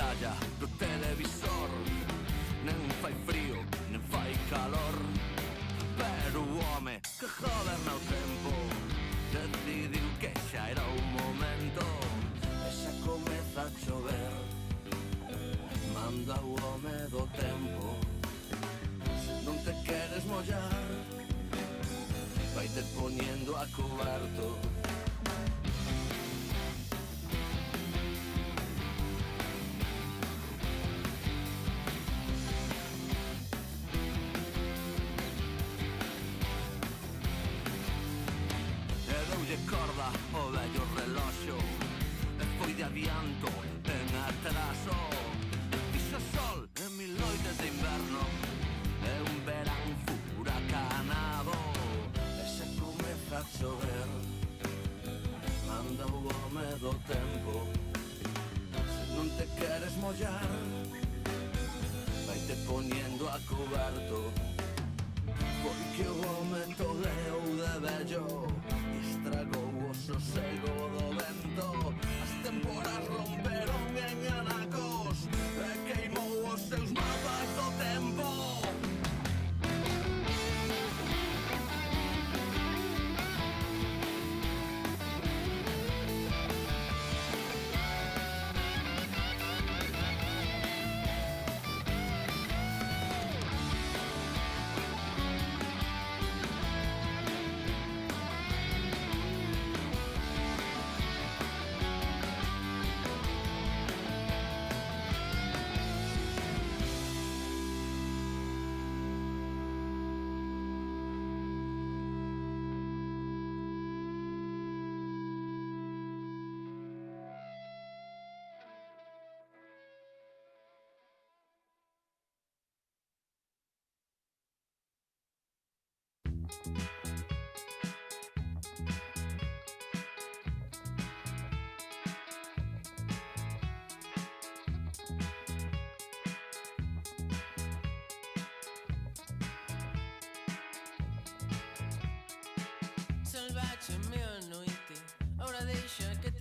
pantalla do televisor. Non fai frío, non fai calor, pero o home que goberna o tempo decidiu que xa era o momento. E xa comeza a chover, manda o home do tempo. Se non te queres mollar, vaite poñendo a coberto. Deulle corda o vello reloxo e foi de adianto en atraso. Fixo sol en 1000 noites de inverno e un verán furacanado. E xa comeza a chover, manda o home do tempo. Se non te queres mollar, vaite poñendo a coberto. Porque o home toleu de vello e estragou o sosego do vento. As temporas romperon en anacos e queimou os seus mapas do tempo.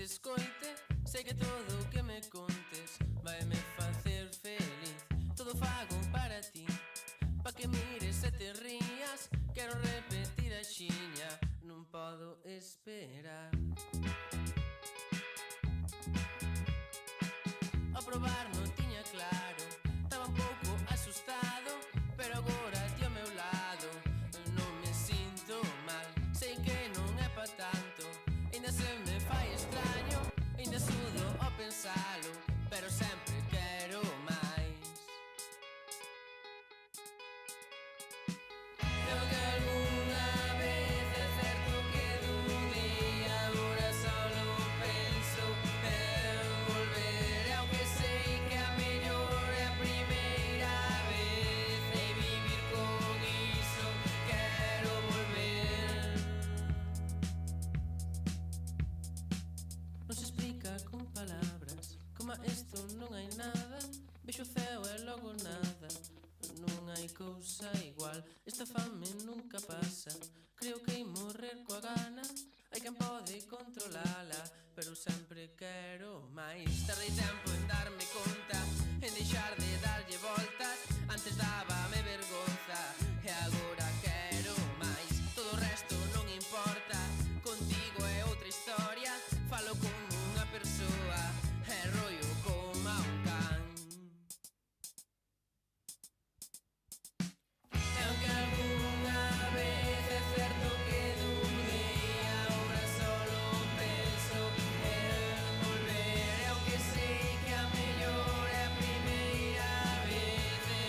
Escoite, sei que todo o que me contes vai-me facer feliz. Todo fago para ti, pa que mires e te rías. Quero repetir a xiña, non podo esperar. A probar non tiña claro, estaba un pouco asustado, pero agora ti ao meu lado non me sinto mal. Sei que non é pa tanto, ainda se me fai extraño, ainda sudo ao pensalo, pero sempre quero máis. Creo que alguna vez é certo que dun día agora solo penso en volver, aunque sei que a mellor é a primeira vez e vivir con iso. Quero volver. Non se explica con palabras, como isto non hai nada. Vexo o ceo e logo nada, non hai cousa igual. Esta fame nunca pasa, creo que hai morrer coa gana. Hai quen pode controlala, pero sempre quero máis. Tardei tempo en darme conta, en deixar de darlle voltas. Antes dábame vergonza e agora quero máis. Todo o resto non importa, contigo é outra historia. Falo como unha persoa e rollo como a un can. E aunque alguna vez é certo que dun día agora solo penso en volver, e aunque sei que a mellor é a primeira vez e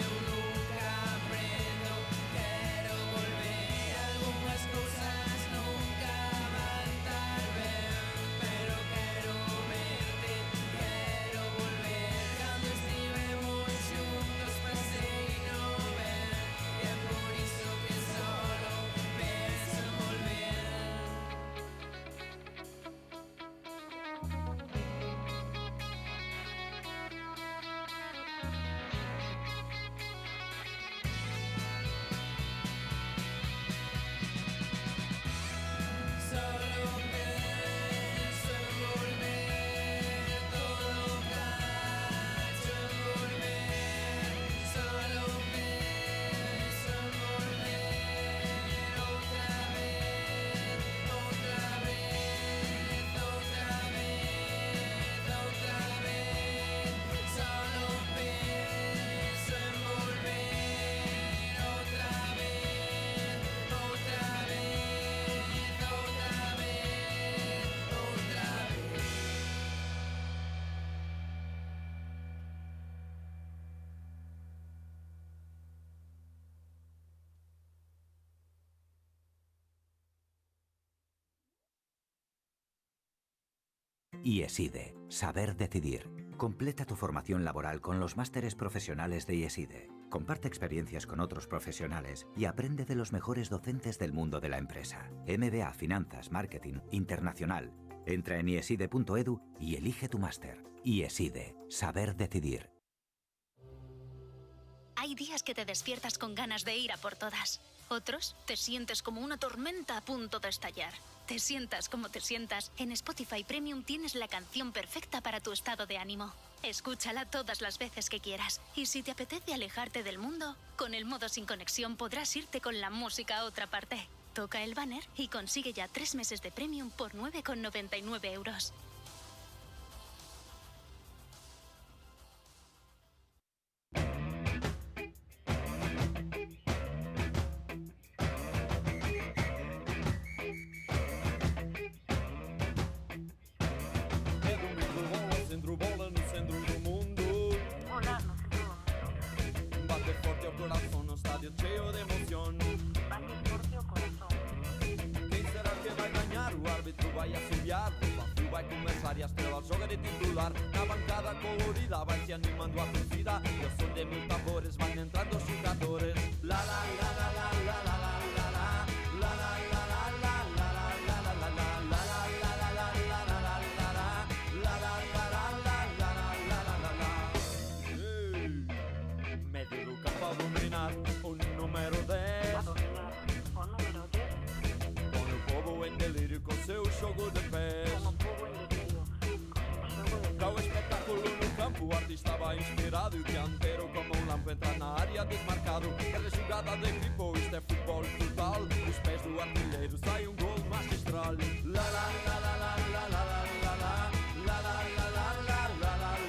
IESIDE. Saber decidir. Completa tu formación laboral con los másteres profesionales de IESIDE. Comparte experiencias con otros profesionales y aprende de los mejores docentes del mundo de la empresa. MBA, Finanzas, Marketing, Internacional. Entra en ieside.edu y elige tu máster. IESIDE. Saber decidir. Hay días que te despiertas con ganas de ir a por todas. Otros te sientes como una tormenta a punto de estallar. Te sientas como te sientas, en Spotify Premium tienes la canción perfecta para tu estado de ánimo. Escúchala todas las veces que quieras. Y si te apetece alejarte del mundo, con el modo sin conexión podrás irte con la música a otra parte. Toca el banner y consigue ya 3 meses de Premium por 9,99 euros. Cheio de emoción. Quem será que vai ganhar? O árbitro vai assobiar, o desafio vai começar e a estrela joga de titular. Na bancada colorida vai se animando a torcida e ao som de mil tambores van entrando os jogadores. La la la la la la la la la la la la la la la la la la. Medio do campo a dominar. Número 10. Põe o povo em delírio com seu jogo de pés. Cá o espetáculo no campo, o artista vai inspirado. E o dianteiro como um lampo entra na área desmarcado. Cada jogada de equipo, isto é futebol total. Dos pés do artilheiro sai gol magistral. La la la la la la la la la la la la la la la la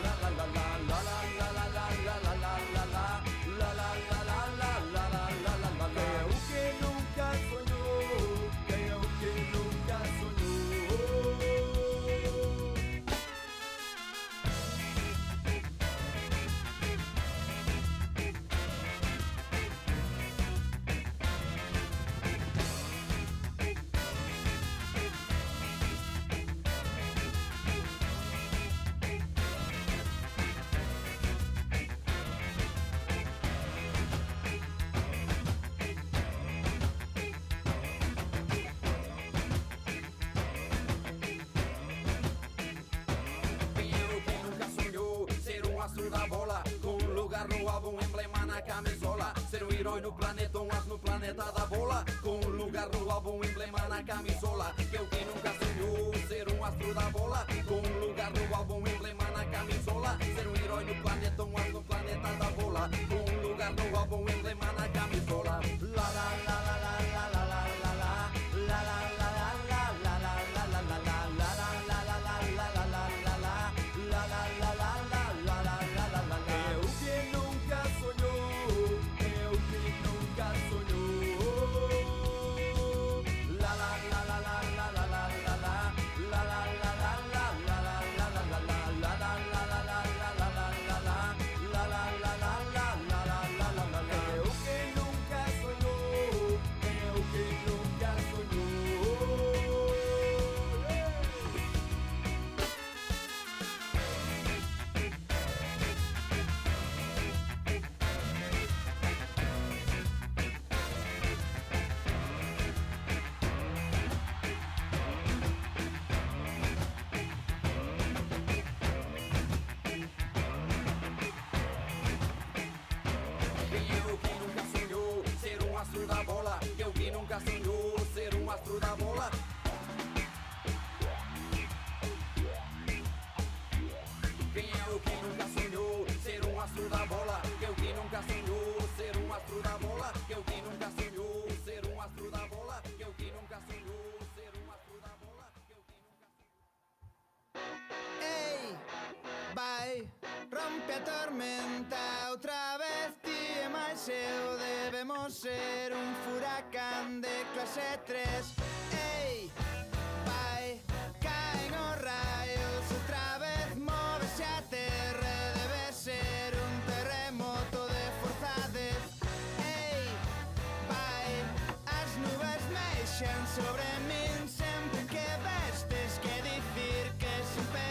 la la la la. Da bola, com um lugar no álbum, um emblema na camisola. Ser um herói no planeta, um as no planeta da bola. Com um lugar no álbum, um emblema na camisola. Que é o que nunca sonhou, ser um astro da bola. Com um lugar no álbum, um emblema na camisola. Ser um herói no planeta, um as no planeta da bola. Com um lugar no álbum, um emblema na camisola. La la la la la la la la la la la la la la la la la la la la rompe a tormenta outra vez. Ti e máis eu debemos ser un furacán de clase 3. Ei, vai, caen os raios outra vez, móvese a terra, debe ser un terremoto de forza 10. Ei, vai, as nubes mexen sobre min sempre que vestes, que dicir que sempre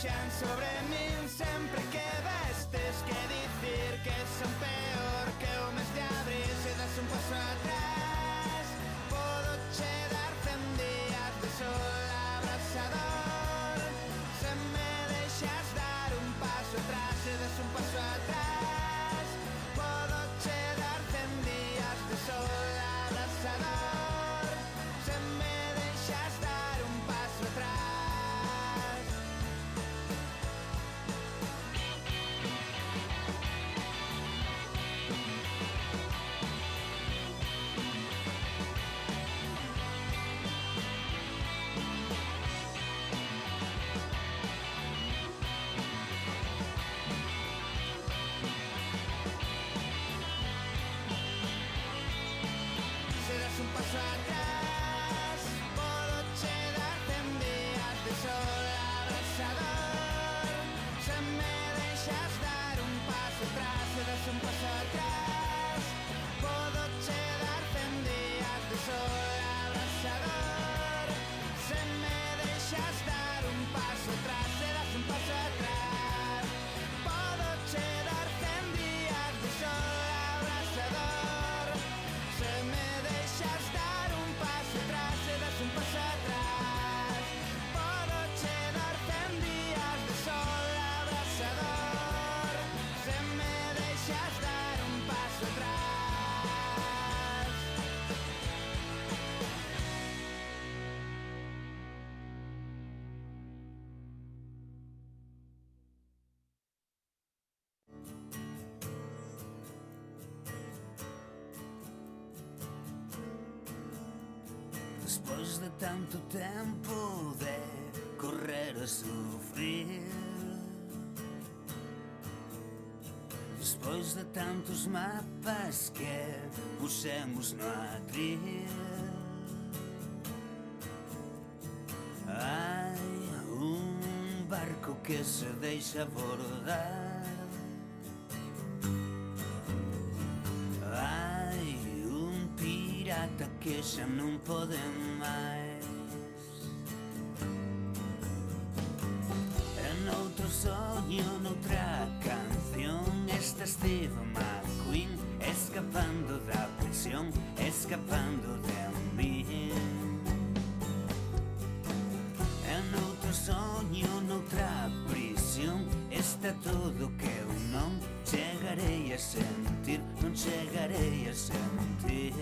deixan sobre min sempre que vestes que dicir que son peor que o mes de abril. Se das un paso atrás, podo che dar 100 días de sol abrasador. Se me deixas dar un paso atrás, se das un paso atrás, podo che dar 100 días de sol abrasador. Se me deixas dar un paso atrás. Se das un paso atrás, podo che dar 100 días de sol abrasador. Se me deixas dar un paso atrás, se das un paso atrás, podo che dar 100 días de sol abrasador. Se me deixas dar un paso atrás, se das un paso atrás, podo che dar 100 días de sol abrasador. Se me deixas dar un paso atrás, se das un paso atrás, podo che dar 100 días de sol abrasador. Se me deixas dar un paso atrás. Después de tanto tiempo de correr a sufrir, después de tantos mapas que pusemos no atril, hay un barco que se deixa abordar. Hai un pirata que xa non pode máis. En outro soño, noutra canción, está Steve McQueen escapando da prisión, escapando de mí. En outro soño, noutra prisión, está todo que eu non chegarei a sentir, non chegarei a sentir.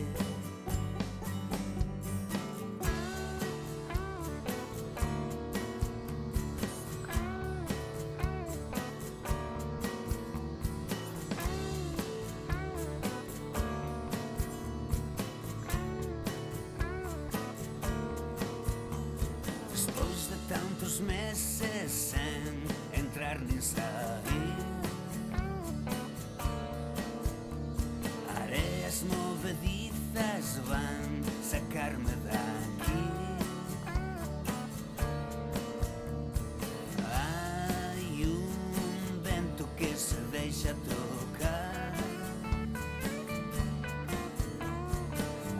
Despois de tantos meses sen entrar nin sair, areas movedizas van sacarme daqui. Hai un vento que se deixa tocar,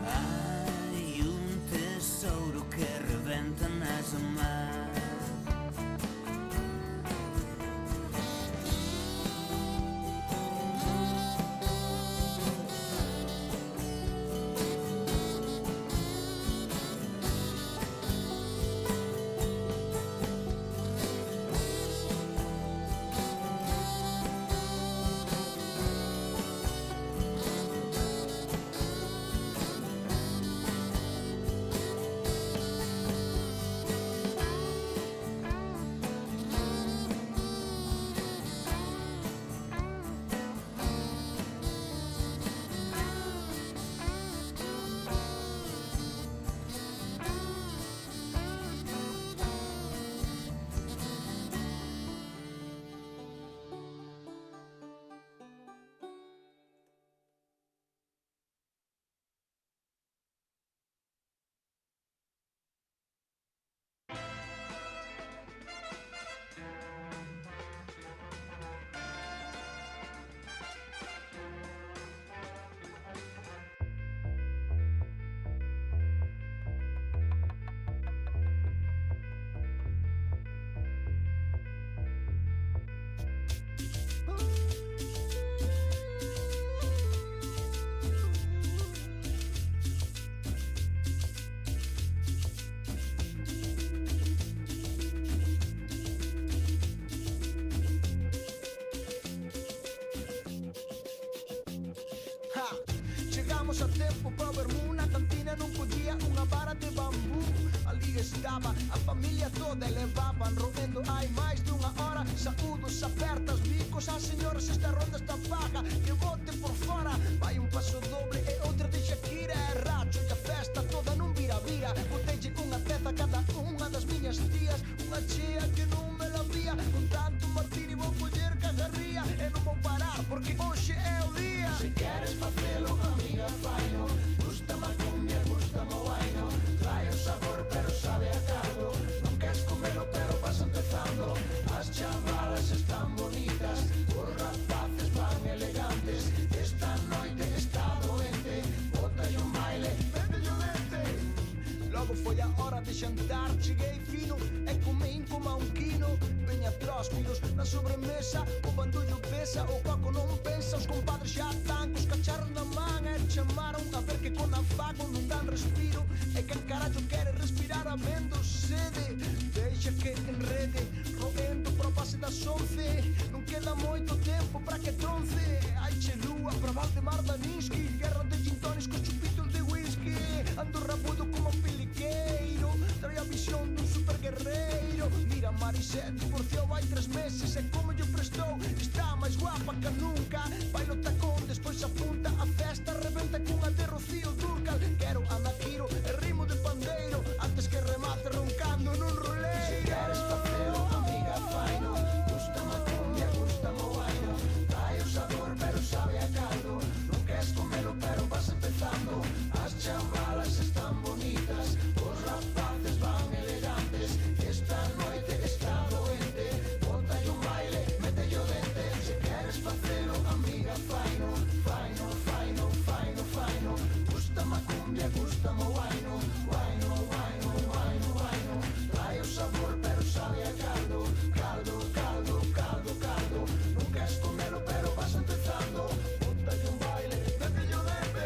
hai un tesouro que rebenta nas mar. Chegamos a tempo para vermú na cantina, non podía unha vara de bambú. Ali estaba a familia toda, levaban roendo hai máis dunha hora. Saúdos apertas, bicos as señoras, esta ronda está paga, que bote por fora. Vai un paso doble e outra de Shakira, e racho e a festa toda non vira-vira. Botelle unha teza cada unha das miñas tías, unha chea que non me la vía. Con tanto martini vou coller cagarría e non vou parar porque hoxe é o día. Se queres facelo, amiga, faino. Gústame a cumbia, gústame o baino. Trae o sabor pero sabe a caldo. Non queres comelo pero vas empezando. As chavalas están bonitas, os rapaces van elegantes. Esta noite está doente, botalle un baile, mételle o dente. Logo foi a hora de xantar, cheguei fino e comín como a un quino. Veña tróspidos na sobremesa, o bandullo pesa, o coco non pensa. Os compadres xa están cos cacharros na man e chamaron a ver que con afago non dan respiro. E que carallo quere respirar habendo sede. Deixa que enrede, roendo pro pase das 11. Non queda moito tempo para que tronce. Ai che lúa para Valdemar Daninsky, guerra de gin tonis cos chupitos de whisky. Ando rabudo como un piliqueiro, trae a visión dun super guerreiro. Mira Marisette, divorciou hai 3 meses e como lle prestou, está máis guapa que nunca. Bailo tacón, despois apunta a festa, rebenta cunha de Rocío Dúrcal. Quero a Nakiro e rimo de pandeiro, antes que remate roncando nun roleiro. Se queres facelo, amiga, faino. Gústame a cumbia, gústame o baino. Trae o sabor pero sabe a caldo. Non queres comelo pero vas empezando. As chavalas están bonitas, os rapaces van elegantes. Esta noite está doente, botalle un baile, mételle o dente. Se queres facelo, amiga, faino. Faino, faino, faino, faino. Gústame a cumbia, gústame o baino. Baino, baino, baino, baino. Trae o sabor pero sabe a caldo. Caldo, caldo, caldo, caldo. Non queres comelo pero vas empezando. Botalle un baile, mételle o dente.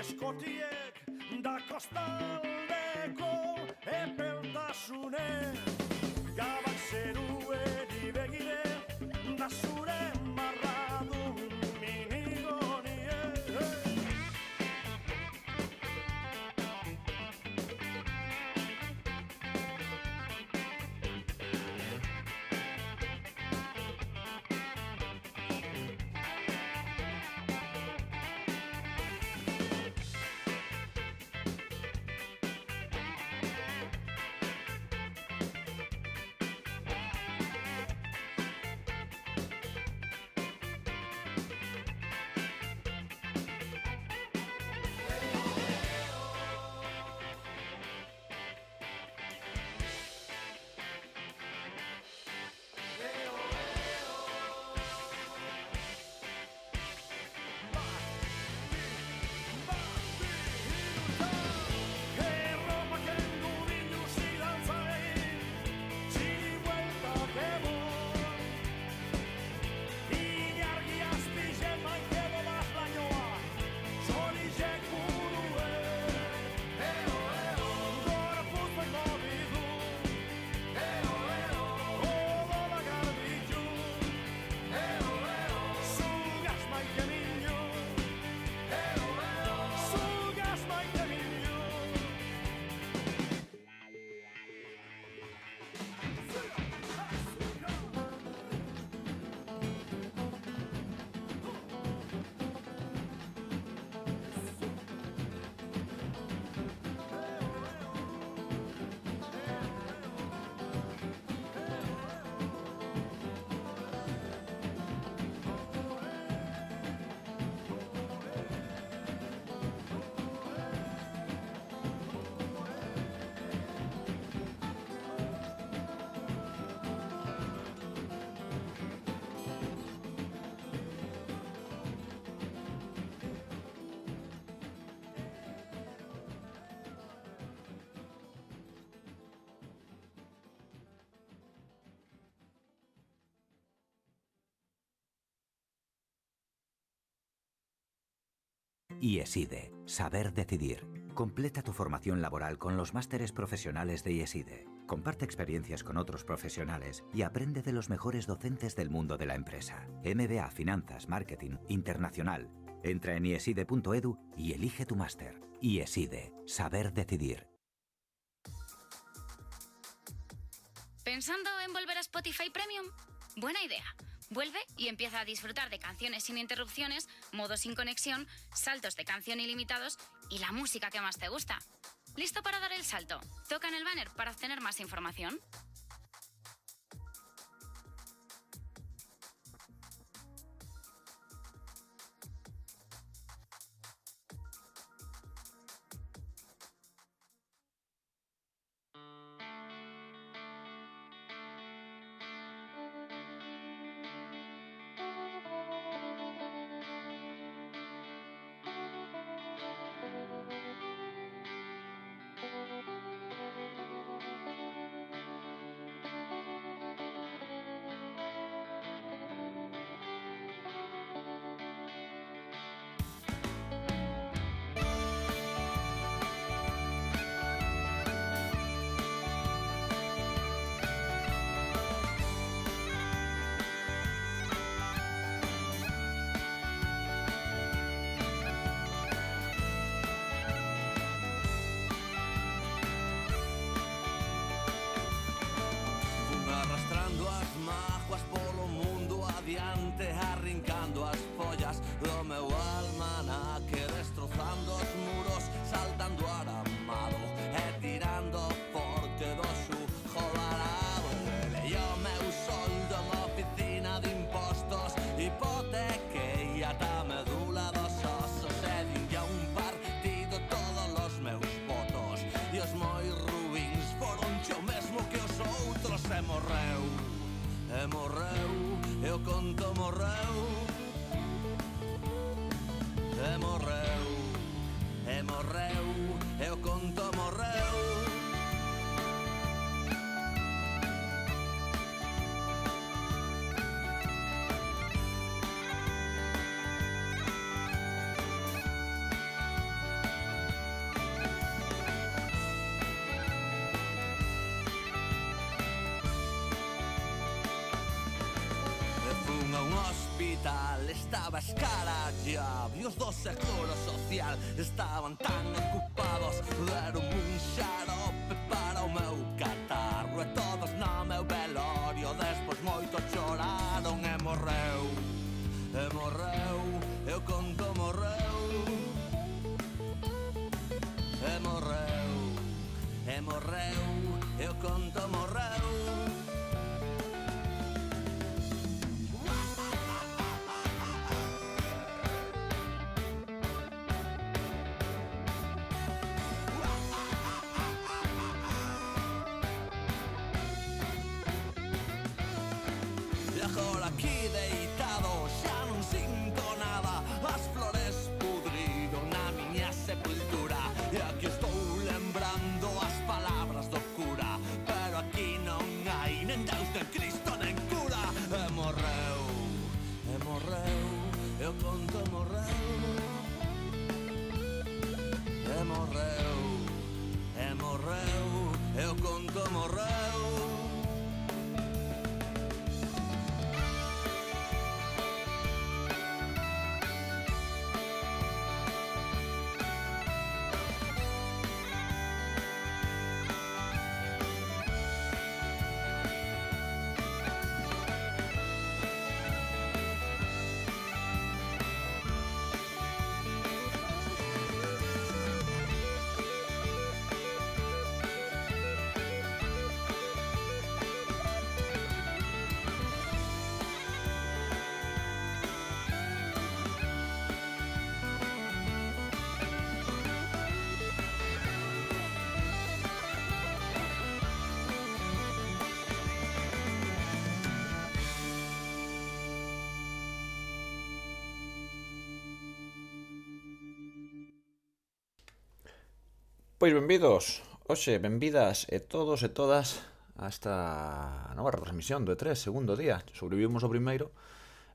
Eskotiek Da kostaldeko epeltasune Gabak zerueri begire Da zure marradun minigonie IESIDE. Saber decidir. Completa tu formación laboral con los másteres profesionales de IESIDE. Comparte experiencias con otros profesionales y aprende de los mejores docentes del mundo de la empresa. MBA, Finanzas, Marketing, Internacional. Entra en ieside.edu y elige tu máster. IESIDE. Saber decidir. ¿Pensando en volver a Spotify Premium? Buena idea. Vuelve y empieza a disfrutar de canciones sin interrupciones, modo sin conexión, saltos de canción ilimitados y la música que más te gusta. ¿Listo para dar el salto? Toca en el banner para obtener más información. hospital estaba escarallado e os do seguro social estaban tan ocupados. Deron un xarope para o meu catarro e todos no meu velorio despois moito choraron e morreu. E morreu, eu conto morreu. E morreu, eu conto morreu. E agora aquí deitado xa non sinto nada. As flores pudriron na miña sepultura. E aquí estou lembrando as palabras do cura. Pero aquí non hai nen Deus, nen Cristo, nen cura. E morreu, eu conto morreu. E morreu, eu conto morreu. Pois benvidos, hoxe, benvidas e todos e todas a esta nova retransmisión do E3, segundo día. Sobrevivimos o primeiro,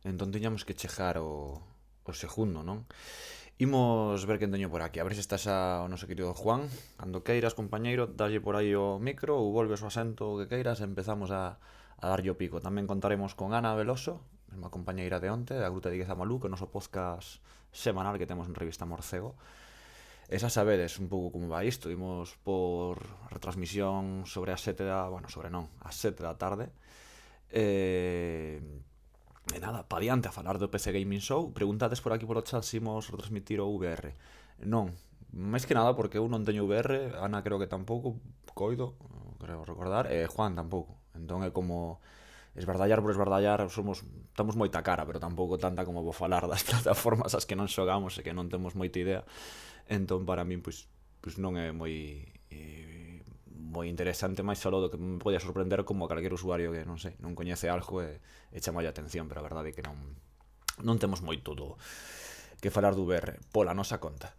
entón tiñamos que chegar o segundo, non? Imos ver quen teño por aquí, a ver se está xa o noso querido Juan. Cando queiras, compañeiro, dalle por aí o micro ou volves o asento o que queiras e empezamos a darlle o pico. Tamén contaremos con Ana Veloso, mesma compañeira de onte, da Gruta de Igueza Malú, que é o noso podcast semanal que temos en Revista Morcego. E xa sabedes un pouco como vai isto. Imos por retransmisión sobre as 7 da... Bueno, sobre non, as 7 da tarde. E nada, pa diante a falar do PC Gaming Show. Preguntades por aquí por o chat se imos retransmitir o VR. Non, máis que nada porque eu non teño VR. Ana creo que tampouco, coido, creo recordar. E Juan tampouco. Entón é como... esbardallar por esbardallar, estamos moita cara, pero tampouco tanta como vou falar das plataformas as que non xogamos e que non temos moita idea. Entón, para min, pois non é moi interesante, máis só do que me podía sorprender como a calquer usuario que, non sei, non coñece algo e chama a atención, pero a verdade é que non temos moito que falar do VR pola nosa conta.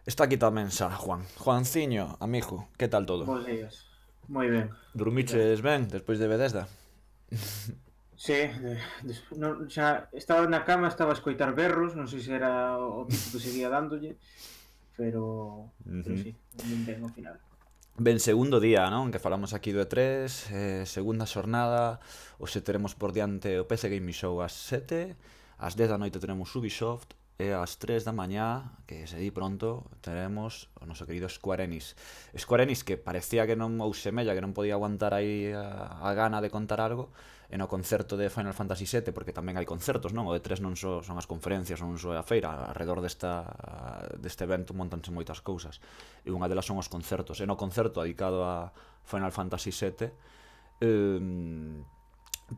Está aquí tamén xa Juan. Juanciño, amigo, que tal todo? Bos días, moi ben. Dormiches ben despois de Bethesda? Sí, xa estaba na cama, estaba a escoitar berros, non sei se era o tipo que seguía dándolle, pero sí, ben ao final. Ben, segundo día, non? Que falamos aquí do E3, segunda xornada, hoxe teremos por diante o PC Gaming Show ás 7, ás 10 da noite teremos Ubisoft, e ás 3 da mañá, que se di pronto, teremos o noso querido Square Enix. Square Enix que parecía que non ou semella, que non podía aguantar aí a gana de contar algo, e no concerto de Final Fantasy VII, porque tamén hai concertos, non? O E3 non son as conferencias, non só a feira, alrededor deste evento montanse moitas cousas, e unha delas son os concertos, e no concerto dedicado a Final Fantasy VII,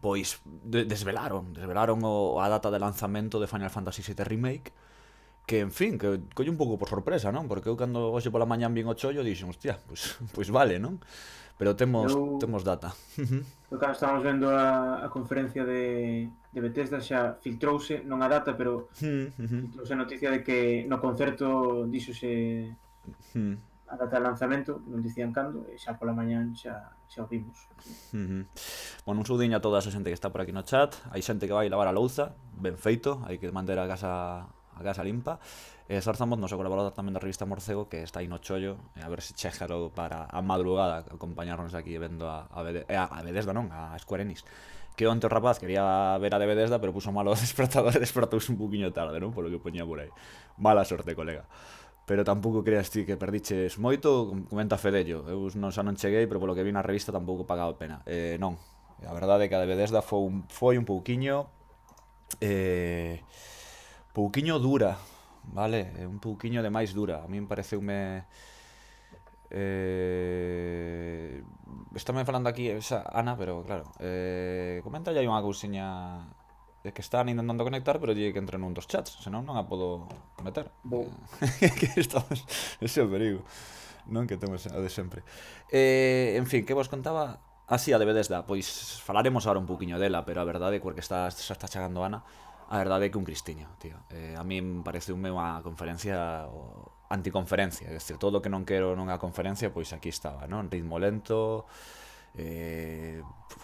pois desvelaron a data de lanzamento de Final Fantasy VII Remake, que, en fin, que colle un pouco por sorpresa, non? Porque eu cando hoxe pola mañán vin o chollo dixen, hostia, pois vale, non? Pero temos data. Eu cando estábamos vendo a conferencia de Bethesda xa filtrouse, non a data, pero filtrouse a noticia de que no concerto díxose a data de lanzamento, non dicían cando, e xa pola mañán xa o vimos. Bueno, un saudiño a toda esa xente que está por aquí no chat. Hai xente que vai lavar a louza, ben feito, hai que manter a casa limpa. E Sarzamos, noso colaborador tamén da Revista Morcego, que está aí no chollo, a ver se chega para a madrugada acompañarnos aquí vendo a Bethesda, non, a Square Enix. que onte o rapaz quería ver a de Bethesda, pero puso malo o despertador e despertouse un poquinho tarde, non? Polo que poñía por aí. Mala sorte, colega. Pero tampouco creas ti que perdiches moito, comenta Fedello. Eu xa non cheguei, pero polo que vi na revista tampouco pagaba pena. Non, a verdade é que a de Bethesda foi un pouquiño dura, vale? Un pouquiño de máis dura. A min pareceume... Estáme falando aquí esa Ana, pero claro, comenta aí unha cousiña de que están intentando conectar, pero lle que entre nun dos chats, senón non a podo meter. Que estamos... Ese é o perigo, non? Que temos o de sempre. En fin, que vos contaba? Así, a de Bethesda, pois falaremos ahora un pouquiño dela, pero a verdade, porque xa está chegando Ana, a verdade é que un cristiño, tío. A mí me parece unha conferencia anticonferencia, é dicir, todo o que non quero nunha conferencia, pois aquí estaba, non? Ritmo lento,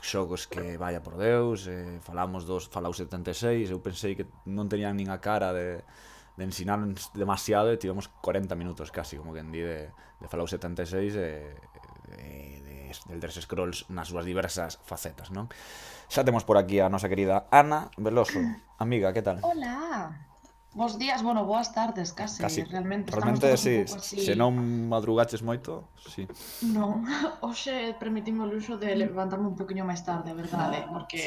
xogos que vaya por Deus, falamos dos Fallout 76, eu pensei que non tenían nin a cara de ensinar demasiado e tivemos 40 minutos casi, como que en di de Fallout 76 de Elder Scrolls nas súas diversas facetas, non? Xa temos por aquí a nosa querida Ana Veloso. Amiga, que tal? Hola. Bos días, bueno, boas tardes, casi. Realmente estamos realmente todos sí, un pouco así. se non madrugaches moito, sí. Non, hoxe permitimos o luxo de levantarme un poquinho máis tarde, a verdade, porque...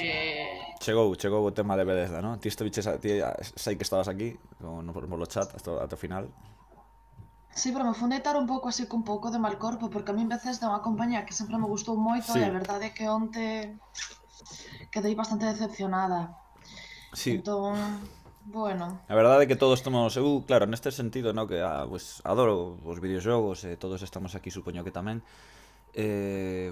Chegou o tema de Bethesda, non? Ti sei que estabas aquí, polo chat, ata o final. Sí, pero me fun deitar un pouco así con pouco de mal corpo, porque a mí veces é unha compañía que sempre me gustou moito, e a verdade é que onte quedei bastante decepcionada. Sí. Entón, bueno... A verdade é que todos estamos... Eu, claro, neste sentido, no, que pues, adoro os videoxogos, todos estamos aquí, supoño que tamén,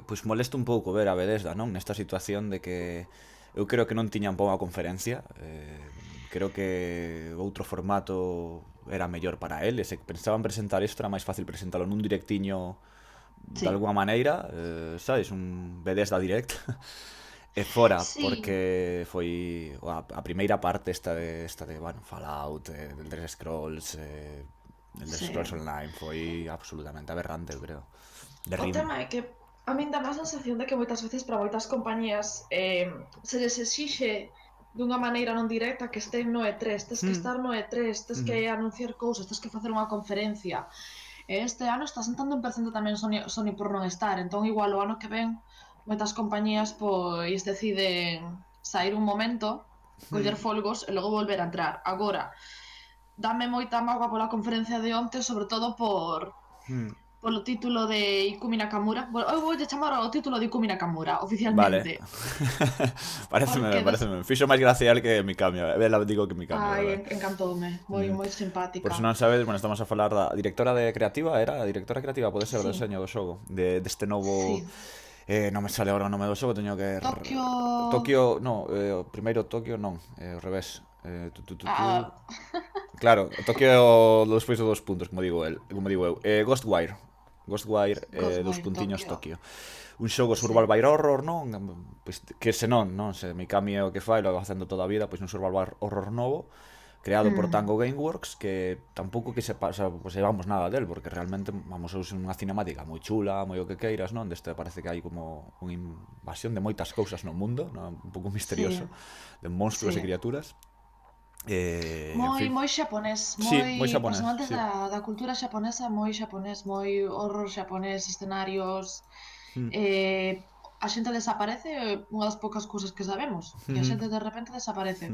pois molesta un pouco ver a Bethesda, non? Nesta situación de que eu creo que non tiñan boa conferencia, creo que outro formato era mellor para eles, se pensaban presentar isto era máis fácil presentalo nun directiño de alguma maneira, sabes, un Bethesda Direct. E fora, porque foi a primeira parte esta de bueno, Fallout, Elder Scrolls, Elder Scrolls Online, foi absolutamente aberrante, eu creo. O tema é que a min dá a sensación de que moitas veces para moitas compañías se les exixe dunha maneira non directa que estén no E3, tes que estar no E3, tes que anunciar cousas, tes que facer unha conferencia. E este ano está sentando un percento tamén Sony por non estar, entón igual o ano que ven moitas compañías pois deciden sair un momento, coller folgos e logo volver a entrar. Agora, dame moita mágoa pola conferencia de onte, sobre todo polo título de Ikumi Nakamura. Bueno, eu voulle chamar ao título de Ikumi Nakamura, oficialmente. Vale. Pareceme. Fixo máis gracia que Mikami. Digo que Mikami. Ai, encantoume. Moi simpática. Por se non sabes, bueno, estamos a falar da directora creativa, pode ser o deseño do xogo, deste novo... Sí. Non me sale agora o nome do xogo, teño que... Tokio, no, primeiro Tokio non, ao revés. Claro, Tokio despois de 2 puntos, como digo eu. Ghostwire, dos puntiños Tokio. Un xogo survival horror, non? Pois que se non, se Mikami é o que fai, lo va facendo toda a vida, pois un survival horror novo, creado por Tango Gameworks, que tampouco que sepamos nada del, porque realmente vamos a usar unha cinemática moi chula, moi o que queiras, non? Deste parece que hai como unha invasión de moitas cousas no mundo, non? Un pouco misterioso, de monstruos e criaturas. Moi xaponés, moi apasionantes da cultura xaponesa, moi xaponés, moi horror xaponés, escenarios. A xente desaparece, unha das poucas cousas que sabemos, que a xente de repente desaparece.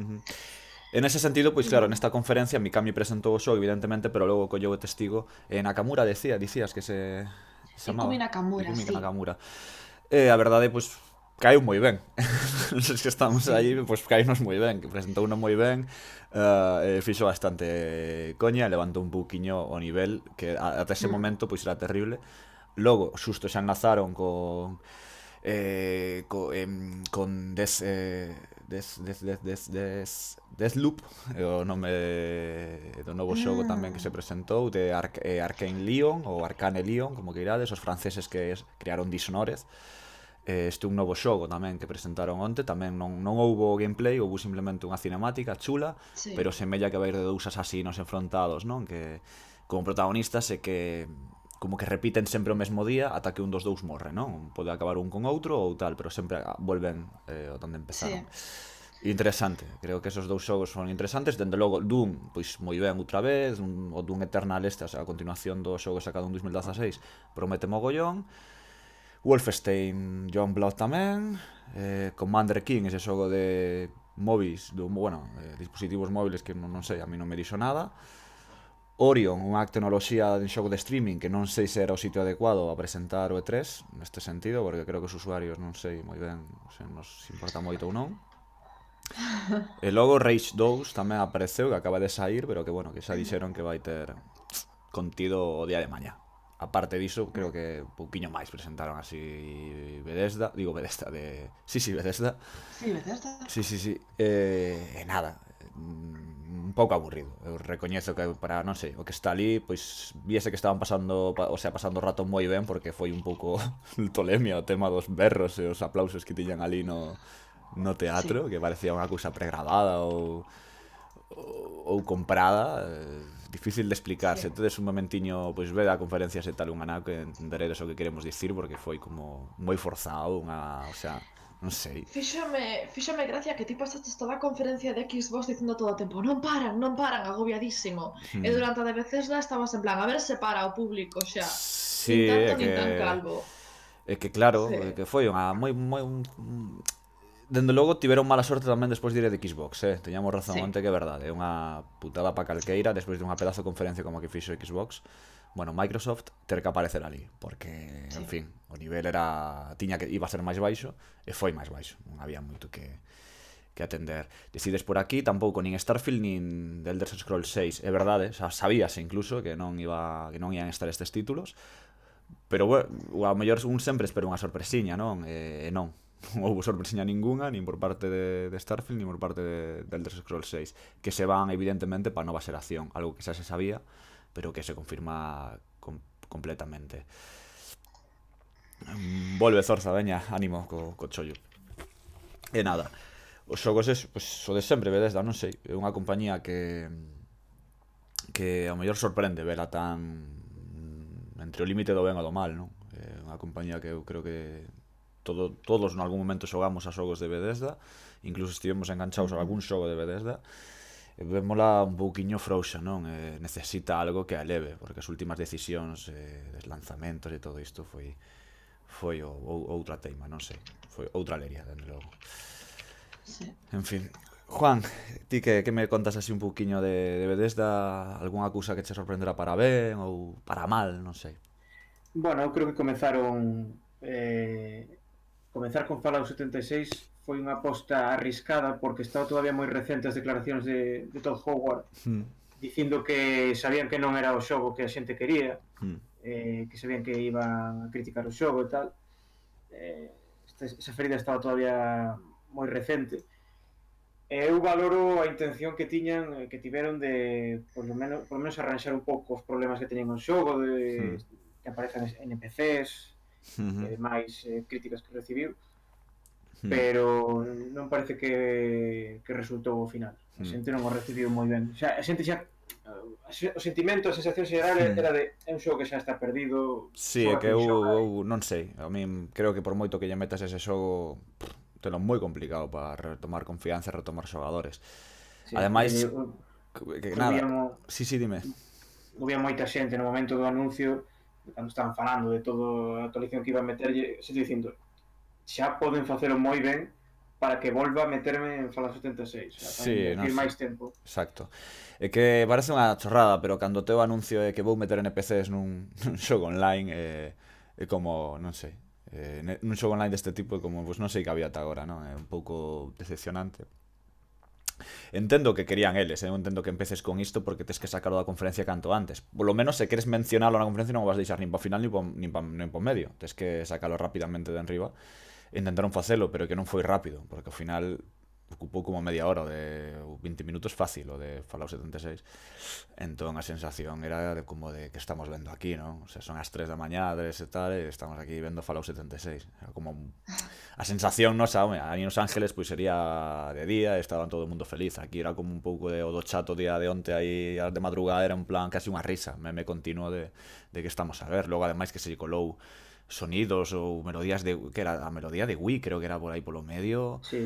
En ese sentido, pois claro, nesta conferencia Mikami presentou o xogo, evidentemente, pero logo colleu o testigo Nakamura, dicías que se chamaba Ikumi Nakamura, A verdade, pois, caiu moi ben. Non sei se estamos aí, pois caínos moi ben, que presentou uno moi ben, fixo bastante coña, levantou un pouquiño o nivel, que ata ese momento pois era terrible. Logo, xusto xa enlazaron con Deathloop, o nome do novo xogo tamén que se presentou, de Arcane Leon, ou Arcane Leon, como que irades, os franceses que crearon Dishonored. Este un novo xogo tamén que presentaron onte, tamén non houbo gameplay, houbo simplemente unha cinemática chula, pero semella que vai ir de 2 asasinos enfrontados, non? Que como protagonistas e que como que repiten sempre o mesmo día ata que un dos dous morre, non? Pode acabar un con outro ou tal, pero sempre volven onde empezaron. Interesante, creo que esos dous xogos son interesantes. Dende logo, Doom, pois moi ben outra vez, o Doom Eternal a continuación do xogo sacado en 2016, promete mogollón. Wolfenstein Youngblood tamén, Commander King, ese xogo de móviles, dispositivos móviles que non sei, a mí non me dixo nada. Orion, unha tecnoloxía de xogo de streaming que non sei se era o sitio adecuado a presentar o E3 neste sentido, porque creo que os usuarios non sei moi ben se nos importa moito ou non. E logo Rage 2 tamén apareceu, que acaba de sair, pero que bueno, que xa dixeron que vai ter contido o día de mañá. Aparte diso, creo que un pouquiño máis presentaron así Bethesda. Bethesda. Sí, Bethesda. Sí. E nada, un pouco aburrido. Eu recoñezo que para, non sei, o que está ali, pois viese que estaban pasando o rato moi ben, porque foi un pouco tolemia o tema dos berros e os aplausos que tiñan ali no teatro, que parecía unha cousa pregrabada ou comprada, difícil de explicar. Se tedes un momentiño, pois ve a conferencias e tal, unha nao que entenderedes o que queremos dicir, porque foi como moi forzado, non sei. Fíxame gracia que ti pasaste toda a conferencia de Xbox dicindo todo o tempo non paran, agobiadísimo. E durante a de Bethesda estabas en plan, a ver se para o público xa. Sí, nin tan calvo. É que claro, que foi unha moi dende logo tiveron mala sorte tamén despois de ir de Xbox, teñamos razón onte que é verdade, é unha putada pa calqueira despois de unha pedazo de conferencia como a que fixo Xbox, Microsoft ter que aparecer ali, porque, en fin, o nivel iba a ser máis baixo, e foi máis baixo, non había moito que atender. Decides por aquí, tampouco nin Starfield nin The Elder Scrolls 6, é verdade, sabíase incluso que non ian estar estes títulos, pero, bueno, ao mellor un sempre espera unha sorpresiña, non? E non houve sorpresiña ningunha, nin por parte de Starfield, nin por parte de Elder Scrolls 6, que se van evidentemente para nova xeración, algo que xa se sabía, pero que se confirma completamente. Volve Zorza, veña, ánimo co chollo. E nada, os xogos pois, o de sempre, Bethesda, non sei, é unha compañía que ao mellor sorprende vela tan entre o límite do ben e do mal, non? É unha compañía que eu creo que todos en algún momento xogamos a xogos de Bethesda, incluso estivemos enganchados a algún xogo de Bethesda, e vémola un pouquiño frouxa, non? Necesita algo que a eleve, porque as últimas decisións des lanzamentos e todo isto foi outra teima, non sei, foi outra leria, dende logo. En fin, Juan, ti que me contas así un pouquiño de Bethesda, algunha cousa que che sorprenderá para ben ou para mal, non sei. Bueno, eu creo que comezar con Fallout 76 foi unha aposta arriscada, porque estaba todavía moi recente as declaracións de Todd Howard dicindo que sabían que non era o xogo que a xente quería, que sabían que iban a criticar o xogo e tal. Esa ferida estaba todavía moi recente. Eu valoro a intención que tiveron de por lo menos arranxar un pouco os problemas que teñen o xogo, de que aparezan NPCs e demais críticas que recibiu, pero non parece que resultou ao final. A xente non o recibiu moi ben. A xente o sentimento, a sensación xeral era de é un xogo que xa está perdido. Sí, é que eu non sei, a mí creo que por moito que lle metas ese xogo telo moi complicado para retomar confianza e retomar xogadores. Ademais, que nada. Sí, dime. Había moita xente no momento do anuncio, cando estaban falando de toda a actualización que iba a meterlle, se dicindo, xa poden facelo moi ben para que volva a meterme en Fallout 76. Sí, non sei. Máis tempo. Exacto. É que parece unha chorrada, pero cando teu anuncio é que vou meter NPCs nun xogo online, é como, non sei, nun xogo online deste tipo, como, pois non sei que había ata agora, non? É un pouco decepcionante. Entendo que querían eles, eu entendo que empeces con isto porque tes que sacarlo da conferencia canto antes. Por lo menos se queres mencionalo na conferencia non o vas deixar nin pa final nin pa medio. Tes que sacarlo rapidamente de enriba. Intentaron facelo, pero que non foi rápido, porque ao final ocupou como media hora, de 20 minutos fácil, o de Fallout 76. Entón a sensación era como de que estamos vendo aquí, non? O sea, son as 3 da mañá, 3 e tal, e estamos aquí vendo Fallout 76. Era como a sensación nosa, home, ali nos Ángeles pois sería de día, e estaban todo o mundo feliz. Aquí era como un pouco de o do chato día de onte aí de madrugada, era un plan casi unha risa, meme continuo de que estamos a ver. Logo ademais que se lle colou sonidos ou melodías de que era a melodía de Wii, creo que era por aí polo medio. Sí.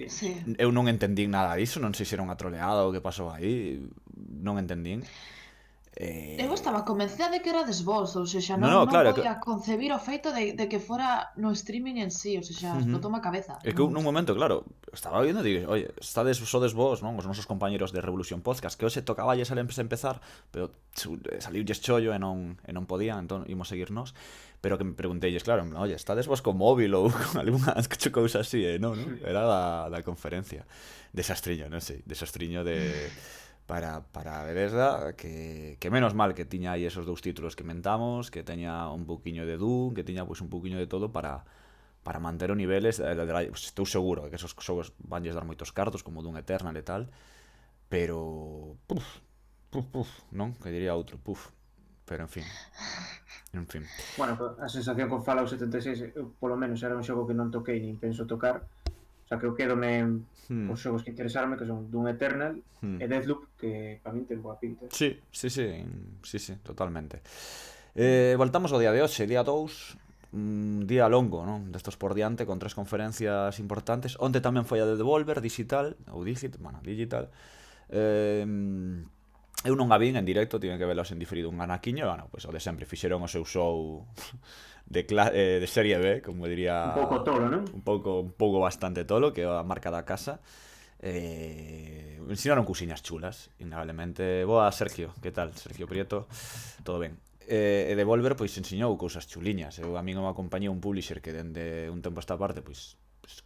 Sí. Eu non entendín nada disso, non sei se era unha troleada ou que pasou aí, non entendín. Eu estaba convencida de que erades vos, ou seja, No, non claro, podía concebir o feito de que fora no streaming en sí, ou seja, explotou a cabeza. É que nun momento, claro, estaba viendo e digo, oye, sodes vos, non? Os nosos compañeros de Revolución Podcast, que hoxe tocaba lles a empezar, pero saliulles chollo e non podían, entón imos seguirnos. Pero que me pregunteilles, claro, oye, estades vos con móvil ou con algunha cousa así, non? Era da conferencia. Desastriño, non sei, desastriño de... Para Bethesda, que menos mal que tiña aí esos dous títulos que mentamos, que teña un pouquiño de Doom, que tiña pois un pouquiño de todo para manter o niveles. Pues, estou seguro que esos xogos vanlles dar moitos cartos, como Doom Eternal e tal, pero... non? Que diría outro, pero en fin. Bueno, a sensación con Fallout 76, polo menos era un xogo que non toquei nin penso tocar. O sea, que eu quedome os xogos que interesaronme, que son Doom Eternal e Deathloop, que para min ten boa pinta. Sí, totalmente. Voltamos ao día de hoxe, día 2, un día longo, non? Destos por diante, con 3 conferencias importantes. Onte tamén foi a de Devolver, digital. Eu non a vin en directo, tive que velos en diferido un anaquiño. Bueno, pois o de sempre fixeron o seu show de serie B, como diría... Un pouco tolo, non? Un pouco bastante tolo, que é a marca da casa. Ensinaron cousiñas chulas, innegablemente. Boa, Sergio, que tal? Sergio Prieto, todo ben. E Devolver, pois, ensiñou cousas chuliñas. A mí me acompañou un publisher que dende un tempo esta parte, pois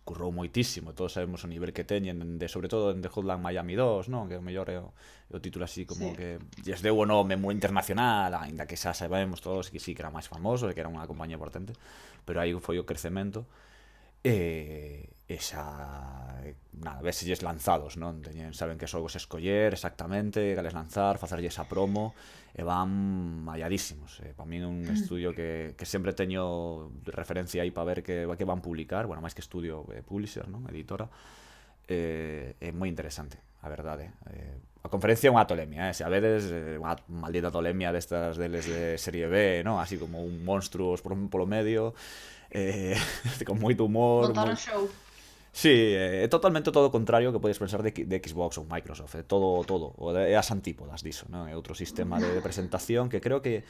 currou moitísimo, todos sabemos o nivel que teñen, sobre todo en The Hotline Miami 2, non? Que o mellor é o título así como que lles deu o nome moi internacional, ainda que xa sabemos todos que sí que era máis famoso e que era unha compañía importante, pero aí foi o crecemento e xa nada, veselles lanzados, non? Saben que xogos escoller exactamente, cales lanzar, facerlles a promo e van malladísimos. Para mí é un estudio que sempre teño referencia aí para ver que van publicar, bueno, máis que estudio, publisher, non? Editora. É moi interesante, a verdade. A conferencia é unha tolemia, se a vedes unha maldita tolemia destas deles de serie B, non? Así como un monstruos polo medio, con moito humor. Montar un show. Sí, é totalmente todo o contrario que podes pensar de Xbox ou Microsoft, todo, é as antípodas diso, non? É outro sistema de presentación que creo que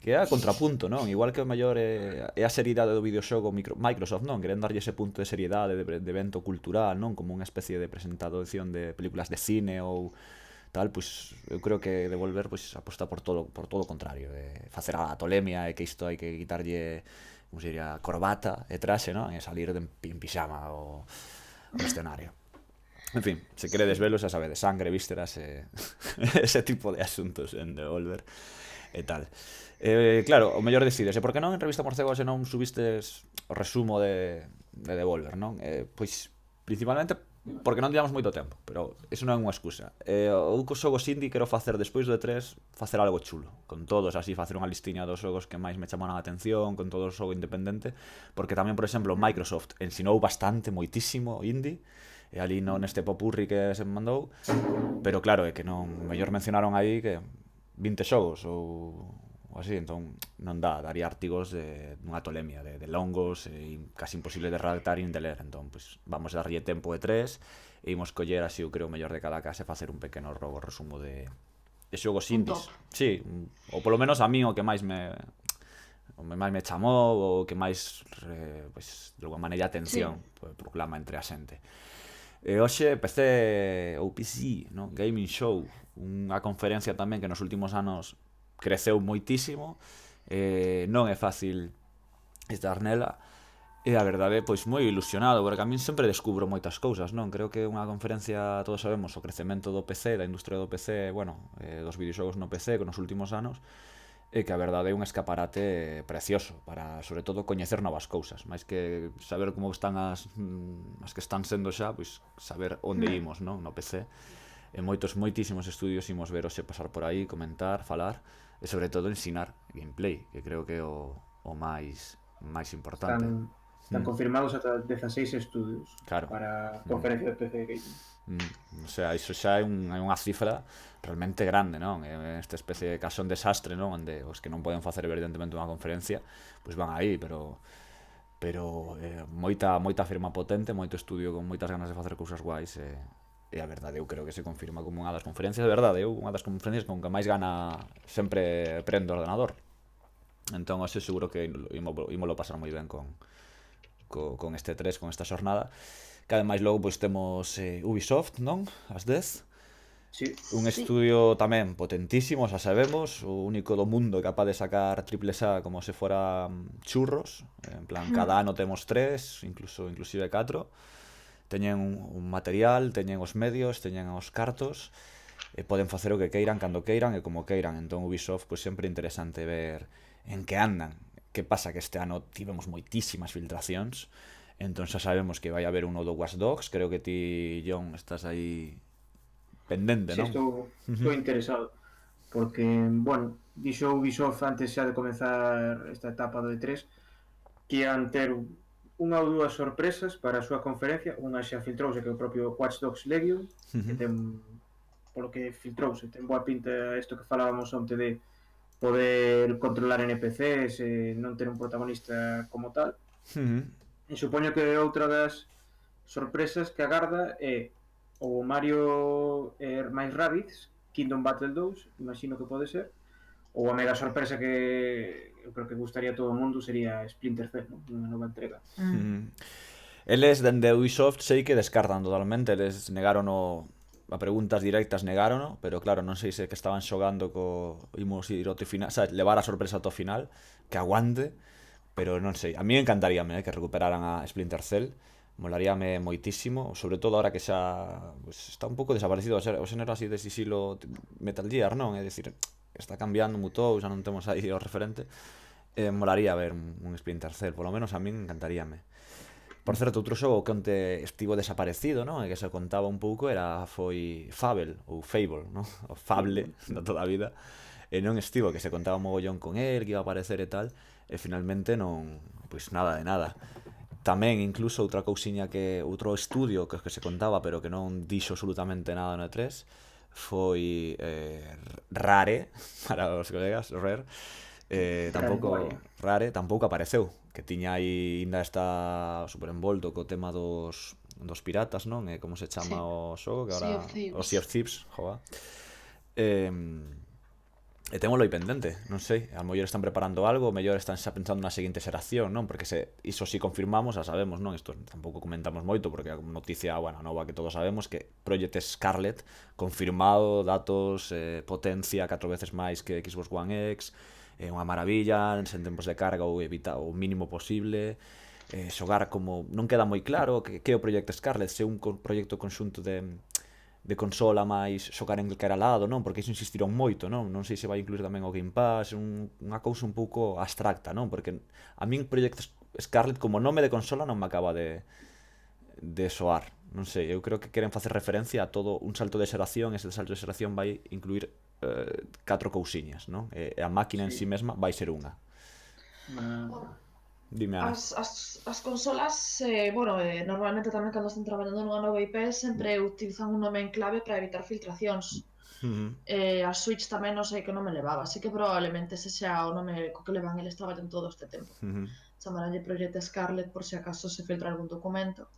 é a contrapunto, non? Igual que o mellor é a seriedade do videoxogo Microsoft, non? Queren darlle ese punto de seriedade, de evento cultural, non? Como unha especie de presentación de películas de cine ou tal, pois eu creo que Devolver pois aposta por todo o contrario, facer a tolemia e que isto hai que quitarlle, como se diría, corbata e traxe, non? E salir en pixama ao escenario. En fin, se queredes velo, xa sabedes, sangre, vísceras ese tipo de asuntos en Devolver e tal. Claro, o mellor decides, por que non en Revista Morcego se non subistes o resumo de Devolver, non? Pois, principalmente porque non tivemos moito tempo, pero iso non é unha excusa. O xogos indie quero facer despois do E3, facer algo chulo, con todos, así facer unha listiña dos xogos que máis me chamaron a atención, con todo o xogo independente, porque tamén, por exemplo, Microsoft ensinou bastante, moitísimo indie, e ali neste popurri que se mandou, pero claro, é que non, mellor mencionaron aí que 20 xogos ou así, entón non daría artigos dunha tolemia de longos e casi imposible de redactar e de ler, entón pois vamos a darlle tempo de 3 e imos coller así, eu creo, o mellor de cada casa e facer un pequeno resumo de xogos indies. Sí, ou polo menos a mí o que máis me chamou, o que máis pois, de alguma maneira atención proclama entre a xente. E hoxe PC ou PC, no? Gaming Show, unha conferencia tamén que nos últimos anos creceu moitísimo, non é fácil estar nela, e a verdade, pois moi ilusionado, porque a min sempre descubro moitas cousas, non? Creo que unha conferencia, todos sabemos, o crecemento do PC, da industria do PC, bueno, dos videoxogos no PC nos últimos anos, e que a verdade é un escaparate precioso para, sobre todo, coñecer novas cousas, máis que saber como están as que están sendo xa, pois saber onde imos, non, no PC. E moitísimos estudios imos ver hoxe pasar por aí, comentar, falar e sobre todo ensinar gameplay, que creo que é o máis importante. Están confirmados ata 16 estudios para conferencia de PC Gaming. O sea, iso xa é unha cifra realmente grande, non? Esta especie de caso un desastre, non? Onde os que non poden facer evidentemente unha conferencia, pois van aí, pero moita firma potente, moito estudio con moitas ganas de facer cousas guais e a verdade eu creo que se confirma como unha das conferencias, de verdade, unha das conferencias con que máis gana sempre prendo o ordenador. Entón, hoxe seguro que ímolo pasar moi ben con este 3, con esta xornada. Que ademais logo pois temos Ubisoft, non? As 10. Sí. Un estudio tamén potentísimo, xa sabemos, o único do mundo capaz de sacar AAA como se fora churros, en plan, cada ano temos 3, inclusive 4. Teñen un material, teñen os medios, teñen os cartos, e poden facer o que queiran, cando queiran e como queiran. Entón Ubisoft, pois sempre é interesante ver en que andan. Que pasa que este ano tivemos moitísimas filtracións. Entón xa sabemos que vai haber un novo Watch Dogs. Creo que ti, John, estás aí pendente, non? Sí, estou interesado. Porque, bueno, dixo Ubisoft antes xa de comenzar esta etapa do E3 que ian ter unha ou dúas sorpresas para a súa conferencia. Unha xa filtrouse, que é o propio Watch Dogs Legion, que ten, polo que filtrouse, ten boa pinta isto que falábamos onte de poder controlar NPCs e non ter un protagonista como tal. E supoño que outra das sorpresas que agarda é o Mario máis Rabbids Kingdom Battle 2, imagino que pode ser, ou a mega sorpresa que eu creo que gustaría a todo o mundo sería Splinter Cell, non? Unha nova entrega. Eles dende Ubisoft sei que descartan totalmente, eles negaron a preguntas directas negaron, pero claro, non sei se que estaban xogando imos ir ao final, sabes, levar a sorpresa ao final, que aguante. Pero non sei, a mí encantaríame que recuperaran a Splinter Cell, molaríame moitísimo, sobre todo ahora que xa pues, está un pouco desaparecido o xénero así de sigilo Metal Gear, non? É dicir, está cambiando, mutou, xa non temos aí o referente. Molaría ver un Splinter Cell, polo menos a min encantaríame. Por certo, outro xogo que onte estivo desaparecido, non? E que se contaba un pouco foi Fable, ou Fable, non? O Fable, da toda a vida. E non estivo, que se contaba mogollón con el, que iba a aparecer e tal. E finalmente non, pois nada de nada. Tamén incluso outra cousiña que outro estudio que se contaba pero que non dixo absolutamente nada no E3 foi Rare, para os colegas, Rare. Tampouco apareceu, que tiña aí ainda está super envolto co tema dos piratas, non? Como se chama o xogo que agora o Sea of Thieves, joa. E témolo aí pendente, non sei, a mellor están preparando algo, a mellor están xa pensando na seguinte xeración, non? Porque iso si confirmamos, xa sabemos, non? Isto tampouco comentamos moito, porque a noticia, bueno, nova que todos sabemos, que Project Scarlet, confirmado, datos, potencia 4 veces máis que Xbox One X, unha maravilla, sen tempos de carga ou o mínimo posible, xogar como... Non queda moi claro que é o Project Scarlet, se un proxecto conxunto de consola máis xogar en calquera lado, non? Porque iso insistiron moito, non? Non sei se vai incluir tamén o Game Pass, unha cousa un pouco abstracta, non? Porque a min Project Scarlet como nome de consola non me acaba de soar, non sei, eu creo que queren facer referencia a todo un salto de xeración, e ese salto de xeración vai incluir 4 cousiñas, non? E a máquina en si mesma vai ser unha. Dime, Ana. As consolas, normalmente tamén cando están traballando nunha nova IP sempre utilizan un nome en clave para evitar filtracións. A Switch tamén non sei que nome levaba, así que probablemente ese xa o nome co que levan eles traballan todo este tempo. Chamaranlle Project Scarlet por se acaso se filtra algún documento.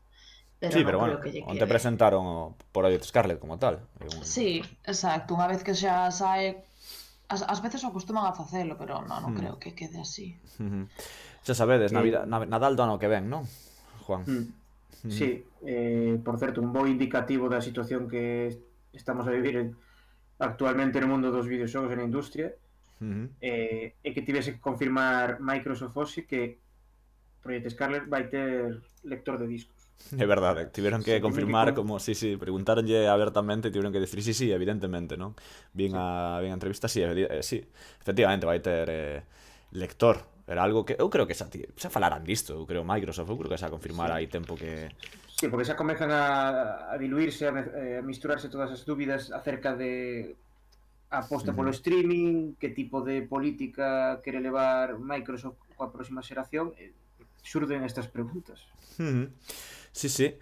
Pero bueno, onde presentaron o Project Scarlet como tal. Sí, exacto, unha vez que xa sae, ás veces acostuman a facelo, pero non creo que quede así. Xa sabedes, Nadal do ano que ven, non, Juan? Sí, por certo, un bo indicativo da situación que estamos a vivir actualmente no mundo dos videoxogos e na industria, e que tivese que confirmar Microsoft hoxe que Project Scarlet vai ter lector de discos. É verdade, tiveron que Sí, confirmar mítico. como, sí, preguntaronlle abertamente e tiveron que decir sí, evidentemente, non? Vin a entrevista, sí, sí, efectivamente vai ter lector. Era algo que eu creo que xa falaran disto, eu creo Microsoft, eu creo que xa confirmara hai tempo que... Sí, porque xa comezan a diluirse, a misturarse todas as dúbidas acerca de a aposta polo streaming, que tipo de política quere levar Microsoft coa próxima xeración, xurden estas preguntas. Sí.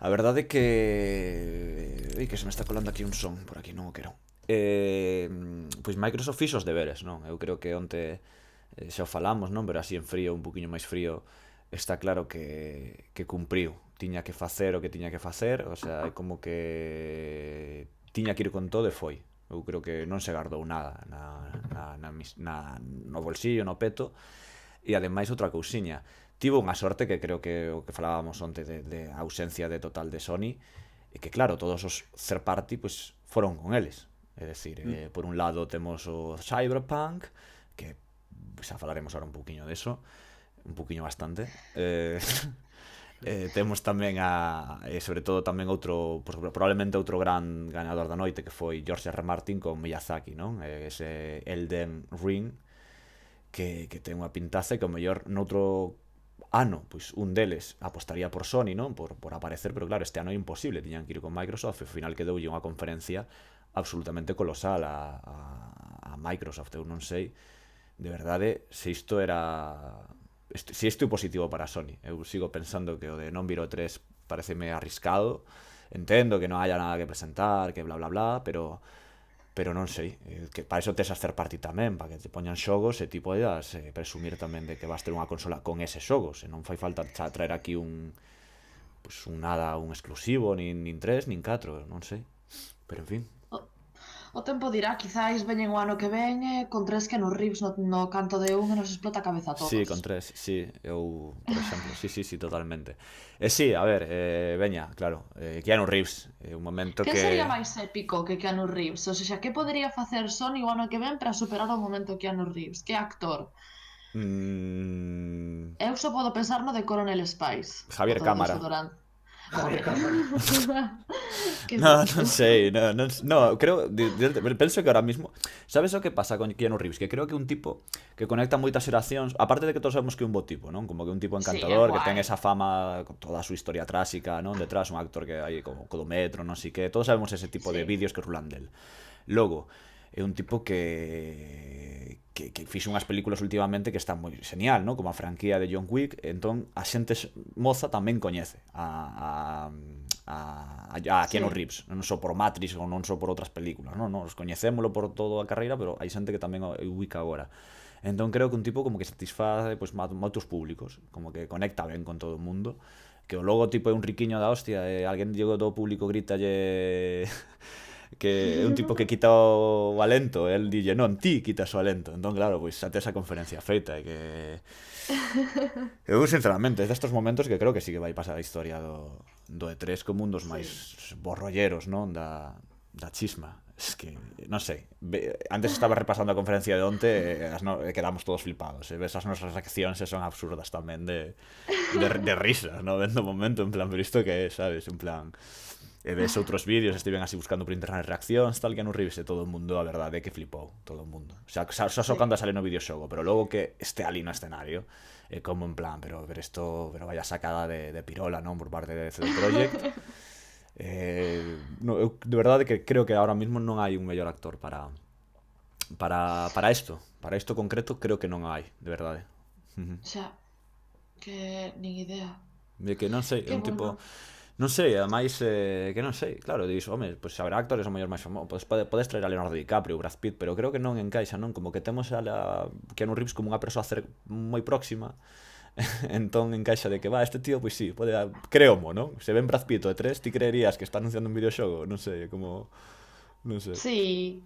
A verdade é que... Ei, que se me está colando aquí un son, por aquí non o quero. Pois Microsoft fixo os deberes, non? Eu creo que onte xa o falamos, non? Pero así en frío, un poquinho máis frío, está claro que cumpriu. Tiña que facer o que tiña que facer, o sea, é como que tiña que ir con todo e foi. Eu creo que non se gardou nada no bolsillo, no peto. E ademais outra cousiña, tivo unha sorte que creo que o que falábamos onte de ausencia de total de Sony, e que claro, todos os third party pues foron con eles. É dicir, por un lado temos o Cyberpunk, que xa falaremos ahora un poquinho deso, un poquinho bastante. Temos tamén sobre todo tamén outro, pues, probablemente outro gran gañador da noite, que foi George R. Martin con Miyazaki, non? Ese Elden Ring, que ten unha pintaza, e que o mellor noutro ano, pois un deles apostaría por Sony, non? Por aparecer, pero claro, este ano é imposible, tiñan que ir con Microsoft, e ao final quedoulle unha conferencia absolutamente colosal a Microsoft. Eu non sei, de verdade, se isto era... Se isto é positivo para Sony. Eu sigo pensando que o de non vir o 3 pareceme arriscado. Entendo que non haya nada que presentar, que bla bla bla, pero non sei, que para iso tes as third party tamén, para que te poñan xogos e ti podas presumir tamén de que vas ter unha consola con eses xogos, e non fai falta traer aquí un exclusivo, nin 3, nin 4, non sei, pero en fin. O tempo dirá, quizáis veñen o ano que ven con 3 Keanu Reeves no canto de un e nos explota a cabeza a todos. Sí, con 3, sí, eu, por exemplo, sí, totalmente. Sí, a ver, veña, claro, Keanu Reeves, un momento que... Que sería máis épico que Keanu Reeves? O sea, que podería facer Sony o ano que ven para superar o momento Keanu Reeves? Que actor? Eu só podo pensar no de Coronel Spice. Javier Cámara. Javier Cámara. Non sei, creo, penso que ahora mismo, sabes o que pasa con Keanu Reeves? Que creo que é un tipo que conecta moitas xeracións, aparte de que todos sabemos que é un bo tipo, non? Como que é un tipo encantador, que ten esa fama, con toda a súa historia tráxica, non? Detrás, un actor que hai como Codometro, non sei que, todos sabemos ese tipo de vídeos que rulan del. Logo, é un tipo que fixo unhas películas últimamente que están moi genial, non? Como a franquía de John Wick, entón a xente moza tamén coñece a Keanu Reeves, non só por Matrix ou non só por outras películas, non? Nos coñecémolo por toda a carreira, pero hai xente que tamén o ubica agora. Entón creo que un tipo como que satisface pues, moitos públicos, como que conecta ben con todo o mundo, que o logo tipo é un riquiño da hostia, e alguén do público gritalle que é un tipo que quita o alento, e el dille, non, ti quitas o alento. Entón, claro, pois xa te esa conferencia feita, e que... Eu, sinceramente, é destes momentos que creo que sí que vai pasar a historia do E3 como un dos máis borrolleros, non? Da chisma. Es que, non sei, antes estaba repasando a conferencia de onte e quedamos todos flipados, e ves as nosas reaccións e son absurdas tamén de risas, non? Vendo o momento, en plan, pero isto que é, sabes? En plan... E ves outros vídeos, estiven así buscando por internet reaccións, tal, que non revise todo o mundo, a verdade é que flipou todo o mundo. O sea, só cando sale no videoxogo, pero logo que este ali no escenario, é como en plan, pero vaya sacada de pirola, non? Por parte de CD Projekt. No, eu de verdade que creo que ahora mismo non hai un mellor actor para isto. Para isto concreto creo que non hai, de verdade. Xa, que nin idea. De que non sei, é un tipo... Non sei, ademais, que non sei, claro, dis, home, pois haberá actores o mellor máis famosos, podes traer a Leonardo DiCaprio, Brad Pitt, pero creo que non encaixa, non? Como que temos a Keanu Reeves como unha persoa moi próxima, entón encaixa de que, este tío, pois sí, pode, creomo, non? Se ven Brad Pitt o E3, ti creerías que está anunciando un videoxogo, non sei, como, non sei. Sí,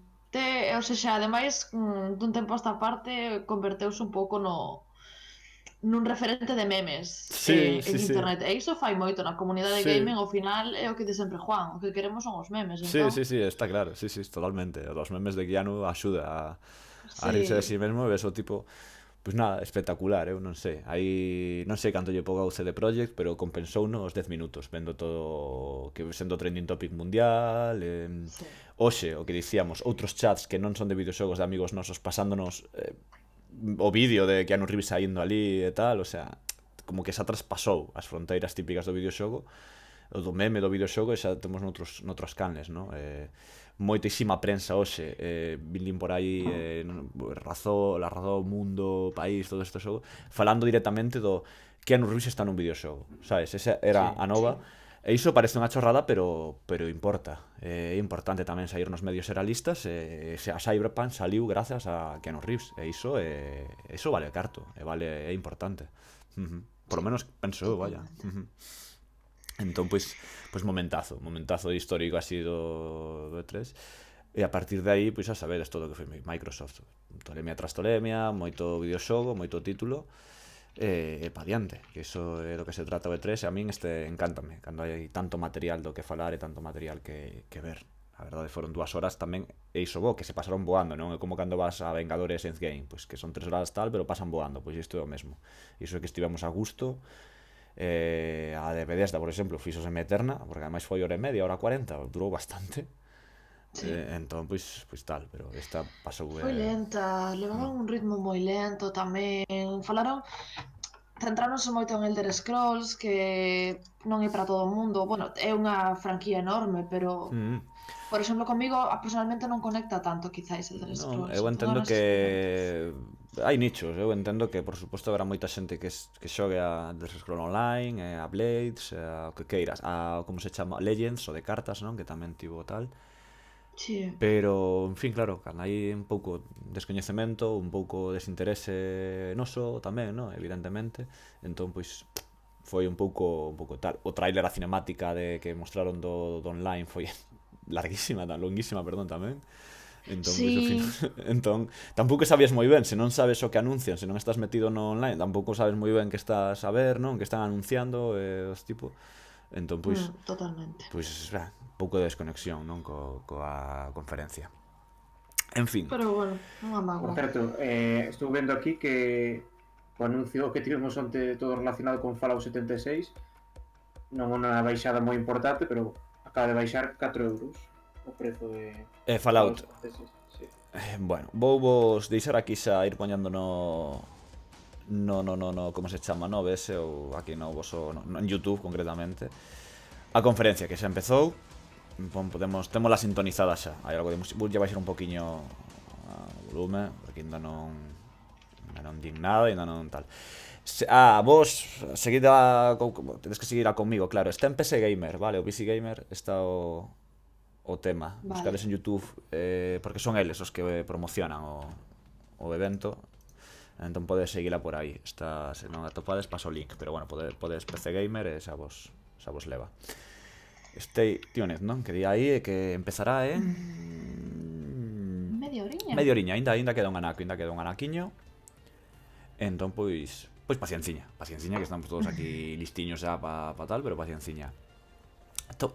o sea, ademais, dun tempo a esta parte, converteuse un pouco nun referente de memes en internet. E iso fai moito na comunidade gaming, ao final é o que de sempre Juan, o que queremos son os memes, entón... Sí, está claro, sí, totalmente. Os memes de Keanu axuda a rirse de si mesmo, e ves o tipo... Pois nada, espectacular, eu non sei. Aí non sei canto lle pagou CD Projekt, pero compensou nos 10 minutos, vendo todo que sendo trending topic mundial, hoxe, o que dicíamos, outros chats que non son de videoxogos de amigos nosos pasándonos o vídeo de Keanu Reeves saindo ali e tal, o sea, como que xa traspasou as fronteiras típicas do videoxogo, o do meme do videoxogo, e xa temos noutros canles, non? Moitísima prensa hoxe, vindín por aí La Razón, Mundo, País, todo este xogo, falando directamente do Keanu Reeves está nun videoxogo, sabes? Esa era a nova, e iso parece unha chorrada, pero importa. É importante tamén sair nos medios seralistas, e a Cyberpunk saliu grazas a Keanu Reeves, e iso vale carto, é importante. Por lo menos penso eu, vaya. Entón, pois momentazo histórico así do E3, e a partir de aí, pois xa sabedes todo o que foi Microsoft, tolemia tras tolemia, moito videoxogo, moito título, e pa diante, que iso é do que se trata o E3, e a min encántame, cando hai tanto material do que falar e tanto material que ver. A verdade, foron 2 horas tamén, e iso bo, que se pasaron voando, non? É como cando vas a Vengadores Endgame, pois que son 3 horas tal, pero pasan voando, pois isto é o mesmo. Iso é que estivemos a gusto. A de Bethesda, por exemplo, fixo semi eterna, porque ademais foi hora e media, hora 40, durou bastante. Entón, pois tal, pero esta pasou... Foi lenta, levaban un ritmo moi lento tamén, centráronse moito en Elder Scrolls, que non é para todo o mundo, bueno, é unha franquía enorme, pero... Por exemplo, comigo, personalmente non conecta tanto, quizáis, Elder Scrolls. Eu entendo que... hai nichos, eu entendo que, por suposto, haberá moita xente que xogue a Elder Scrolls Online, a Blades, a o que queiras, a, como se chama, Legends, o de cartas, non? Que tamén tivo tal. Sí. Pero, en fin, claro, cando hai un pouco descoñecemento, un pouco desinterese noso tamén, non? Evidentemente. Entón, pois, foi un pouco tal. O tráiler, a cinemática que mostraron do online foi longuísima, perdón, tamén. Entón, entón, tampouco sabías moi ben, se non sabes o que anuncian, se non estás metido no online, tampouco sabes moi ben que estás a ver, non? Que están anunciando, os tipo. Entón, pois, totalmente. Pois, un pouco de desconexión, non? Coa conferencia. En fin. Pero bueno, non anda Por certo, estou vendo aquí que o anuncio que tivemos onte todo relacionado con Fallout 76 non é unha baixada moi importante, pero acaba de baixar 4 euros o prezo de Fallout. Sí. Bueno, vou vos deixar aquí xa ir poñendo no como se chama, no OBS ou aquí no en YouTube concretamente, a conferencia que xa empezou. Témola sintonizada xa. Hai algo de música, vou baixar un poquiño o volume, porque ainda non din nada, ainda non tal. Vos tedes que seguir conmigo, claro. Está en PC Gamer, vale? O PC Gamer está o tema. Buscades en YouTube, porque son eles os que promocionan o evento. Entón podes seguila por aí. Se non atopades, paso o link. Pero bueno, podes PC Gamer e xa vos leva. Stay tuned, non? Que di aí que empezará media oriña, ainda queda un anaquiño. Entón, pois pacienciña, que estamos todos aquí listiños xa pa tal, pero pacienciña.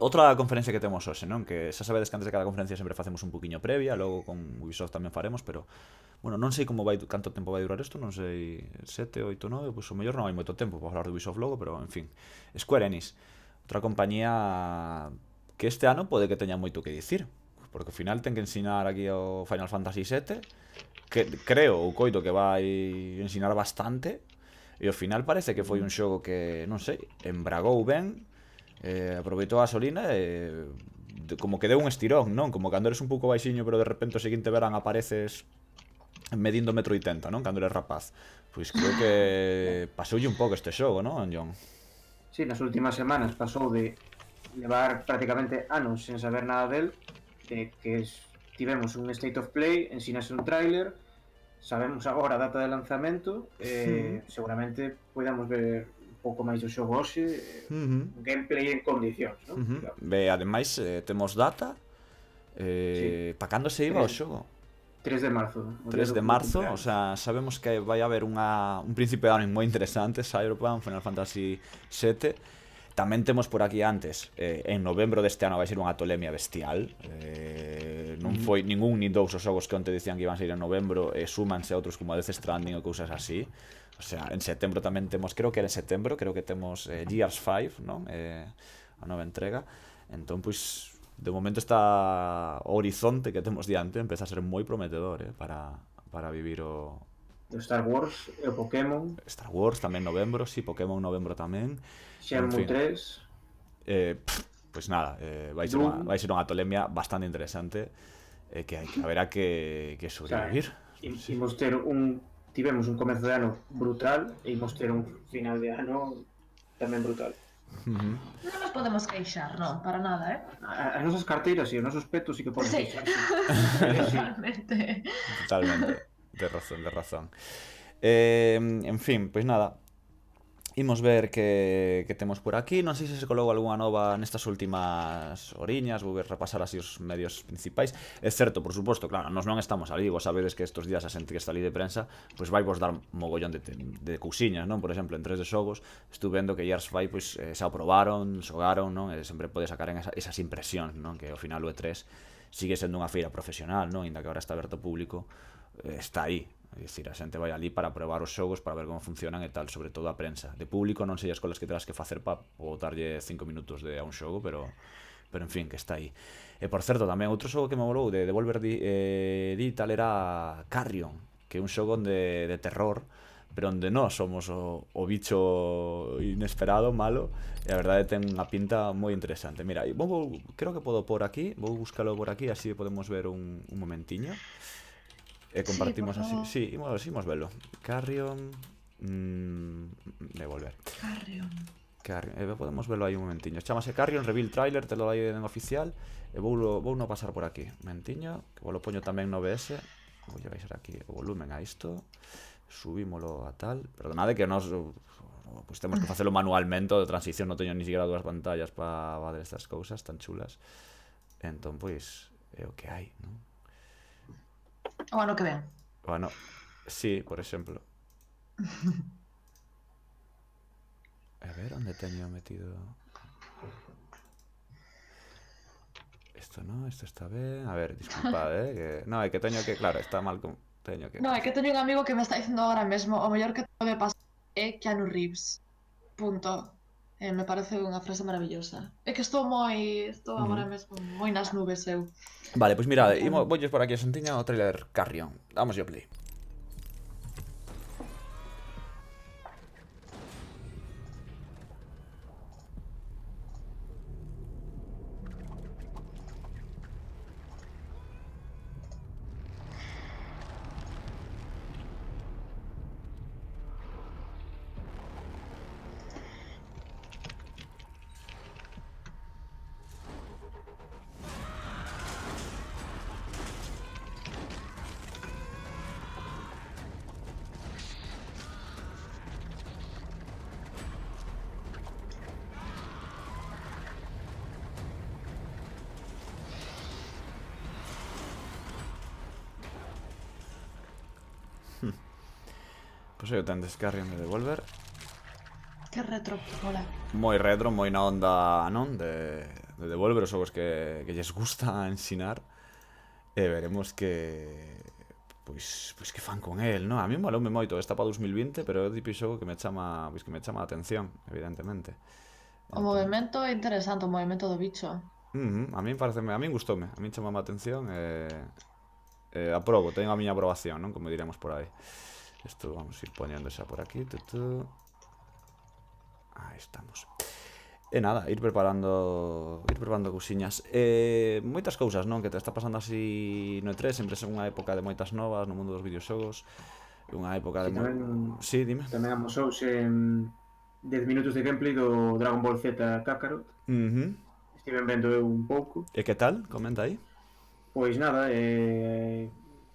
Outra conferencia que temos hoxe, non? Que xa sabedes que antes de cada conferencia sempre facemos un poquinho previa, logo con Ubisoft tamén faremos, pero bueno, non sei canto tempo vai durar isto, non sei, 7, 8, 9, pois o mellor non hai moito tempo para falar de Ubisoft logo, pero en fin. Square Enix, outra compañía que este ano pode que teña moito que dicir, porque ao final ten que ensinar aquí o Final Fantasy VII, que creo ou coito que vai ensinar bastante, e ao final parece que foi un xogo que, non sei, embragou ben, aproveitou a gasolina e como que deu un estirón, non? Como cando eres un pouco baixiño, pero de repente o seguinte verán apareces medindo 1,80 m, non? Cando eres rapaz. Pois creo que pasoulle un pouco este xogo, non, John? Sí, nas últimas semanas pasou de levar prácticamente anos sen saber nada del, tivemos un State of Play, ensinase un tráiler, sabemos agora a data de lanzamento, seguramente podamos ver un pouco máis do xogo hoxe, gameplay en condicións, non? Ve, ademais, temos data, pa cando se iba o xogo? 3 de marzo. 3 de marzo, o sea, sabemos que vai haber un principio de ano moi interesante, Cyberpunk, Final Fantasy VII. Tamén temos por aquí antes, en novembro deste ano vai ser unha tolemia bestial, non foi ningún nin dous os xogos que onte dicían que iban a sair en novembro e súmanse a outros como Death Stranding ou cousas así. O sea, en setembro tamén temos, creo que era en setembro, creo que temos Gears 5, non? A nova entrega. Entón, pois, de momento está o horizonte que temos diante empeza a ser moi prometedor, para vivir o Star Wars e o Pokémon. Star Wars tamén novembro, si, Pokémon novembro tamén. Shenmue 3. Pois nada, vai ser unha tolemia bastante interesante que haberá que sobrevivir. Imos ter tivemos un comezo de ano brutal e imos ter un final de ano tamén brutal. Non nos podemos queixar, non, para nada, As nosas carteiras e os nosos petos sí que podemos queixar. Totalmente. Totalmente, de razón. En fin, pois nada, imos ver que temos por aquí. Non sei se colou algunha nova nestas últimas horiñas. Vou repasar así os medios principais. É certo, por suposto, claro, nos non estamos ali. Vos sabedes que estes días a xente que está ali de prensa pois vai vos dar mogollón de cousiñas, non? Por exemplo, en 3 de xogos estuve vendo que Gears 5 pois xa o probaron, xogaron, non? E sempre pode sacar esas impresións, non? Que ao final o E3 sigue sendo unha feira profesional, non? Inda que agora está aberto ao público, está aí. É dicir, a xente vai ali para probar os xogos, para ver como funcionan e tal, sobre todo a prensa. De público non sei as colas que terás que facer para botarlle 5 minutos a un xogo, pero en fin, que está aí. E por certo, tamén outro xogo que me molou de Devolver Digital era Carrion, que é un xogo de terror, pero onde nós somos o bicho inesperado, malo, e a verdade ten unha pinta moi interesante. Mira, creo que podo por aquí, vou buscalo por aquí, así podemos ver un momentiño. E compartimos así. Sí, imos velo. Carrion Devolver Carrion, podemos velo aí un momentiño. Chámase Carrion Reveal Trailer, telo aí en oficial. E vou no pasar por aquí. Momentiño, que vou lo poño tamén no OBS. Vou a baixar aquí o volumen a isto. Subímolo a tal. Perdonade que nos pues temos que facelo manualmente. De transición non teño ni siquiera dúas pantallas para ver estas cousas tan chulas. Entón, pois, é o que hai, non? O ano que ven. Bueno, sí, por exemplo. A ver, onde teño metido... Isto non, isto está ben. A ver, disculpad, que... No, é que teño que... Claro, está mal con... Teño que... No, é que teño un amigo que me está dicindo ahora mesmo o mellor que pode pasar é Keanu Reeves. Punto. Me parece unha frase maravillosa. É que estou agora mesmo moi nas nubes eu. Vale, pois mirad, voulles por aquí a xentiña o trailer Carrion. Damos yo play. Pois aí o tendes Carrion de Devolver. Que retro, hola. Moi retro, moi na onda, non? De Devolver, os xogos que lles gusta ensinar. E veremos que... Pois que fan con el, non? A mí moloume moito, está para 2020, pero é o tipo de xogo que me chama a atención, evidentemente. O movimento é interesante, o movimento do bicho. A min gustoume, a min chamame a atención e aprobo, teño a miña aprobación, non? Como diremos por aí. Isto vamos a ir poniendo xa por aquí. Aí estamos. E nada, ir preparando cousiñas. Moitas cousas, non? Que te está pasando así no E3. Sempre é unha época de moitas novas no mundo dos videoxogos. Unha época de... Sí, dime. Tamén amosouse 10 minutos de gameplay do Dragon Ball Z Kakarot. Estiven vendo eu un pouco. E que tal? Comenta aí. Pois nada,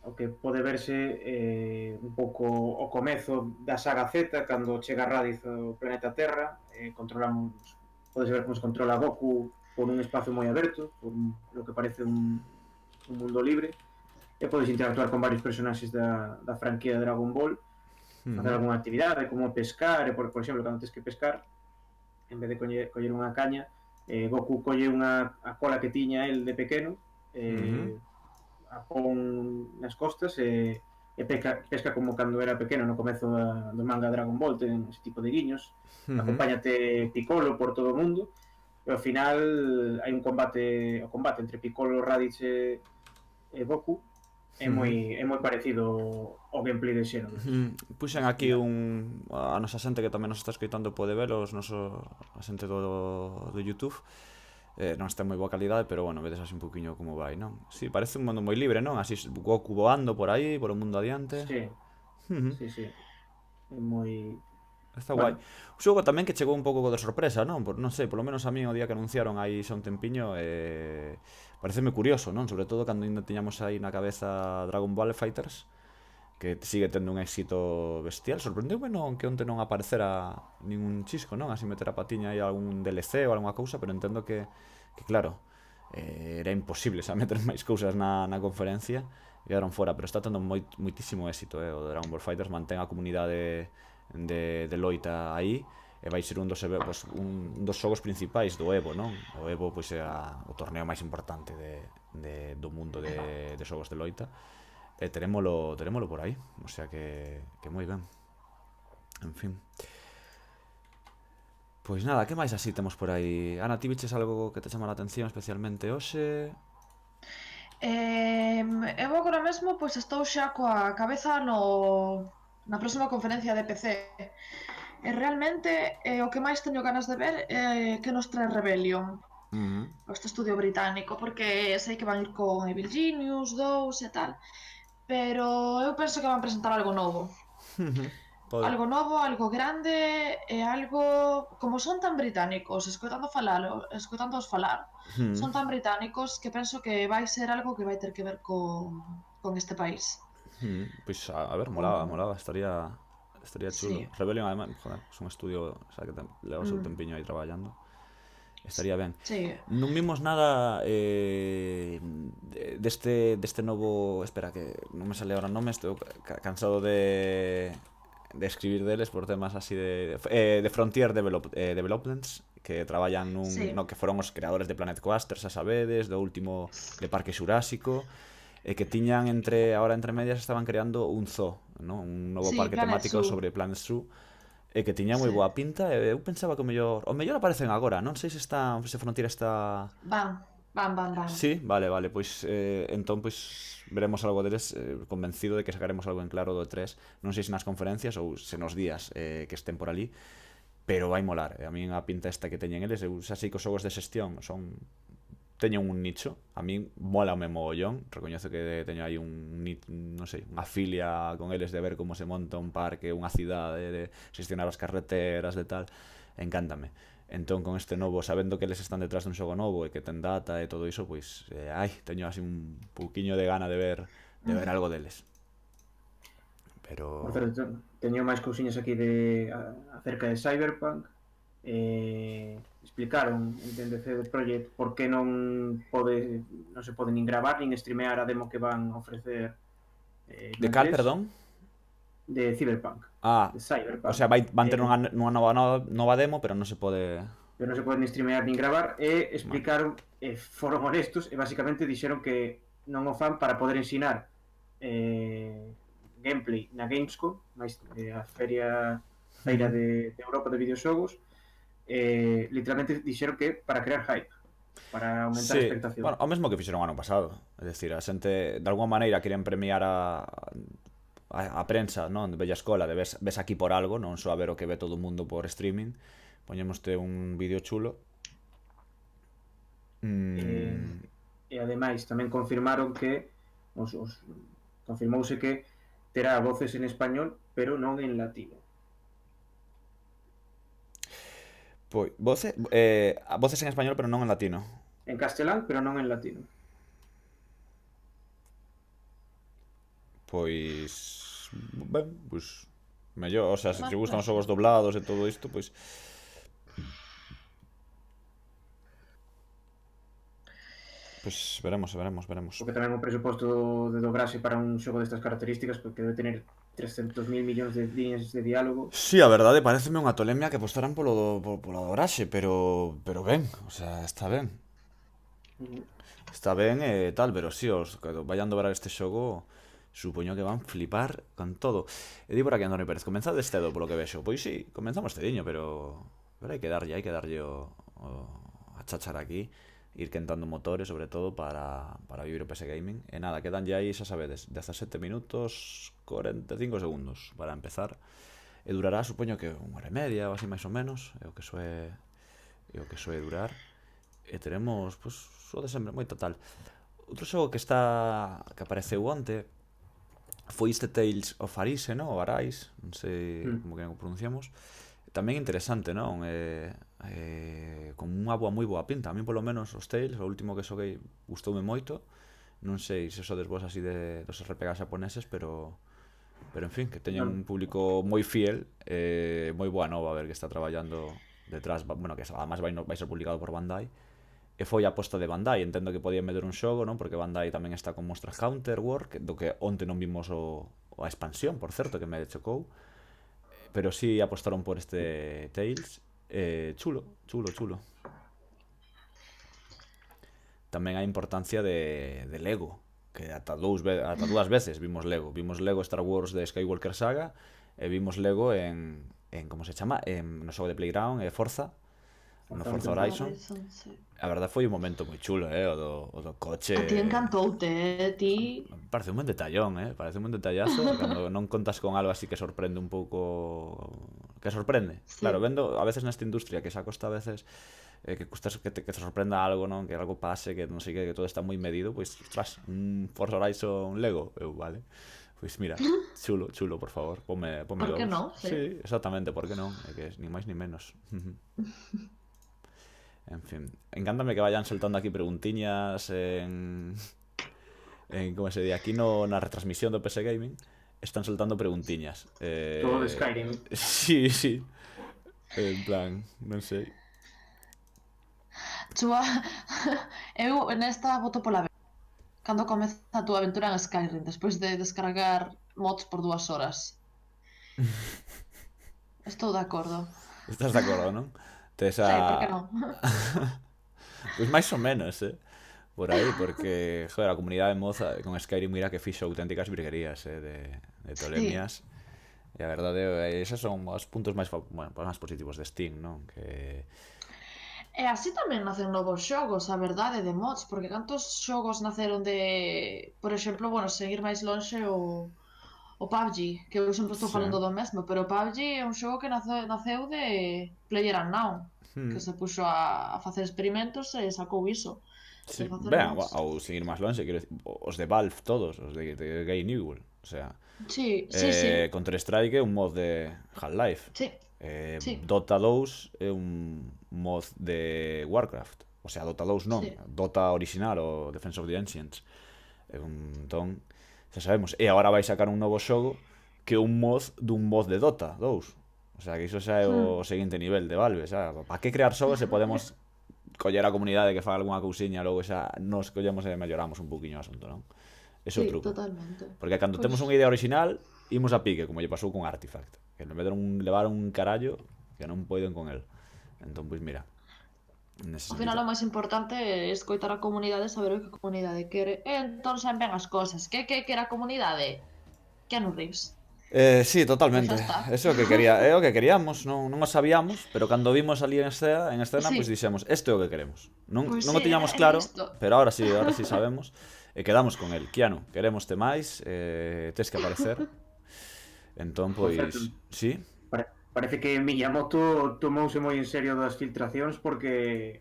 o que pode verse un pouco o comezo da saga Z, cando chega Raditz ao planeta Terra, podese ver como se controla Goku por un espazo moi aberto, por lo que parece un mundo libre, e podes interactuar con varios personaxes da franquía de Dragon Ball, facer algunha actividade, como pescar, e por exemplo, cando tens que pescar, en vez de coller unha caña, Goku colle a cola que tiña el de pequeno, nas costas e pesca como cando era pequeno no comezo do manga Dragon Ball, ten ese tipo de guiños. Acompáñate Piccolo por todo o mundo e ao final hai un combate entre Piccolo, Raditz e Goku. É moi parecido ao gameplay de Xenoverse. Puxen aquí a nosa xente que tamén nos está escoitando pode velo, a xente do YouTube. Non está en moi boa calidade, pero bueno, vedes así un poquinho como vai, non? Sí, parece un mundo moi libre, non? Así Goku voando por aí, por o mundo adiante. Sí. Sí. É moi... Está guai. O xogo tamén que chegou un pouco de sorpresa, non? Non sei, polo menos a mí o día que anunciaron aí xa un tempiño, pareceme curioso, non? Sobre todo cando ainda tiñamos aí na cabeza Dragon Ball Fighters, que sigue tendo un éxito bestial. Sorprendeume non que onte non aparecera ningún chisco, non? Así meter a patiña aí algún DLC ou algunha cousa, pero entendo que claro, era imposible xa meter máis cousas na conferencia e quedaron fora, pero está tendo moitísimo éxito, o Dragon Ball Fighters mantén a comunidade de loita aí e vai ser un dos xogos principais do Evo, non? O Evo pois é o torneo máis importante do mundo de xogos de loita e terémolo por aí, o sea que moi ben. En fin. Pois nada, que máis así temos por aí? Ana, ti viches algo que te chama a atención especialmente hoxe? Eu agora mesmo pois estou xa coa cabeza na próxima conferencia de PC. E realmente o que máis teño ganas de ver é que nos trae Rebellion, este estudio británico, porque sei que van ir con Evil Genius 2 e tal, pero eu penso que van presentar algo novo. Algo novo, algo grande e algo... Como son tan británicos, escoitándoos falar, son tan británicos que penso que vai ser algo que vai ter que ver con este país. Pois a ver, molaba, estaría chulo. Sí. Rebellion, además, joder, es un estudio, o sea, que leva o seu tempiño aí traballando. Estaría ben. Sí. Non vimos nada deste novo... Espera, que non me sale ahora o nome, estou cansado de escribir deles por temas así de Frontier Developments, que traballan no que foron os creadores de Planet Coaster, xa sabedes, do último de Parque Xurásico, e que tiñan entre medias estaban creando un zoo, non? Un novo parque temático sobre Planet Zoo, e que tiña moi boa pinta, e eu pensaba que o mellor aparecen agora, non sei se Frontier está... Van. Sí, vale, pois entón veremos algo deles, convencido de que sacaremos algo en claro do E3, non sei se nas conferencias ou se nos días que estén por ali, pero vai molar. A mí a pinta esta que teñen eles, eu xa sei que os xogos de xestión teñen un nicho, a mí mola o mogollón, recoñezo que teño aí non sei, unha filia con eles de ver como se monta un parque, unha cidade, de xestionar as carreteras, de tal, encántame. Entón, con este novo, sabendo que eles están detrás dun xogo novo e que ten data e todo iso, pois, teño así un pouquiño de gana de ver algo deles. Pero... Por certo, teño máis cousiñas aquí acerca de Cyberpunk. Explicaron en DC Projekt por que non se pode nin gravar nin streamear a demo que van a ofrecer. De cal, perdón? De Cyberpunk. De Cyberpunk. O sea, van ter unha nova demo, pero non se pode... Pero non se pode nin streamear nin gravar, e explicaron, foron honestos, e basicamente dixeron que non o fan para poder ensinar gameplay na Gamescom, a feira de Europa de videoxogos, literalmente dixeron que para crear hype, para aumentar a expectación. Bueno, o mesmo que fixeron o ano pasado, é dicir, a xente de alguma maneira queren premiar a prensa, non, de bella escola, de ves aquí por algo, non só a ver o que ve todo o mundo por streaming, poñémoste un vídeo chulo. E ademais tamén confirmaron que confirmouse que terá voces en español, pero non en latino. Pois, voces en español, pero non en latino. En castelán, pero non en latino. Pois... Ben, pois... mellor, o sea, se te gustan os xogos doblados e todo isto, pois... Pois veremos. Porque tamén o presuposto de dobraxe para un xogo destas características, porque debe tener 300.000 millóns de líneas de diálogo. Sí, a verdade, pareceme unha tolemia que apostaran pola dobraxe, pero ben, o sea, está ben. Está ben e tal, pero si, os que vayan dobrar este xogo, supoño que van flipar con todo. E di por aquí Antonio Pérez, comenzades cedo polo que vexo. Pois si, comenzamos cediño, pero hai que darlle a chachar aquí, ir quentando motores, sobre todo, para vivir o PC Gaming. E nada, quedan ya aí, xa sabedes, 17 minutos 45 segundos para empezar. E durará, supoño que 1 hora e media ou así máis ou menos, é o que soe durar. E teremos, pois, o de sempre, moito tal. Outro xogo que apareceu onte foi este Tales of Arise, non? O Arise, non sei como que o pronunciamos. Tamén interesante, non? Con unha moi boa pinta. A mí, polo menos, os Tales, o último que xoguei, gustoume moito. Non sei se sodes vos así dos RPG japoneses, pero en fin, que teñen un público moi fiel, moi boa nova a ver que está traballando detrás, bueno, que además vai ser publicado por Bandai. E foi a aposta de Bandai, entendo que podían meter un xogo, non? Porque Bandai tamén está con Monster Hunter World, do que onte non vimos a expansión, por certo, que me chocou. Pero sí apostaron por este Tales. Chulo. Tamén hai importancia de Lego, que ata dúas veces vimos Lego. Vimos Lego Star Wars de Skywalker Saga e vimos Lego en como se chama, no xogo de Playground, Forza Horizon. A verdade foi un momento moi chulo, o do coche. A ti encantoute, ti... Parece un buen detallón, parece un buen detallazo. Cando non contas con algo así que sorprende un pouco... Que sorprende. Sí. Claro, vendo a veces nesta industria que xa costa a veces que te sorprenda algo, non? Que algo pase, que non sei que todo está moi medido, pois, ostras, un Forza Horizon Lego, vale. Pois mira, chulo, por favor, ponme por que non? Sí, exactamente, por que non? É que ni máis ni menos. En fin, encántame que vayan soltando aquí preguntiñas en como se di aquí na retransmisión do PC Gaming. Están soltando preguntiñas. Todo de Skyrim. Sí. En plan, non sei. Chua, eu nesta voto pola vez. Cando comeza a túa aventura en Skyrim, despois de descargar mods por 2 horas. Estou de acordo. Estás de acordo, non? Sí, por que non? Pois máis ou menos, por aí, porque, joder, a comunidade moza con Skyrim mira que fixo auténticas virguerías, de tolemias. E a verdade, esos son os puntos máis positivos de Steam, non? Que... E así tamén nacen novos xogos, a verdade, de mods, porque cantos xogos naceron de, por exemplo, bueno, seguir máis lonxe o PUBG, que eu sempre estou falando do mesmo, pero o PUBG é un xogo que naceu de PlayerUnknown, que se puxo a facer experimentos e sacou iso. Sí, ben, ou seguir máis longe, quero decir, os de Valve todos, os de Game Newell, o sea... Sí. Counter-Strike é un mod de Half-Life. Sí. Dota 2 é un mod de Warcraft. O sea, Dota 2 non, Dota original, o Defense of the Ancients. Entón, xa sabemos. E agora vai sacar un novo xogo que é un mod dun mod de Dota 2. O sea, que iso xa é o seguinte nivel de Valve, xa. Pa que crear xogos se podemos coller a comunidade que fa algunha cousiña, logo xa nos collemos e melloramos un poquinho o asunto, non? Ese é o truco. Totalmente. Porque cando temos unha idea original, imos a pique, como lle pasou con Artifact, que en vez de levar un carallo que non poden con el. Entón, pois mira, ao final o máis importante é escoitar a comunidade, saber o que a comunidade quere, e entón saen ben as cosas. Que quere a comunidade? Keanu Reeves. Sí, totalmente. Eso é o que quería, é o que queríamos, non o sabíamos, pero cando vimos ali en escena, pois dixemos, isto é o que queremos. Non o tiñamos claro, pero ahora sí sabemos. E quedamos con el. Keanu, queremoste máis, tes que aparecer. Entón, pois, sí. Parece que Miyamoto tomouse moi en serio das filtracións, porque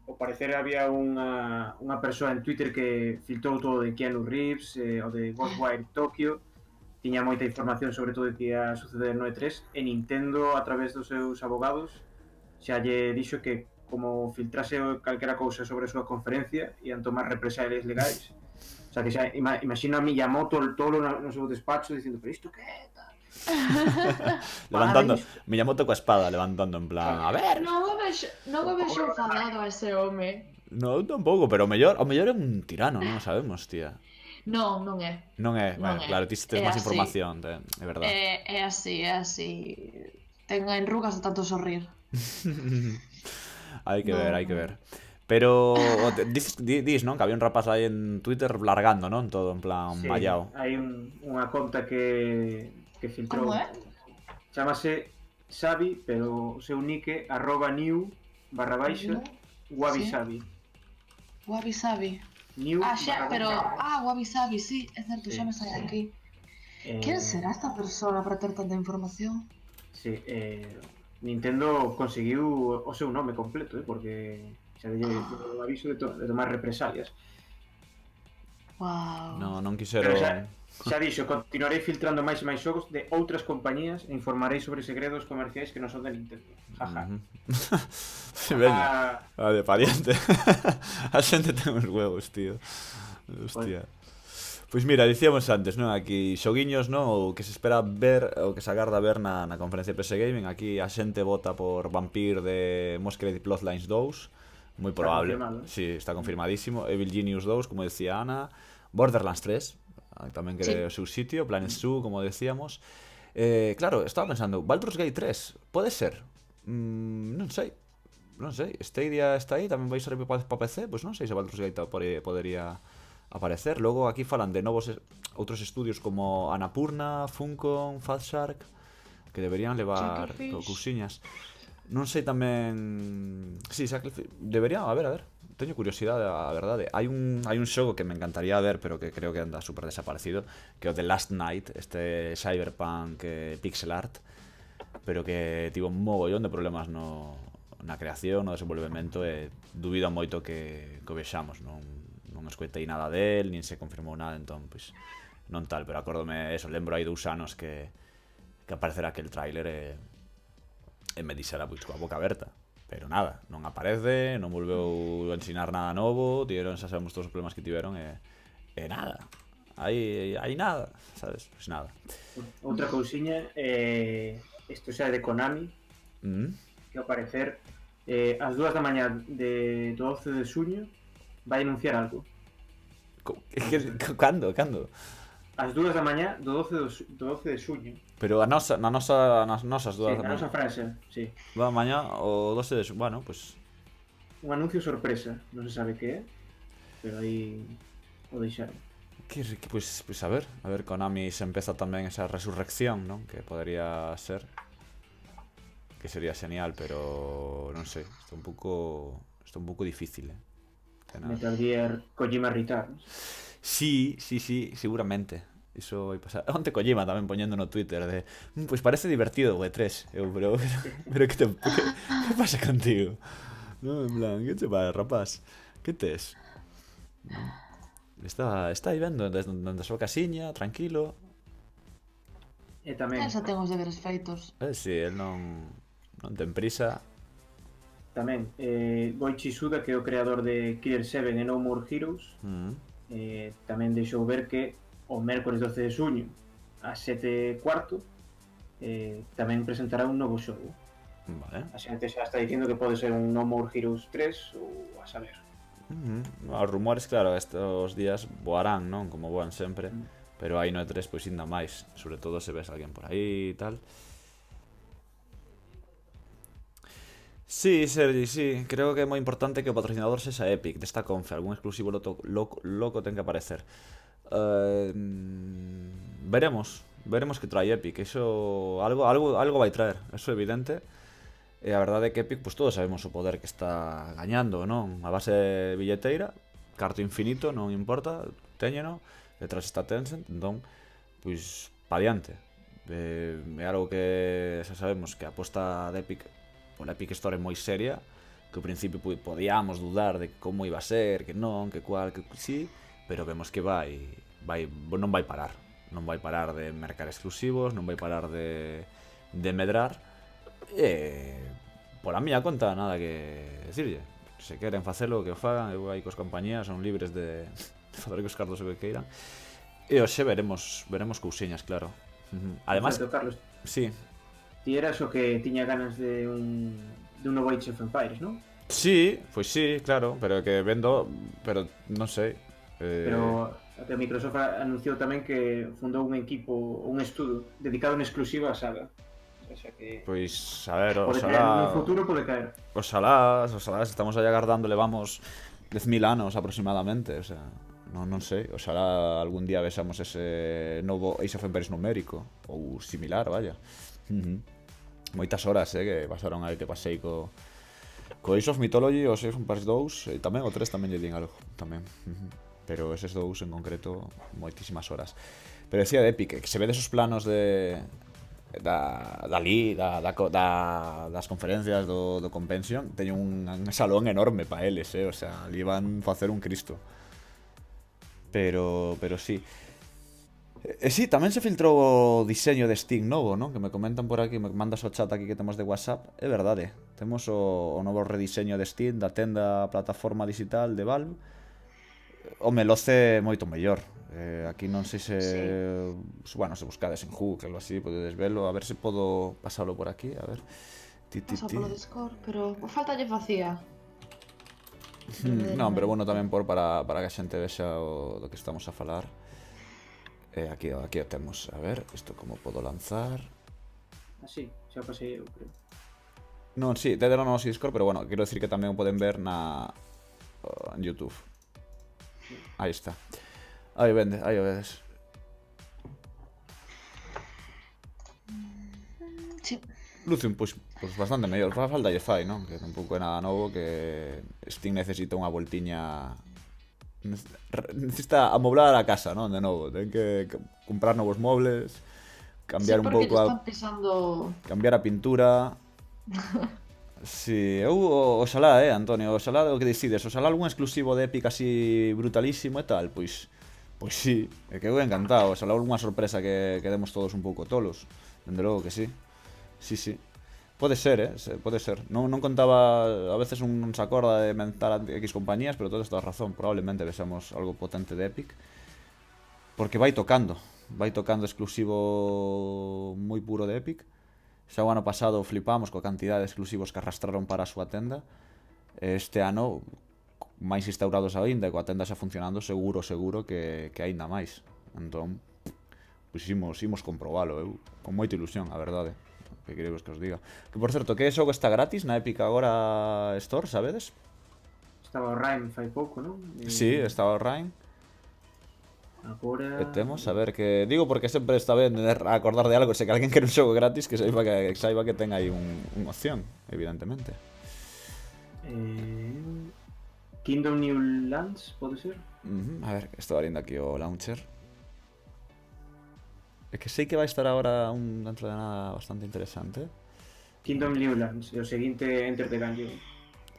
ao parecer había unha persoa en Twitter que filtrou todo de Keanu Reeves, o de Ghostwire Tokyo. Tiña moita información sobre todo o que ia suceder no E3, e Nintendo, a través dos seus abogados, xa lle dixo que como filtrase calquera cousa sobre a súa conferencia ian tomar represalias legais. O sea, que xa imagino a Miyamoto el tolo no seu despacho dicindo, pero isto que é? Levantando, Miyamoto coa espada, levantando en plan, a ver. Non o vexo enfadado a ese home. Non, tampouco, pero o mellor é un tirano, non o sabemos, tía. Non é. Non é, bueno, claro, ti tes máis información, é verdade. É así. Ten enrugas de tanto sorrir. Hai que ver. Pero dis, non? Que había un rapaz aí en Twitter largando, non? Todo en plan Sí, mallao. hai unha conta que filtrou. Como é? Chámase Xavi, pero o seu nick é @new_wabisabi. Wabi Sabi. New Pero... Wabi Sabi, sí, é certo, Sí. xa me sai aquí. Quen será esta persona para ter tanta información? Sí, Nintendo conseguiu o seu nome completo, porque xa lle o aviso de tomar represalias. Wow. Non Pero quixeron... xa dixo, continuarei filtrando máis e máis xogos de outras compañías e informarei sobre segredos comerciais que non son de Nintendo. Jaja. Sí, veña. De pariente. A xente ten uns huevos, tío. Hostia. Pois mira, dicíamos antes, non? Aquí xoguiños, non? O que se espera ver, o que se agarda ver na conferencia PS Gaming. Aquí a xente vota por Vampire de Masquerade Bloodlines 2. Moi probable. Sí, está confirmadísimo. Evil Genius 2, como decía Ana. Borderlands 3, tamén quere o seu sitio. Planet Zoo, como decíamos. Claro, estaba pensando, Baldur's Gate 3, pode ser? Non sei. Stadia está aí, tamén vai ser para PC. Pois non sei se Baldur's Gate podería aparecer. Logo aquí falan de novos outros estudios como Annapurna, Funcom, Fat Shark, que deberían levar cousiñas. Non sei tamén... Sí, deberían, a ver. Teño curiosidade, a verdade. Hai un xogo que me encantaría ver, pero que creo que anda super desaparecido, que é o The Last Night, este cyberpunk pixel art, pero que tivo un mogollón de problemas na creación, no desenvolvemento, e dubido moito que o vexamos. Non escoitei nada del, nin se confirmou nada, entón, pois, non tal, pero acórdome eso, lembro hai 2 anos que aparecerá aquel tráiler e me dixera, pois, coa boca aberta. Pero nada, non aparece, non volveu a ensinar nada novo, tiveron, xa sabemos todos os problemas que tiveron e nada. Hai nada, sabes? Pois nada. Outra cousiña, isto xa é de Konami, que ao parecer ás 2 da mañá do 12 de xuño vai anunciar algo. Cando? Ás 2 da mañá do 12 de xuño. Pero nas nosas Sí, dúas da na mañá. nosa frase, sí. Da mañá o 12 de xuño, bueno, pois... Un anuncio sorpresa, non se sabe que é, pero aí o deixaron. Pois a ver, Konami se empeza tamén esa resurrección, non? Que podería ser, que sería genial, pero non sei, está un pouco difícil, Metal Gear Kojima Returns. Sí, seguramente. Iso vai pasar. Onte Kojima tamén poñendo no Twitter de pois parece divertido o E3. Pero que pasa contigo? No, en plan, que te pasa, rapaz? Que tes? Está aí vendo desde a súa casiña, tranquilo. E tamén Xa ten os deberes feitos. Si, el non ten prisa. Tamén Goichi Suda, que é o creador de Killer 7 e No More Heroes, tamén deixou ver que o mércores 12 de xuño ás 7:15 tamén presentará un novo xogo. Vale. A xente xa está dicindo que pode ser un No More Heroes 3 ou a saber. Os rumores, claro, estes días voarán, non? Como voan sempre. Pero aí no E3 pois ainda máis, sobre todo se ves alguén por aí e tal. Sí, Sergi, sí, creo que é moi importante que o patrocinador sexa Epic desta confe, algún exclusivo loco ten que aparecer. Veremos que trae Epic, eso algo vai traer, eso é evidente. E a verdade é que Epic, pois todos sabemos o poder que está gañando, non? A base de billeteira, carto infinito, non importa, téñeno, detrás está Tencent, entón, pois, pa diante. É algo que xa sabemos que a aposta de Epic pola Epic Store é moi seria, que ao principio podíamos dudar de como iba a ser, que non, que cual, que sí, pero vemos que non vai parar. Non vai parar de mercar exclusivos, non vai parar de medrar. E pola miña conta nada que decirlle. Se queren facelo, que o fagan, eu aí cos compañías son libres de facer que os cartos o que queiran. E hoxe veremos cousiñas, claro. Además, Carlos, sí. ti eras o que tiña ganas de un novo Age of Empires, non? Sí, pois sí, claro, pero que vendo, pero non sei. Pero a Microsoft anunciou tamén que fundou un equipo, un estudo dedicado en exclusiva á saga. O sea que... Pois, a ver, Pode caer, oxalá... no futuro pode caer. Oxalá, estamos aí agardando, levamos 10.000 anos aproximadamente, o sea, non sei, oxalá algún día vexamos ese novo Ace of Empires numérico, ou similar, vaya. Moitas horas, que pasaron aí que pasei co Ace of Mythology, o Ace of Empires 2, e tamén o 3 tamén lle din algo, tamén. Pero eses dous en concreto, moitísimas horas. Pero decía de Epic, que se ve desos planos das conferencias do Convention, teño un salón enorme pa eles, o sea, ali van facer un Cristo. Pero sí. Sí, tamén se filtrou o diseño de Steam novo, ¿no? Que me comentan por aquí, me mandas o chat aquí que temos de WhatsApp. É verdade, temos o novo rediseño de Steam, da tenda plataforma digital de Valve. Home, loce moito mellor. Aquí non sei se... Bueno, se buscades en Google ou así, podedes velo. A ver se podo pasalo por aquí, a ver. Pasa polo Discord, pero falta lle facía. Non, pero bueno, tamén para que a xente vexa do que estamos a falar. Aquí o temos. A ver, isto como podo lanzar. Así, xa pasei eu, creo. Non, sí, te deron no Discord, pero bueno, quero decir que tamén o poden ver en YouTube. Aí está. Aí vende, aí o vedes. Sí. Luce un push bastante mellor. Fa falta lle fai, non? Que tampouco é nada novo, que Steam necesita unha voltiña... Necesita amoblar a casa, non? De novo, ten que comprar novos mobles, cambiar un pouco a... pisando... cambiar a pintura. Si, oxalá, Antonio, oxalá o que decides, oxalá algún exclusivo de Epic así brutalísimo e tal, pois sí, é que eu encantado, oxalá algunha sorpresa que demos todos un pouco tolos, dende logo que sí. Sí. Pode ser, pode ser. Non contaba, a veces non se acorda de mentar a X compañías, pero toda esta razón, probablemente vexamos algo potente de Epic. Porque vai tocando exclusivo moi puro de Epic. Xa o ano pasado flipamos coa cantidad de exclusivos que arrastraron para a súa tenda. Este ano, máis instaurados aínda, coa tenda xa funcionando, seguro que aínda máis. Entón, pois imos comprobalo, eu con moita ilusión, a verdade. Que queremos que os diga. Que por certo, que xogo está gratis na Epic agora Store, sabedes? Estaba o Rhyme fai pouco, non? Sí, estaba o Rhyme. Agora... Temos, a ver, que digo porque sempre está ben acordar de algo, se que alguén quere un xogo gratis, que saiba que ten aí unha opción, evidentemente. Kingdom New Lands, pode ser? A ver, estou abrindo aquí o launcher. É que sei que vai estar agora dentro de nada bastante interesante. Kingdom New Lands, e o seguinte Enter the Gungeon.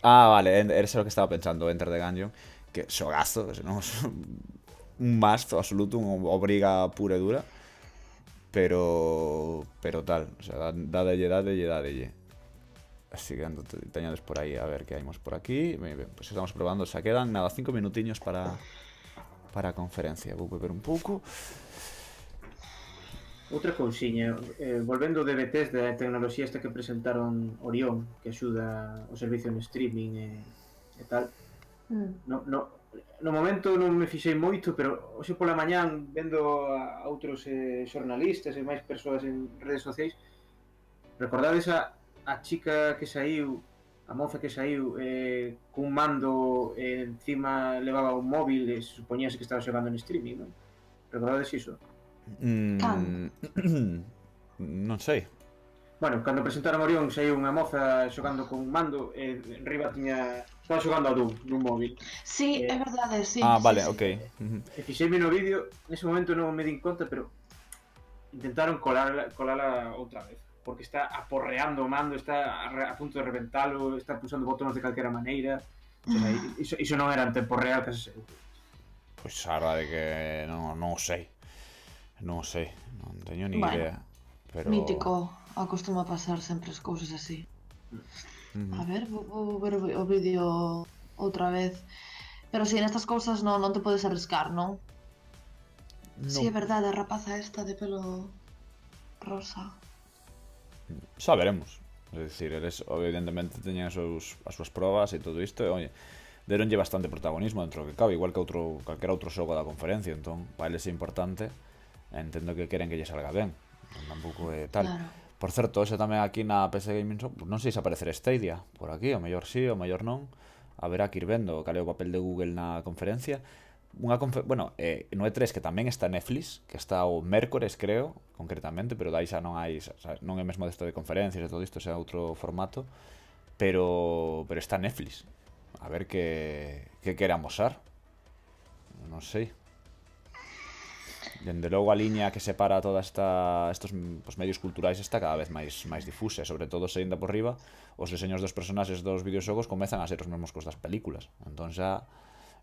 Ah, vale, era o que estaba pensando, Enter the Gungeon. Que xogazo, non... un must absoluto, unha obriga pura e dura, pero tal, o sea, dádelle. Así que teñades por aí a ver que haimos por aquí. Pues estamos probando, xa quedan nada 5 minutiños para a conferencia. Vou beber un pouco. Outra cousiña, volvendo de Bethesda, a tecnoloxía esta que presentaron Orion, que axuda o servicio en streaming e tal. No momento non me fixei moito, pero hoxe pola mañán, vendo a outros xornalistas e máis persoas en redes sociais, recordades a chica que saiu, a moza que saiu cun mando encima levaba un móvil e supoñíase que estaba xogando en streaming, non? Recordades iso? Non sei. Bueno, cando presentaron Orion saiu unha moza xogando con un mando e enriba estaba xogando a Doom nun móvil. Sí, é verdade, sí. Ah, vale, ok. E fixeime no vídeo, nese momento non me din conta, pero intentaron colala outra vez, porque está aporreando o mando, está a punto de reventalo, está pulsando botóns de calquera maneira. O sea, iso non era en tempo real, case seguro. Pois a verdade que non sei. Non teño ni idea. Pero... Mítico, acostuma a pasar sempre as cousas así. A ver, vou ver o vídeo outra vez. Pero si, nestas cousas non te podes arriscar, non? Si, é verdade, a rapaza esta de pelo rosa. Xa veremos. É dicir, eles evidentemente teñen as súas probas e todo isto, e oye, deronlle bastante protagonismo dentro do que cabe, igual que calquera outro xogo da conferencia, entón, para eles é importante, entendo que queren que lle salga ben, tampouco é tal. Claro. Por certo, hoxe tamén aquí na PC Gaming Show, non sei se aparecer Stadia por aquí, o mellor sí, o mellor non. Haberá que ir vendo cal é o papel de Google na conferencia. Bueno, no E3 que tamén está Netflix, que está o mércores, creo, concretamente, pero dai xa non hai, non é mesmo desto de conferencias e todo isto, xa outro formato, pero está Netflix. A ver que quere amosar. Non sei. Dende logo a liña que separa todos estos medios culturais está cada vez máis difusa, sobre todo se ainda por riba os deseños dos personaxes dos videoxogos comezan a ser os mesmos que os das películas. Entón xa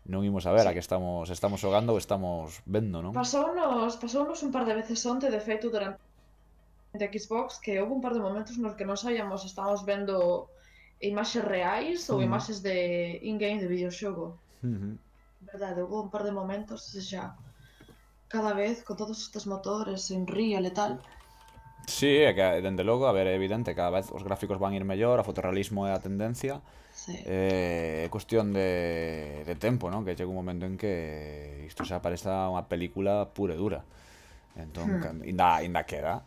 non imos a ver a que estamos xogando ou estamos vendo, non? Pasounos un par de veces onte, de feito, durante Xbox, que houve un par de momentos nos que non sabíamos se estábamos vendo imaxes reais ou imaxes de in-game de videoxogo. Verdade, houve un par de momentos xa cada vez con todos estes motores en Unreal e tal. Sí, é que, dende logo, a ver, é evidente, cada vez os gráficos van ir mellor, a fotorrealismo é a tendencia. É cuestión de tempo, non? Que chega un momento en que isto xa parece unha película pura e dura. Entón, ainda queda.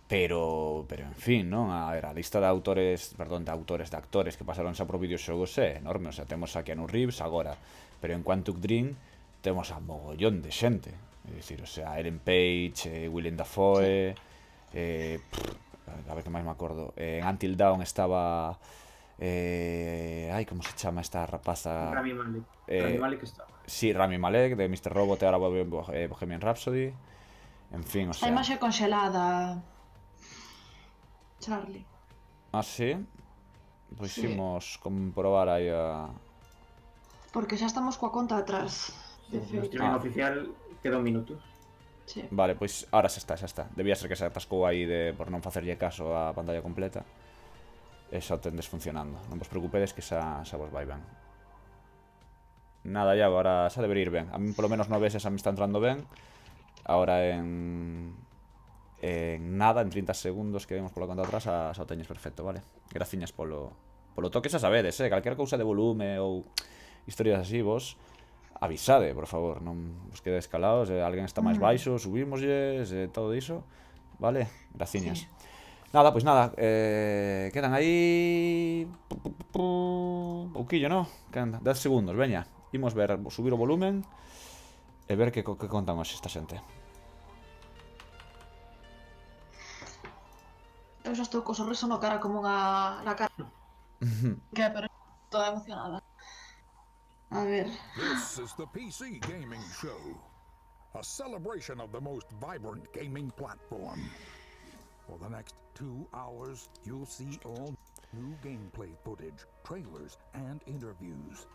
Pero en fin, non? A ver, a lista de actores que pasaron xa por videoxogos é enorme. O sea, temos a Keanu Reeves agora, pero en Quantum Dream temos a mogollón de xente. É dicir, o sea, Ellen Page, Willem Dafoe, a ver que máis me acordo, en Until Dawn estaba como se chama esta rapaza? Rami Malek. Rami Malek estaba. Sí, Rami Malek, de Mr. Robot, e ahora Bohemian Rhapsody. En fin, o sea... A imaxe conxelada, Charlie. Ah, sí? Pois imos comprobar aí a... Porque xa estamos coa conta atrás. No streaming oficial queda un minuto. Sí. Vale, pois ahora xa está. Debía ser que se atascou aí por non facerlle caso á pantalla completa. E xa o tendes funcionando. Non vos preocupedes que xa vos vai ben. Nada, ya, agora xa debería ir ben. A mí polo menos no ves, xa me está entrando ben. Ahora en nada, en 30 segundos que vemos pola conta atrás, xa o teñes perfecto, vale? Graciñas polo toque, xa sabedes, calquera cousa de volume ou historias así, vos avisade, por favor, non vos quedes calados, alguén está máis baixo, subímoslles, todo iso, vale? Graciñas. Nada, pois nada, quedan aí pouquillo, non? Quedan 10 segundos, veña, imos ver, subir o volumen e ver que contan hoxe esta xente. Eu xa estou co sorriso no cara como unha na cara. Que pero toda emocionada. A ver. This is the PC Gaming Show, a celebration of the most vibrant gaming platform. For the next 2 hours, you'll see all new gameplay footage, trailers, and interviews.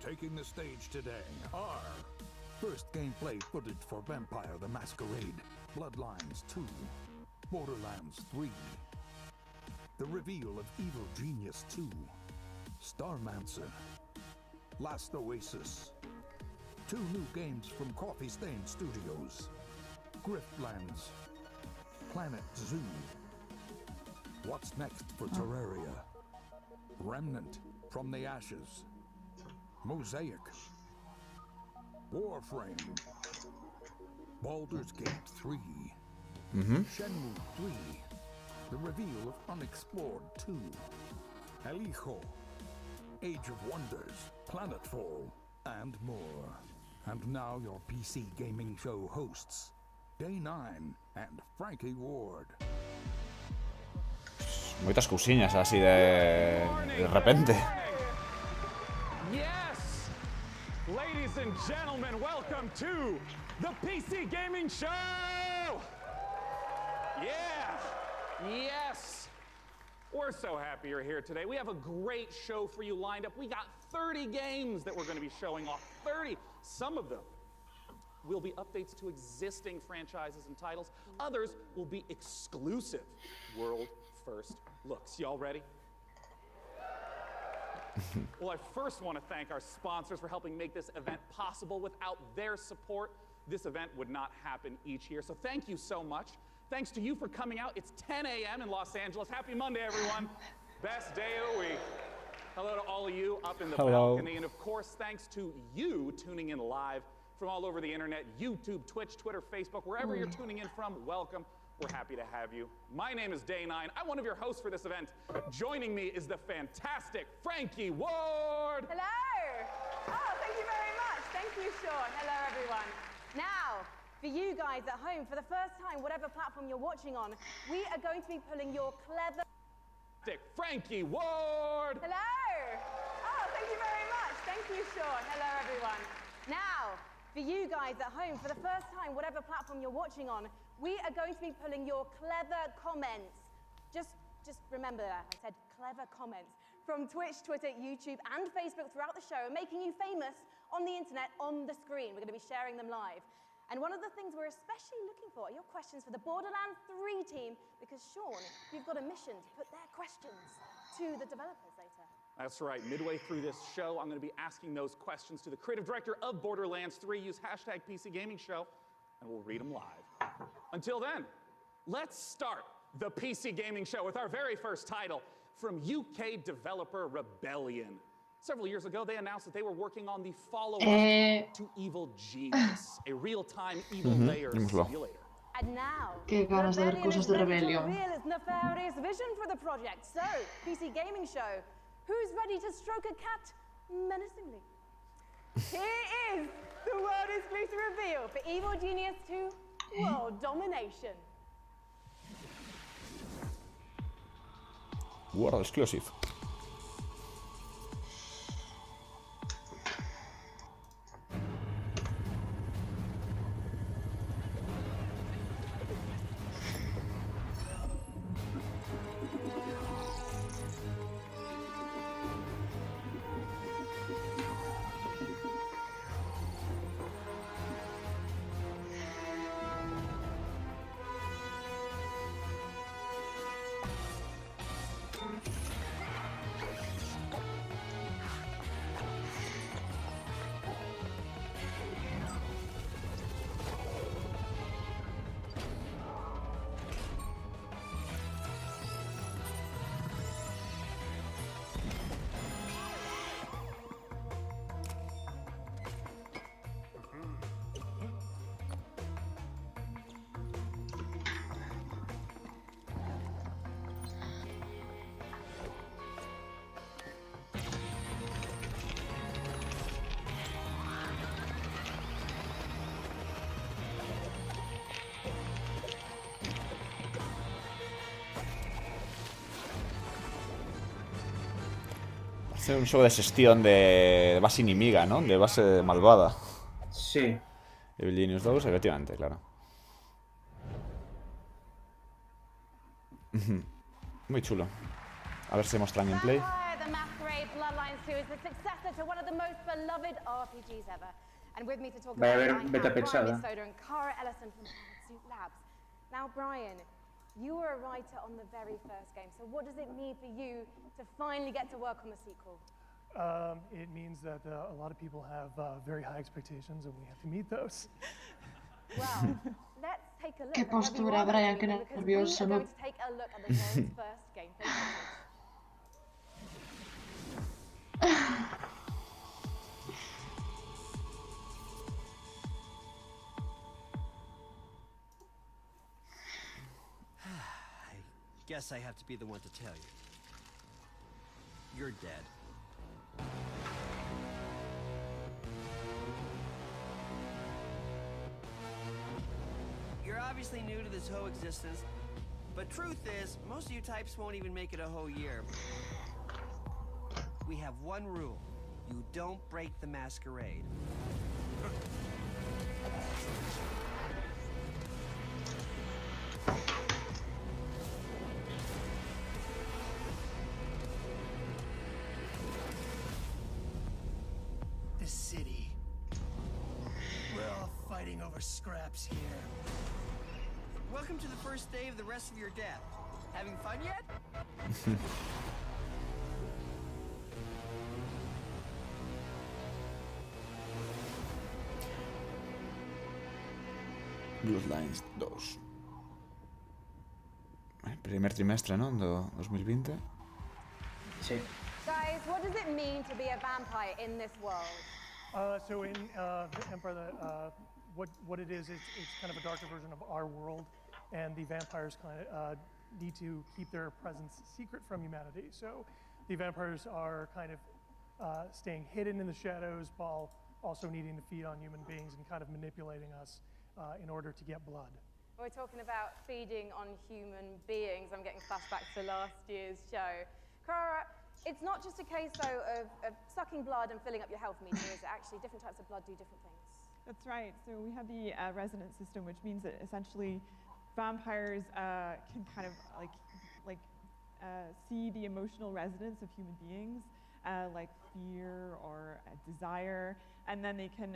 Taking the stage today are first gameplay footage for Vampire the Masquerade, Bloodlines 2, Borderlands 3, the reveal of Evil Genius 2, Starmancer, Last Oasis, 2 new games from Coffee Stain Studios, Griftlands, Planet Zoo, What's Next for Terraria, Remnant from the Ashes, Mosaic, Warframe, Baldur's Gate 3, Shenmue 3, the reveal of Unexplored 2, El Hijo, Age of Wonders, Planetfall, and more. And now your PC Gaming Show hosts, Day9 and Frankie Ward. Moitas cousiñas así de repente. Yes! Ladies and gentlemen, welcome to the PC Gaming Show! Yeah! Yes! We're so happy you're here today. We have a great show for you lined up. We got 30 games that we're going to be showing off. 30! Some of them will be updates to existing franchises and titles. Others will be exclusive world first looks. Y'all ready? Well, I first want to thank our sponsors for helping make this event possible. Without their support, this event would not happen each year. So thank you so much. Thanks to you for coming out. It's 10 a.m. in Los Angeles. Happy Monday, everyone. Best day of the week. Hello to all of you up in the balcony. And of course, thanks to you tuning in live from all over the internet, YouTube, Twitch, Twitter, Facebook, wherever you're tuning in from, welcome. we're happy to have you. My name is Day9. I'm one of your hosts for this event. Joining me is the fantastic Frankie Ward. Hello. Oh, thank you very much. Thank you, Sean. Hello, everyone. Now, for you guys at home, for the first time, whatever platform you're watching on, we are going to be pulling your clever... Frankie Ward. Hello. Oh, thank you very much. Thank you, Sean. Hello, everyone. Now, for you guys at home, for the first time, whatever platform you're watching on, we are going to be pulling your clever comments. Just remember that. I said clever comments. From Twitch, Twitter, YouTube, and Facebook throughout the show, making you famous on the internet, on the screen. We're going to be sharing them live. And one of the things we're especially looking for are your questions for the Borderlands 3 team, because Sean, you've got a mission to put their questions to the developers later. That's right. Midway through this show, I'm going to be asking those questions to the creative director of Borderlands 3. Use hashtag PCGamingShow, and we'll read them live. Until then, let's start the PC Gaming Show with our very first title from UK developer Rebellion. Several years ago, they announced that they were working on the follow-up to Evil Genius, a real-time Evil Layers simulator. And now, Qué ganas de ver cosas de Rebellion. reveal its nefarious vision for the project. So, PC Gaming Show, who's ready to stroke a cat menacingly? Here is the world exclusive reveal for Evil Genius 2 World Domination. World exclusive. Hace un juego de gestión de base inimiga, ¿no? De base malvada. Sí. Evil Genius 2, efectivamente, claro. Muy chulo. A ver si muestran gameplay. The Masquerade Bloodlines 2 is the successor to one of the most beloved RPGs ever. And with me to talk Va a about haber it, I beta have pexada. Brian Mitsoda and Cara Ellison from Suit Labs. Now, Brian, you were a writer on the very first game, so what does it mean for you to finally get to work on the sequel? It means that a lot of people have very high expectations, and we have to meet those. Well, let's take a look. Qué postura, Brian, qué nervioso, We're ¿no? going to take a look at the game's first gameplay footage. Guess I have to be the one to tell you. You're dead. You're obviously new to this whole existence, but truth is, most of you types won't even make it a whole year. We have one rule. You don't break the masquerade. The city. We're all fighting over scraps here. Welcome to the first day of the rest of your death. Having fun yet? Bloodlines 2. Primer trimestre, ¿no? 2020. Sí. Guys, what does it mean to be a vampire in this world? So in the Empire, what it is, it's kind of a darker version of our world. and the vampires kind of need to keep their presence secret from humanity. So the vampires are kind of staying hidden in the shadows while also needing to feed on human beings and kind of manipulating us in order to get blood. We're talking about feeding on human beings. I'm getting flashbacks to last year's show. Cara, it's not just a case, though, of sucking blood and filling up your health meter, is it? Actually, different types of blood do different things. That's right. So we have the resonance system, which means that essentially vampires can kind of see the emotional resonance of human beings, like fear or desire, and then they can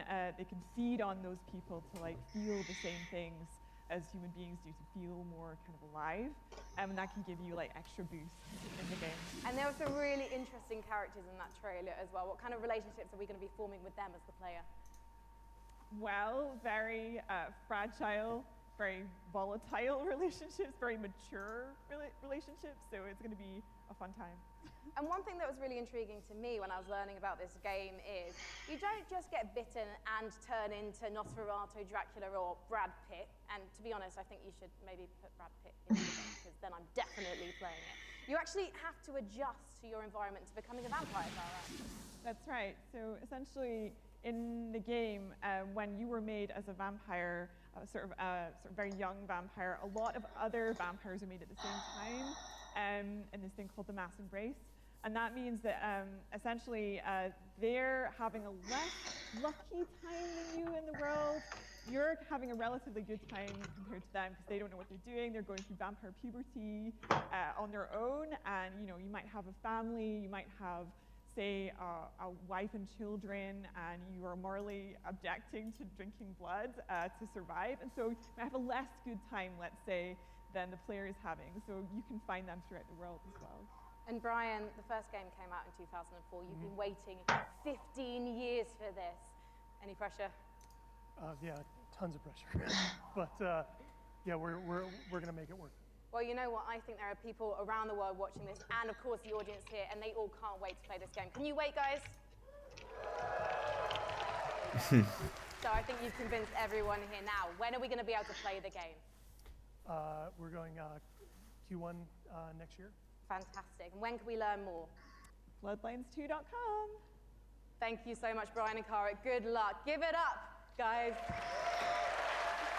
feed on those people to like feel the same things as human beings do, to feel more kind of alive, and that can give you like extra boosts in the game. And there were some really interesting characters in that trailer as well. What kind of relationships are we going to be forming with them as the player? Well, very fragile, very volatile relationships, very mature relationships, so it's going to be a fun time. And one thing that was really intriguing to me when I was learning about this game is you don't just get bitten and turn into Nosferatu, Dracula, or Brad Pitt. And to be honest, I think you should maybe put Brad Pitt in the game, because then I'm definitely playing it. You actually have to adjust to your environment to becoming a vampire, Cara. That's right. So essentially, in the game, when you were made as a vampire, sort of very young vampire, a lot of other vampires are made at the same time in this thing called the Mass Embrace. And that means that essentially they're having a less lucky time than you in the world. You're having a relatively good time compared to them because they don't know what they're doing. They're going through vampire puberty on their own, and you might have a family, you might have, say, a wife and children, and you are morally objecting to drinking blood to survive. And so you might have a less good time, let's say, than the player is having. So you can find them throughout the world as well. And Brian, the first game came out in 2004. You've been waiting 15 years for this. Any pressure? Yeah, tons of pressure. But yeah, we're gonna make it work. Well, you know what? I think there are people around the world watching this, and of course the audience here, and they all can't wait to play this game. Can you wait, guys? So I think you've convinced everyone here now. When are we going to be able to play the game? We're going Q1 next year. Fantastic. And when can we learn more? Bloodlines2.com. Thank you so much, Brian and Cara. Good luck. Give it up, guys.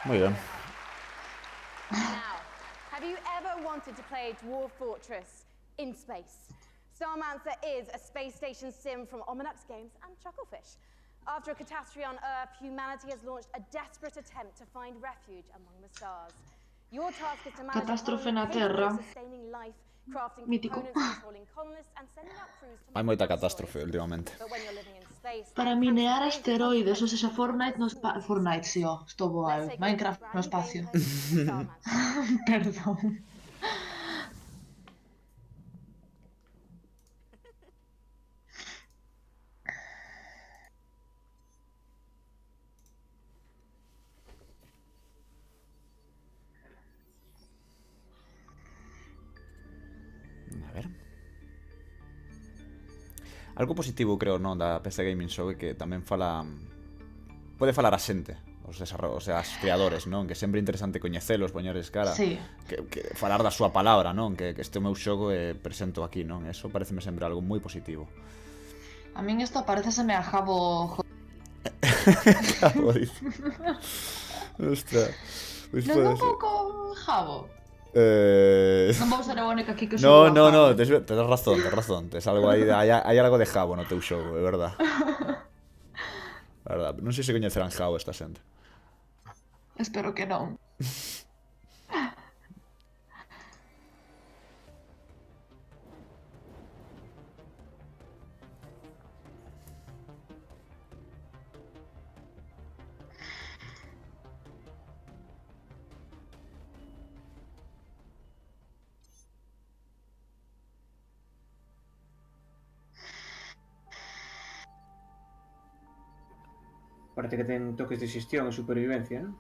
Muy bien. Now, have you ever wanted to play Dwarf Fortress in space? Starmancer is a space station sim from Ominux Games and Chucklefish. After a catastrophe on Earth, humanity has launched a desperate attempt to find refuge among the stars. Your task is to manage Catástrofe na Terra. sustaining life, crafting Mítico. components, controlling colonists, and sending out crews to Hay moita catástrofe últimamente. But when you're living in space, Para minear asteroides, o sea, Fortnite no Fortnite, sí, sto boa, Minecraft no espacio. Perdón. A ver. Algo positivo, creo, non, da PC Gaming Show é que tamén pode falar a xente, os creadores, non? Que sempre é interesante coñecelos, poñeres cara, sí. que falar da súa palabra, non? Que este meu xogo presento aquí, non? Eso pareceme sempre algo moi positivo. A min isto pareceseme a Jabo. Jabo, dice. Ostras. Non é un pouco Jabo? Non vou ser a única aquí que xogo. No, tes razón. Tes algo aí, hai algo de Jabo no teu xogo, é verdad. Verdad, non sei se coñecerán Jabo esta xente. Espero que non. Parece que ten toques de xestión e supervivencia, non?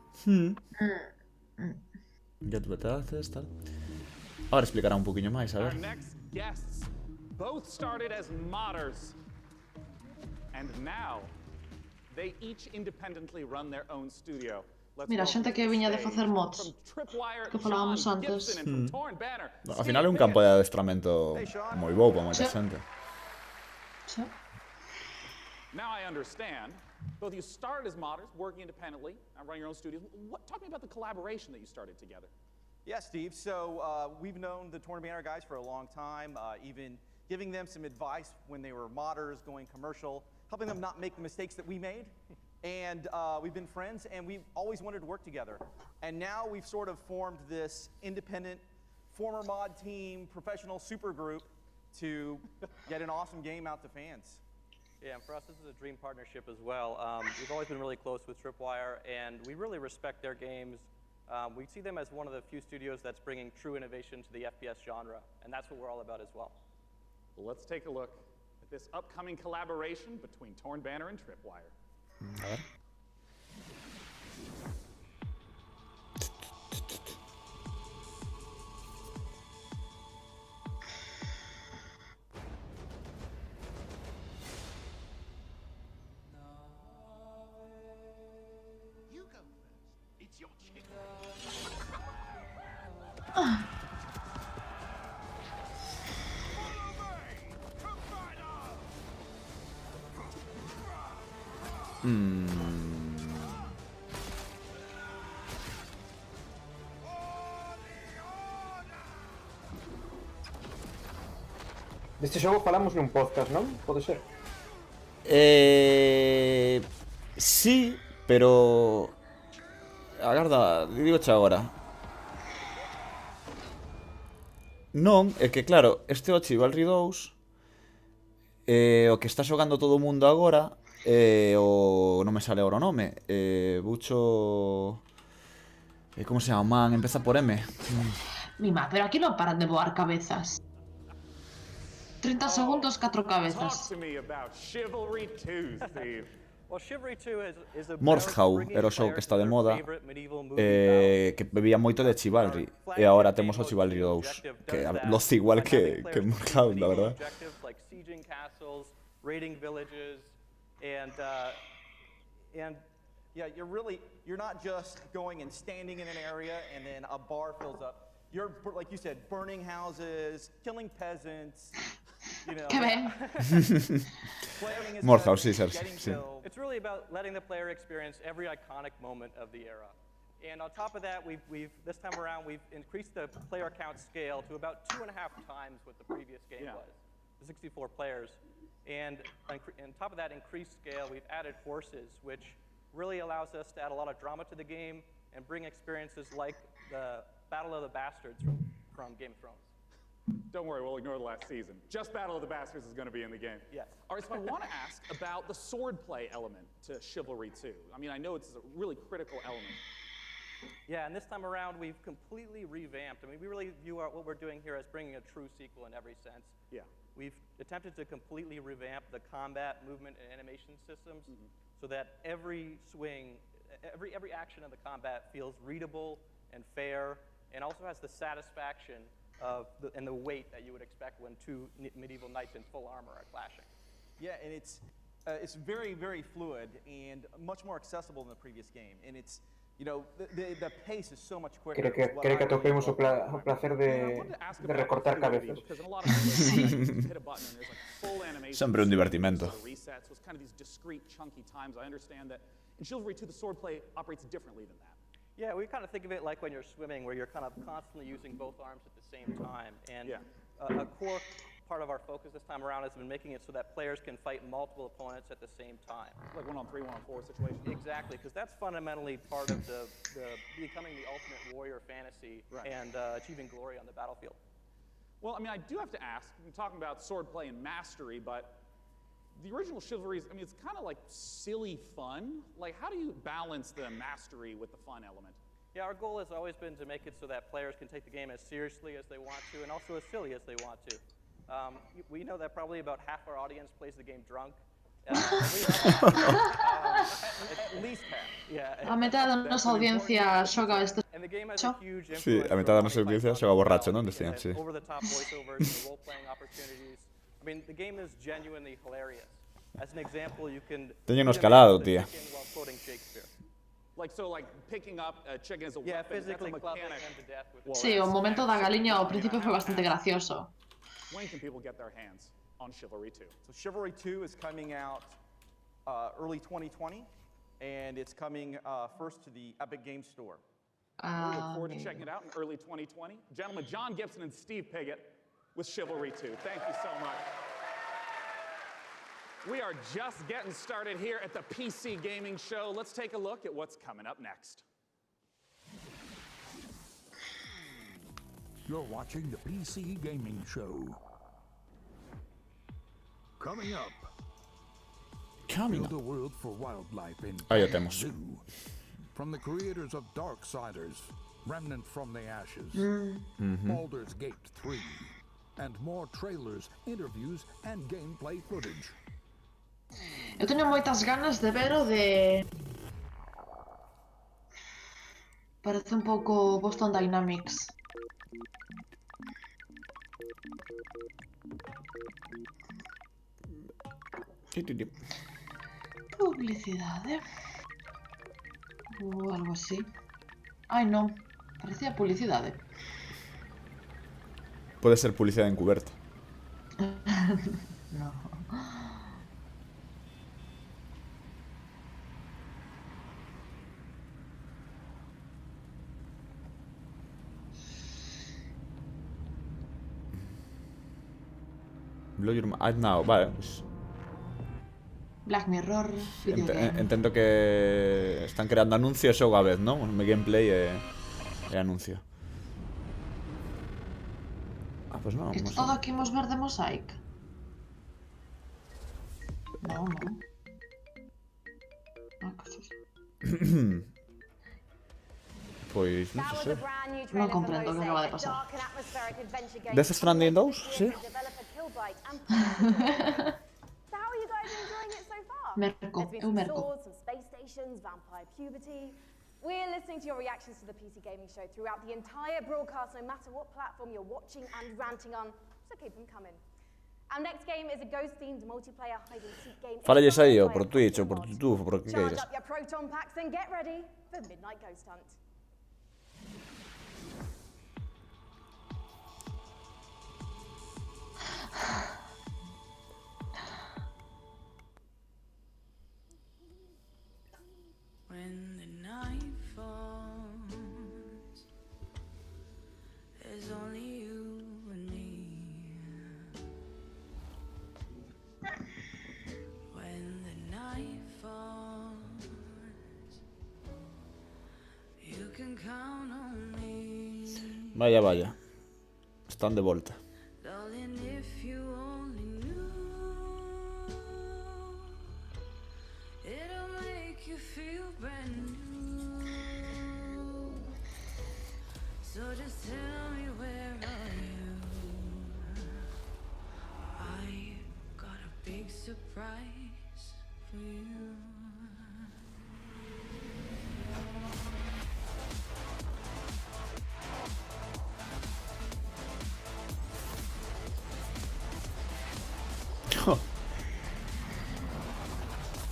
Ya te betaces, tal. Ahora explicará un poquinho máis, a ver. Our next guests both started as modders, and now they each independently run their own studio. Mira, xente que viña de facer mods, que falábamos antes. Ao final é un campo de adestramento moi bo para moita xente. Sí. Now I understand. Both of you started as modders, working independently, running your own studios. Talk to me about the collaboration that you started together. Yeah, Steve. So we've known the Torn Banner guys for a long time, even giving them some advice when they were modders, going commercial, helping them not make the mistakes that we made. And we've been friends, and we've always wanted to work together. And now we've sort of formed this independent, former mod team, professional super group to get an awesome game out to fans. Yeah, and for us, this is a dream partnership as well. We've always been really close with Tripwire, and we really respect their games. We see them as one of the few studios that's bringing true innovation to the FPS genre, and that's what we're all about as well. Well, let's take a look at this upcoming collaboration between Torn Banner and Tripwire. A ver. Deste xogo falamos nun podcast, non? Pode ser? Sí, pero... Agarda, digo xa agora. Non, é que claro, este é o Chivalry 2. O que está xogando todo o mundo agora o non me sale agora o nome. Bucho... Como se chama? Man, empeza por M. Mima, pero aquí non paran de voar cabezas. 30 segundos, 4 cabezas. Mordhau era o xogo que está de moda, que bebía moito de Chivalry, e agora temos o Chivalry 2, que loce igual que Mordhau, la verdad. Yeah, you're not just going and standing in an area and then a bar fills up. You're, like you said, burning houses, killing peasants. You know, Mordhau, sí, sí. It's really about letting the player experience every iconic moment of the era. And on top of that, this time around, we've increased the player count scale to about 2.5 times what the previous game was, the 64 players. And on top of that increased scale, we've added horses, which really allows us to add a lot of drama to the game and bring experiences like the Battle of the Bastards from Game of Thrones. Don't worry, we'll ignore the last season. Just Battle of the Bastards is going to be in the game. Yes. All right, so I want to ask about the swordplay element to Chivalry 2. I mean, I know it's a really critical element. Yeah, and this time around, we've completely revamped. I mean, we really view what we're doing here as bringing a true sequel in every sense. Yeah. We've attempted to completely revamp the combat, movement, and animation systems so that every swing, every action of the combat feels readable and fair, and also has the satisfaction and the weight that you would expect when two medieval knights in full armor are clashing. Yeah, and it's very, very fluid and much more accessible than the previous game. And it's, you know, the pace is so much quicker. Creo que atopemos o placer de recortar cabezas. Sempre un divertimento. So it's kind of these discrete, chunky times. I understand that in Chivalry 2, the swordplay operates differently than that. Yeah, we kind of think of it like when you're swimming, where you're kind of constantly using both arms at the same time. And a core part of our focus this time around has been making it so that players can fight multiple opponents at the same time. Like 1-on-3, 1-on-4 situation. Exactly, because that's fundamentally part of the becoming the ultimate warrior fantasy and achieving glory on the battlefield. Well, I mean, I do have to ask, we're talking about swordplay and mastery, but the original Chivalry, I mean, it's kind of like silly fun. Like, how do you balance the mastery with the fun element? Yeah, our goal has always been to make it so that players can take the game as seriously as they want to and also as silly as they want to. We know that probably about half our audience plays the game drunk. At least half. Yeah. A metade da nosa audiencia xoga este xogo. Sí, a metade da nosa audiencia xoga borracho, non? Decían, sí. Over-the-top voiceovers and role-playing opportunities. I mean, the game is genuinely hilarious. As an example, you can... Teño no escalado, tía. Like, so like picking up a chicken as a Yeah, weapon, that's a physically clubbing mechanic. him to death with Well, Sí, o momento da galiña ao principio foi bastante gracioso. When can people get their hands on Chivalry 2? So Chivalry 2 is coming out early 2020, and it's coming first to the Epic Games Store. We look forward to checking it out in early 2020. Gentlemen, John Gibson and Steve Piggott with Chivalry 2. Thank you so much. We are just getting started here at the PC Gaming Show. Let's take a look at what's coming up next. You're watching the PC Gaming Show. Coming up. Build a world for wildlife in Ahí lo tenemos. Zoo. From the creators of Darksiders, Remnant from the Ashes, Baldur's Gate 3, and more trailers, interviews, and gameplay footage. Eu teño moitas ganas de ver o de... Parece un pouco Boston Dynamics. Publicidade. Ou algo así. Ai, non. Parecía publicidade. Puede ser publicidad encubierta. No. No, vale, pues Black Mirror, videogame. entendo que están creando anuncios ou a vez, non? Un gameplay e anuncio. Pues non. Isto todo aquí imos ver de Mosaic? Non, non. Pois, non sei. Non comprendo o que acaba de pasar. Death Stranding 2, sí? Merco, eu merco. We're listening to your reactions to the PC Gaming Show throughout the entire broadcast, no matter what platform you're watching and ranting on, so keep them coming. Our next game is a ghost-themed multiplayer hide-and-seek game. Falles aí ou por Twitch ou por YouTube ou por que Charge queiras. up your proton packs and get ready for Midnight Ghost Hunt. When the night falls, there's only you and me. When the night falls, you can count on me. Vaya, vaya. Están de volta. Darling, if you only knew, it'll make you feel brand new. So just tell me, where are you? I got a big surprise for you.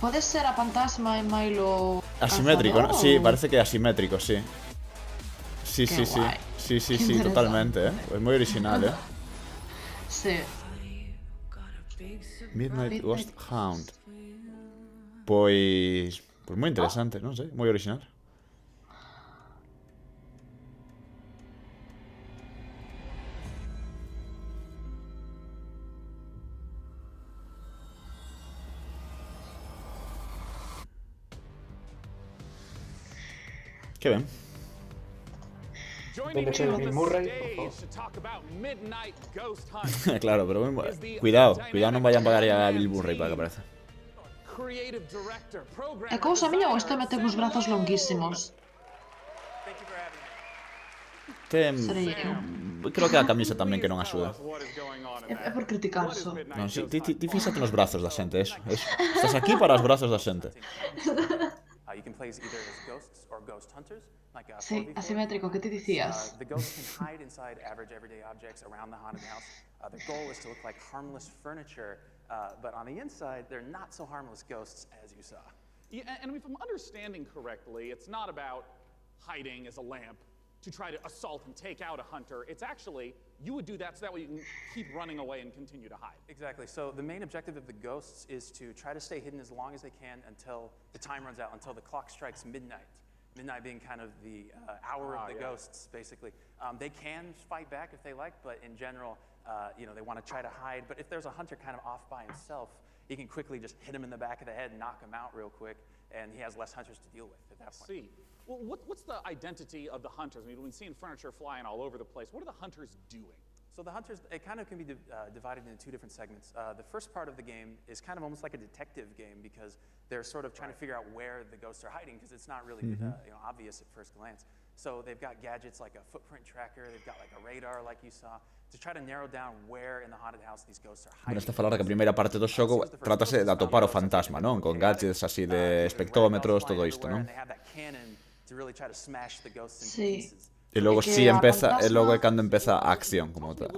Pode ser a fantasma e Milo... Asimétrico, ¿no? Sí, parece que asimétrico, sí. Sí, Qué sí, sí. guay. Sí, sí, Qué sí, totalmente, ¿eh? Es muy original, ¿eh? Sí. Midnight Ghost Hunt. Pues muy interesante, no sé, muy original. Qué bien. Joining me on the stage to talk about Midnight Ghost Hunt. Claro, pero cuidado non vayan a pagar ya a Bill Murray para que apareza. Creative director, É cousa miña ou este mete uns brazos longuísimos? Creo que a camisa tamén que non axuda. É por criticar só. Non, si, ti fíxate nos brazos da xente, eso. Estás aquí para os brazos da xente. You can play as either as ghosts or ghost hunters, like Sí, asimétrico, que te dicías? The ghosts can hide inside average everyday objects around the haunted house. The goal is to look like harmless furniture, but on the inside, they're not so harmless ghosts as you saw. Yeah, and if I'm understanding correctly, it's not about hiding as a lamp to try to assault and take out a hunter. It's actually, you would do that so that way you can keep running away and continue to hide. Exactly. So the main objective of the ghosts is to try to stay hidden as long as they can until the time runs out, until the clock strikes midnight. Midnight being kind of the hour of the ghosts, basically. They can fight back if they like, but in general, they want to try to hide. But if there's a hunter kind of off by himself, he can quickly just hit him in the back of the head and knock him out real quick, and he has less hunters to deal with at that point. I see. Well, what's the identity of the hunters? I mean, we've seen furniture flying all over the place. What are the hunters doing? So the hunters, it kind of can be divided into two different segments. The first part of the game is kind of almost like a detective game because they're sort of trying to figure out where the ghosts are hiding because it's not really obvious at first glance. So they've got gadgets like a footprint tracker, they've got like a radar like you saw, to try to narrow down where in the haunted house these ghosts are hiding. Bueno, esta falada que a primeira parte do xogo trátase de atopar o fantasma, non? Con gadgets así de espectómetros, todo isto, non? Sí. E logo si empeza, e logo é cando empeza a acción como tal.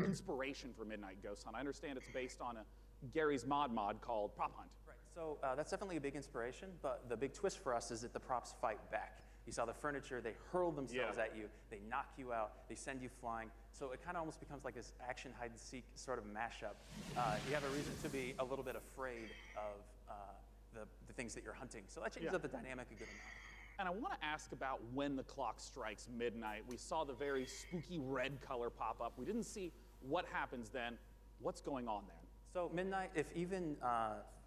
Inspiration for Midnight Ghost Hunt. I understand it's based on Gary's mod called Prop Hunt. Right. So that's definitely a big inspiration, but the big twist for us is that the props fight back. You saw the furniture, they hurl themselves at you, they knock you out, they send you flying. So it kind of almost becomes like this action hide-and-seek sort of mashup. You have a reason to be a little bit afraid of the things that you're hunting. So that changes up the dynamic a good amount. And I want to ask about when the clock strikes midnight. We saw the very spooky red color pop up. We didn't see what happens then. What's going on then? So midnight, if even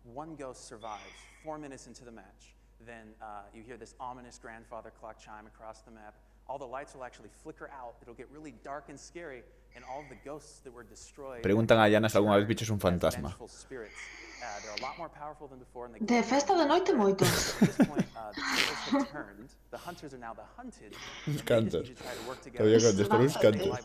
one ghost survives 4 minutes into the match, then you hear this ominous grandfather clock chime across the map. All the lights will actually flicker out. It'll get really dark and scary, and all of the ghosts that were destroyed. Preguntan a Yana se alguna vez bicho es un fantasma. They're a lot more powerful than before, and De festa de noite moitos. At this point, the tables have turned. The hunters are now the hunted. Uns cantos. Todavía cantos, pero uns cantos.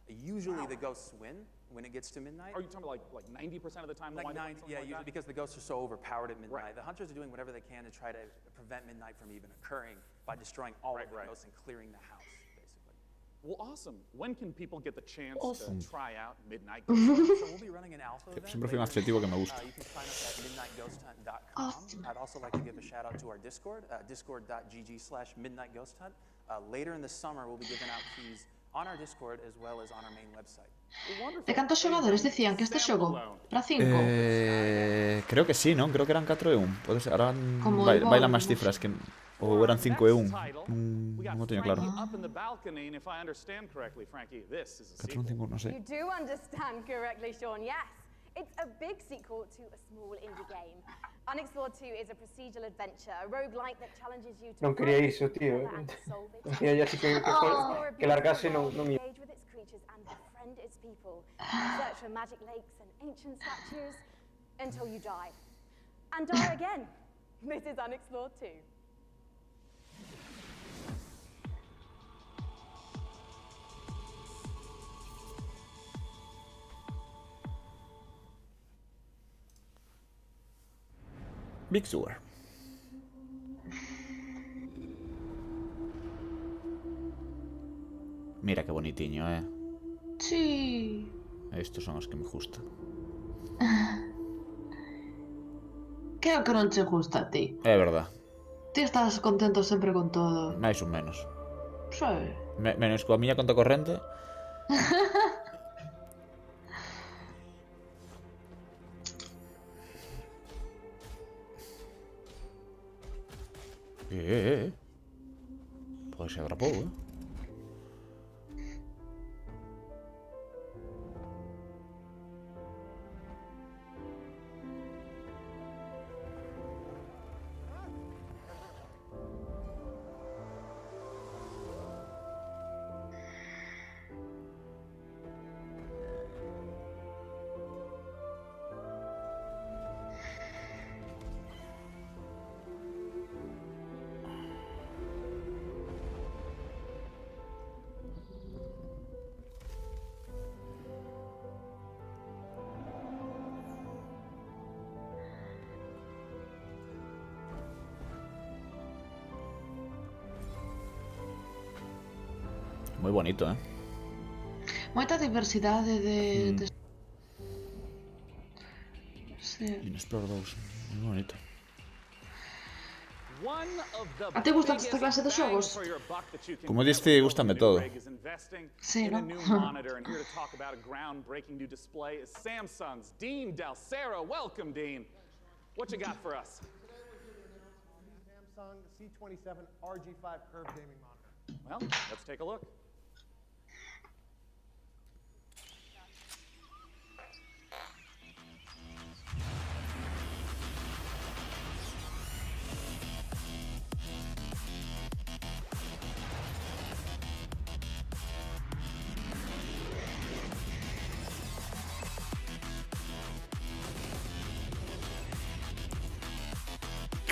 Usually the ghosts win when it gets to midnight. Are you talking about like 90% of the time? Like 90, yeah, usually because the ghosts are so overpowered at midnight. Right. The hunters are doing whatever they can to try to prevent midnight from even occurring by destroying all of the ghosts and clearing the house, basically. Well, awesome. When can people get the chance to try out Midnight Ghost Hunt? So we'll be running an alpha event. Siempre fue un adjetivo que me gusta. You can sign up at midnightghosthunt.com. Awesome. I'd also like to give a shout out to our Discord, discord.gg/midnightghosthunt. Later in the summer, we'll be giving out keys on our Discord as well as on our main website. De cantos xogadores decían que este xogo? Para 5? Creo que sí, non? Creo que eran 4 e 1. Pode ser, ahora bailan máis cifras que ou eran 5 e 1. Non teño claro. 4 e 5, non sei. You do understand correctly, Sean. Yes. It's a big sequel to a small indie game. Unexplored 2 is a procedural adventure, a roguelike that challenges you to Non quería iso, tío. Non quería ya que largase non ia. Engage with its creatures and befriend its people. Search for magic lakes and ancient statues until you die. And die again. This is Unexplored 2. Big Sur. Mira que bonitiño, Sí. Estos son os que me gustan. Creo que non che gusta a ti. É verdad. Ti estás contento sempre con todo. Mais ou menos. Sí. Menos coa miña conta corrente. Pois se atrapou, Moi bonito, Moita diversidade de... Sí. Sí. Inexplore 2, moi bonito. A te gusta esta clase de xogos? Como diste, gústame todo. Sí, in a ¿no? new monitor, and here to talk about a groundbreaking new display is Samsung's Dean Dalcero. Welcome, Dean. What you got for us? Samsung C27 RG5 curved gaming monitor. Well, let's take a look.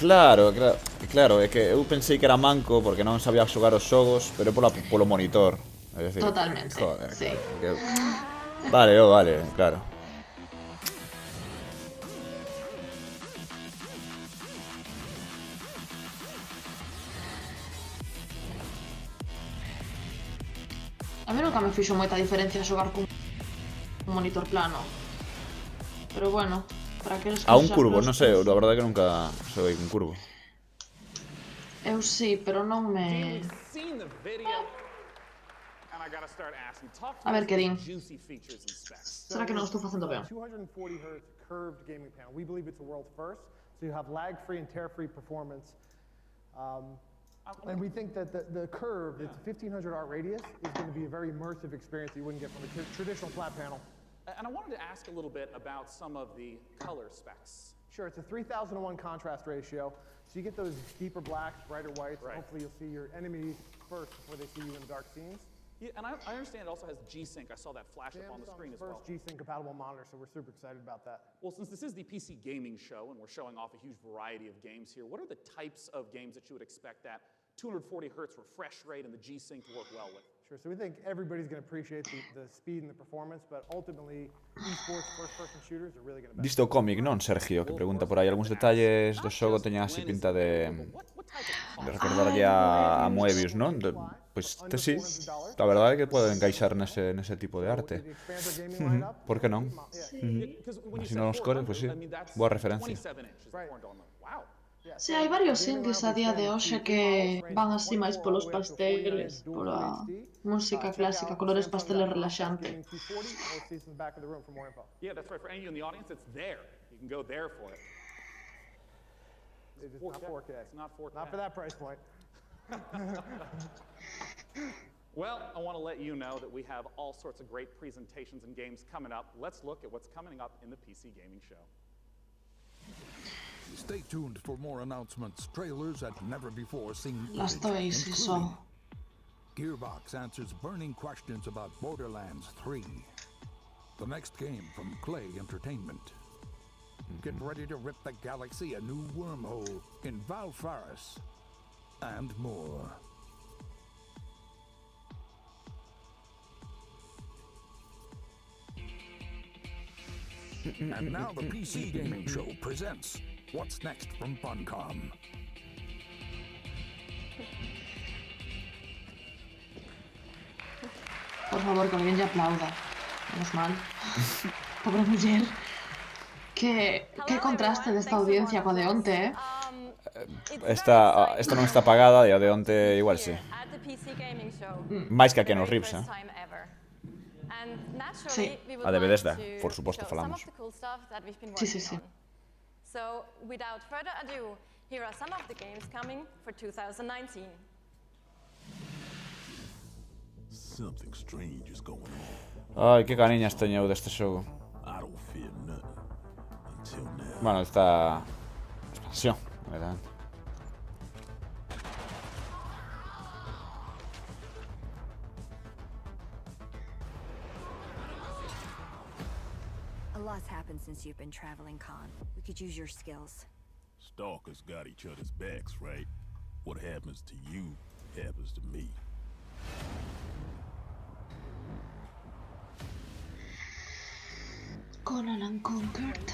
Claro, é que eu pensei que era manco porque non sabía xogar os xogos, pero polo monitor. É dicir, Totalmente, joder, sí. Vale, claro. A mí nunca me fixo moita diferencia xogar cun monitor plano. Pero bueno, para que A un curvo, non sei, a verdade é que nunca xoguei con curvo. Eu sí, pero non me... A ver, que din. Será que non estou facendo ben? 240 Hz curved gaming panel. We believe it's a world first, so you have lag-free and tear-free performance. And we think that the curve, it's 1500 art radius, is going to be a very immersive experience that you wouldn't get from a traditional flat panel. And I wanted to ask a little bit about some of the color specs. Sure, it's a 3000 to 1 contrast ratio, so you get those deeper blacks, brighter whites. Right. Hopefully you'll see your enemies first before they see you in dark scenes. Yeah, and I understand it also has G-Sync. I saw that flash up on the screen as well. First G-Sync compatible monitor, so we're super excited about that. Well, since this is the PC gaming show and we're showing off a huge variety of games here, what are the types of games that you would expect that 240 hertz refresh rate and the G-Sync to work well with? Sure, so we think everybody's going to appreciate the speed and the performance, but ultimately, esports first-person shooters are really going to benefit. Diste o cómic, non, Sergio? Que pregunta por aí algúns detalles do xogo teñen así pinta de recordarlle a Moebius, non? Pois sí, a verdade é que pode encaixar nese tipo de arte. Por que non? Así non os core, pois sí, boa referencia. Sí, hai varios indies a día de hoxe que van así máis polos pasteles, pola música clásica, colores pasteles relaxante. Yeah, that's right. For any of you in the audience, it's there. You can go there for it. It's not 4K. It's not 4K. Not for that price point. Well, I want to let you know that we have all sorts of great presentations and games coming up. Let's look at what's coming up in the PC Gaming Show. Stay tuned for more announcements, trailers, and never-before-seen Las footage, toys, so. Gearbox answers burning questions about Borderlands 3. The next game from Clay Entertainment. Get ready to rip the galaxy a new wormhole in Valfaris. And more. And now the PC Gaming Show presents What's Next from Funcom. Por favor, que alguén lle aplauda. Menos mal. Pobre muller. Que contraste desta audiencia coa de onte, eh? Esta non está pagada e a de onte igual sí. Mais que a que nos rips, eh? Sí. A de Bethesda, por suposto, falamos. Sí. So, without further ado, here are some of the games coming for 2019. Something strange is going on. Ai, que caniñas teño eu deste xogo. I don't fear nothing until now. Bueno, esta expansión, verdad. A lot's happened since you've been traveling, Khan. We could use your skills. Stalkers got each other's backs, right? What happens to you happens to me. Conan Unconquered.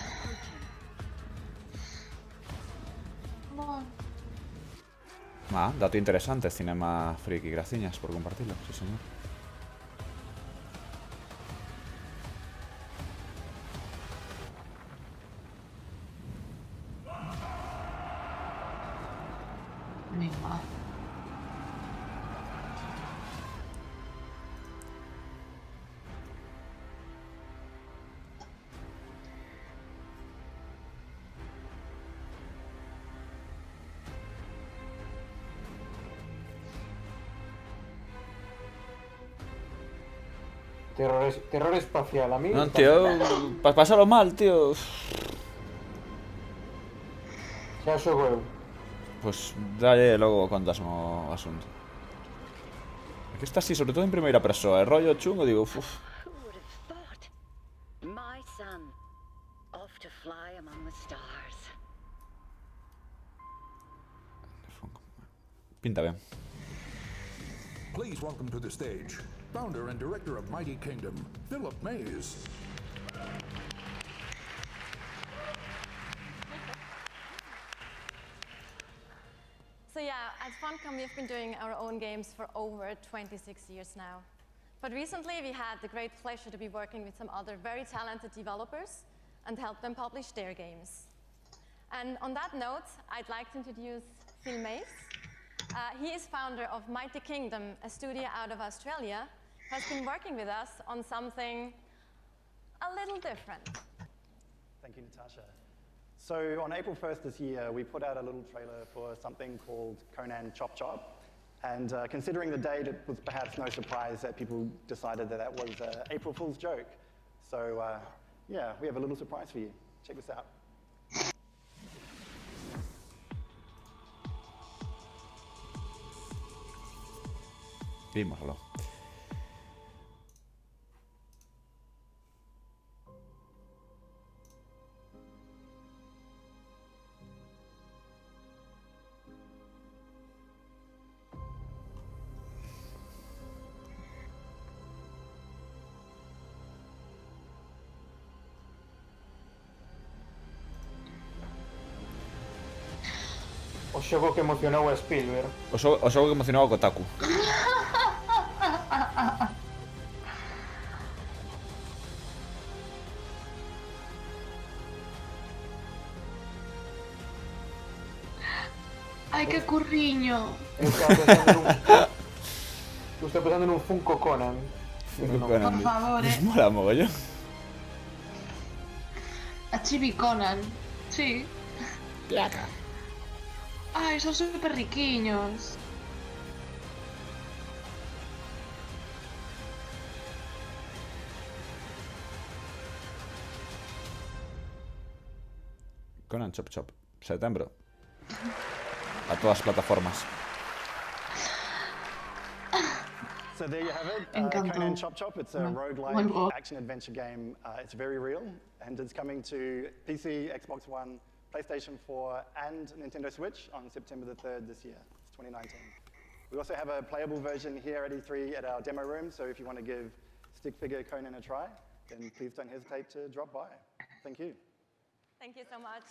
Dato interesante, Cinema Friki. Graciñas por compartirlo, sí señor. Terror espacial, a mí... Non, tío, pasalo mal, tío. Xa xogo eu. Pois dalle logo contasmo o asunto. Aquí está así, sobre todo en primeira persoa, rollo chungo, digo, uff. My son, off to fly among the stars. Pinta ben. Please welcome to the stage, founder and director of Mighty Kingdom, Philip Mays. So yeah, at Funcom we've been doing our own games for over 26 years now. But recently we had the great pleasure to be working with some other very talented developers and help them publish their games. And on that note, I'd like to introduce Phil Mays. He is founder of Mighty Kingdom, a studio out of Australia, who has been working with us on something a little different. Thank you, Natasha. So on April 1st this year, we put out a little trailer for something called Conan Chop Chop. And considering the date, it was perhaps no surprise that people decided that that was an April Fool's joke. So yeah, we have a little surprise for you. Check this out. Vímoslo. O xogo que emocionou a Spielberg. O xogo que emocionou a Kotaku. Ai, que curriño. Eu estaba pensando nun Funko Conan. Por favor, Mola mogollón. A Chibi Conan. Sí. Placa. Ai, son super riquiños. Conan Chop Chop. Setembro. A todas as plataformas. So there you have it, Conan Chop Chop. It's a roguelike action-adventure game. It's very real, and it's coming to PC, Xbox One, PlayStation 4, and Nintendo Switch on September the 3rd this year. It's 2019. We also have a playable version here at E3 at our demo room, so if you want to give Stick Figure Conan a try, then please don't hesitate to drop by. Thank you. Thank you so much.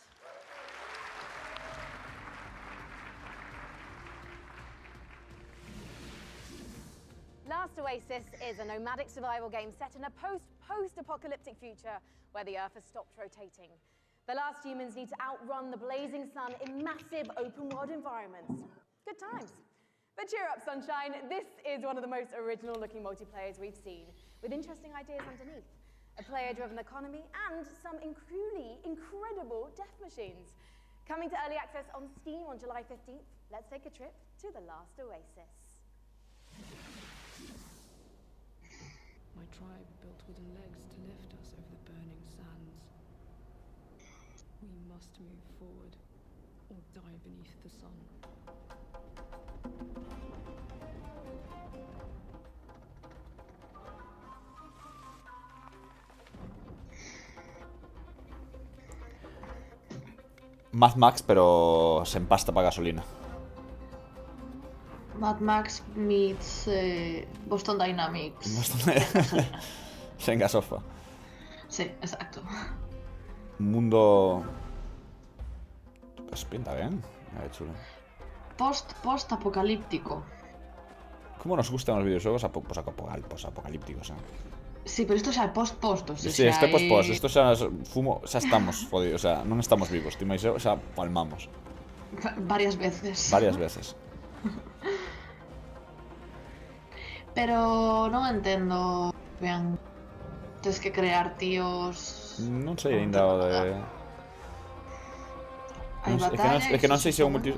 Last Oasis is a nomadic survival game set in a post-apocalyptic future where the Earth has stopped rotating. The last humans need to outrun the blazing sun in massive open-world environments. Good times. But cheer up, sunshine. This is one of the most original-looking multiplayers we've seen, with interesting ideas underneath. A player-driven economy and some truly incredible death machines. Coming to early access on Steam on July 15th, let's take a trip to the Last Oasis. My tribe built wooden legs to lift us over the burning sands. We must move forward, or die beneath the sun. Mad Max, pero se empasta para gasolina. Mad Max meets Boston Dynamics. Sen gasofa. Sí, exacto. Un mundo... Pues pinta bien. Chulo. Post-apocalíptico. ¿Cómo nos gustan los videojuegos post-apocalípticos? Sí, pero esto xa é post-post. Sí, este post-post. Esto xa fumo, xa estamos jodidos. O sea, non estamos vivos. Ti máis eu xa palmamos. Varias veces. Varias veces. Pero non entendo ben. Tens que crear tíos. Non sei ainda o de... Hai batallas. É que non sei se é un multi...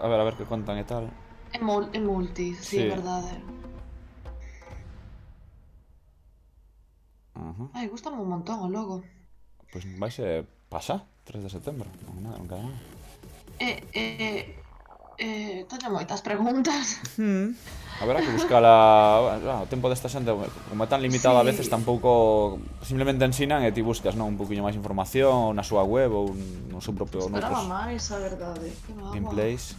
A ver que contan e tal. É multi, sí, é verdade. Ai, gustame un montón o logo. Pois vaise pasar, 3 de setembro, non queda nada. Teño moitas preguntas. Haberá que buscala, o tempo desta xente, como é tan limitado a veces, tampouco simplemente ensinan e ti buscas, non, un poquinho máis información na súa web ou no seu propio Esperaba máis, a verdade. gameplays.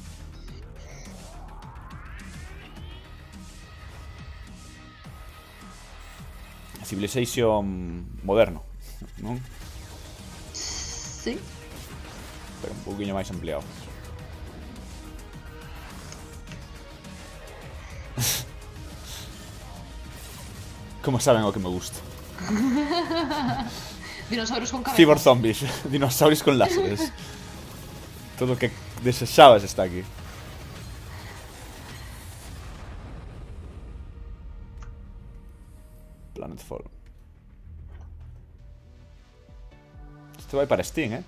Civilization moderno, non? Sí. Pero un poquinho máis ampliado. Como saben o que me gusta. Dinosaurios con cabeza. Cyborg zombies, dinosaurios con láseres. Todo o que desexabas está aquí. Planetfall. Isto vai para Steam,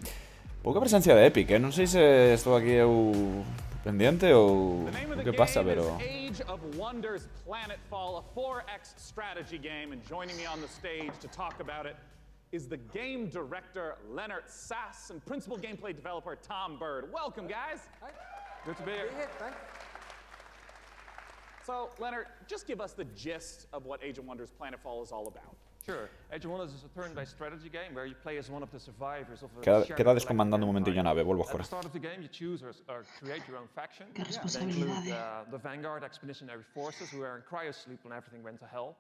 Pouca presencia de Epic, Non sei se estou aquí eu pendiente ou o que pasa, pero... Age of Wonders Planetfall, a 4X strategy game, and joining me on the stage to talk about it is the game director Leonard Sass and principal gameplay developer Tom Bird. Welcome, guys. Hi. Good to be here. Thanks. So, Leonard, just give us the gist of what Age of Wonders Planetfall is all about. Sure. Age of Wonders is a turn-based strategy game where you play as one of the survivors of a Quedades comandando un momentillo a nave, volvo At agora. the start of the game, you choose or create your own faction. Qué They responsabilidad, include the Vanguard Expeditionary Forces, who are in cryosleep when everything went to hell.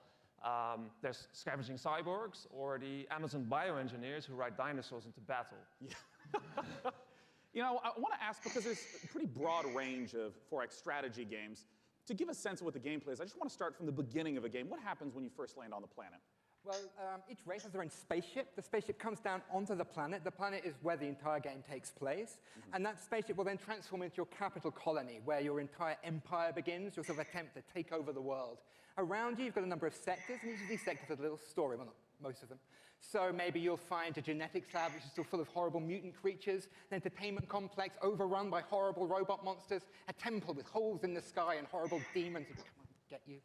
There's scavenging cyborgs, or the Amazon bioengineers who ride dinosaurs into battle. You know, I want to ask, because there's a pretty broad range of 4X strategy games, to give a sense of what the gameplay is, I just want to start from the beginning of a game. What happens when you first land on the planet? Well, each race has their own spaceship. The spaceship comes down onto the planet. The planet is where the entire game takes place. And that spaceship will then transform into your capital colony, where your entire empire begins, your sort of attempt to take over the world. Around you, you've got a number of sectors, and each of these sectors has a little story. Well, not most of them. So maybe you'll find a genetics lab, which is still full of horrible mutant creatures, an entertainment complex overrun by horrible robot monsters, a temple with holes in the sky and horrible demons who come and get you.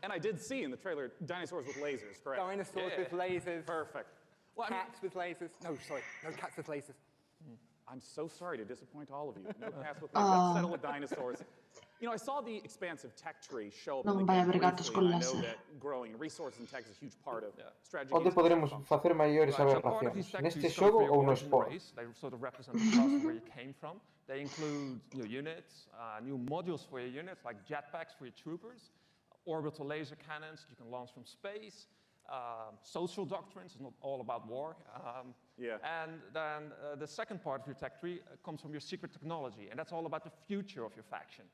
And I did see in the trailer dinosaurs with lasers, correct? Dinosaurs with lasers. Perfect. Well, Cats with lasers. No, sorry, no cats with lasers. I'm so sorry to disappoint all of you. No cats with lasers. Settle with dinosaurs. You know, I saw the expansive tech tree show up in the Non vai game haber gatos briefly, con and I know láser. that growing resources and tech is a huge part of strategy Onde games. poderemos facer maiores Right, so part of aberracións? these tech Neste trees come xogo from your ou no origin Spore? race. They sort of represent the class where you came from. They include new units, new modules for your units, like jetpacks for your troopers, orbital laser cannons you can launch from space, social doctrines, it's not all about war. And then the second part of your tech tree comes from your secret technology, and that's all about the future of your faction.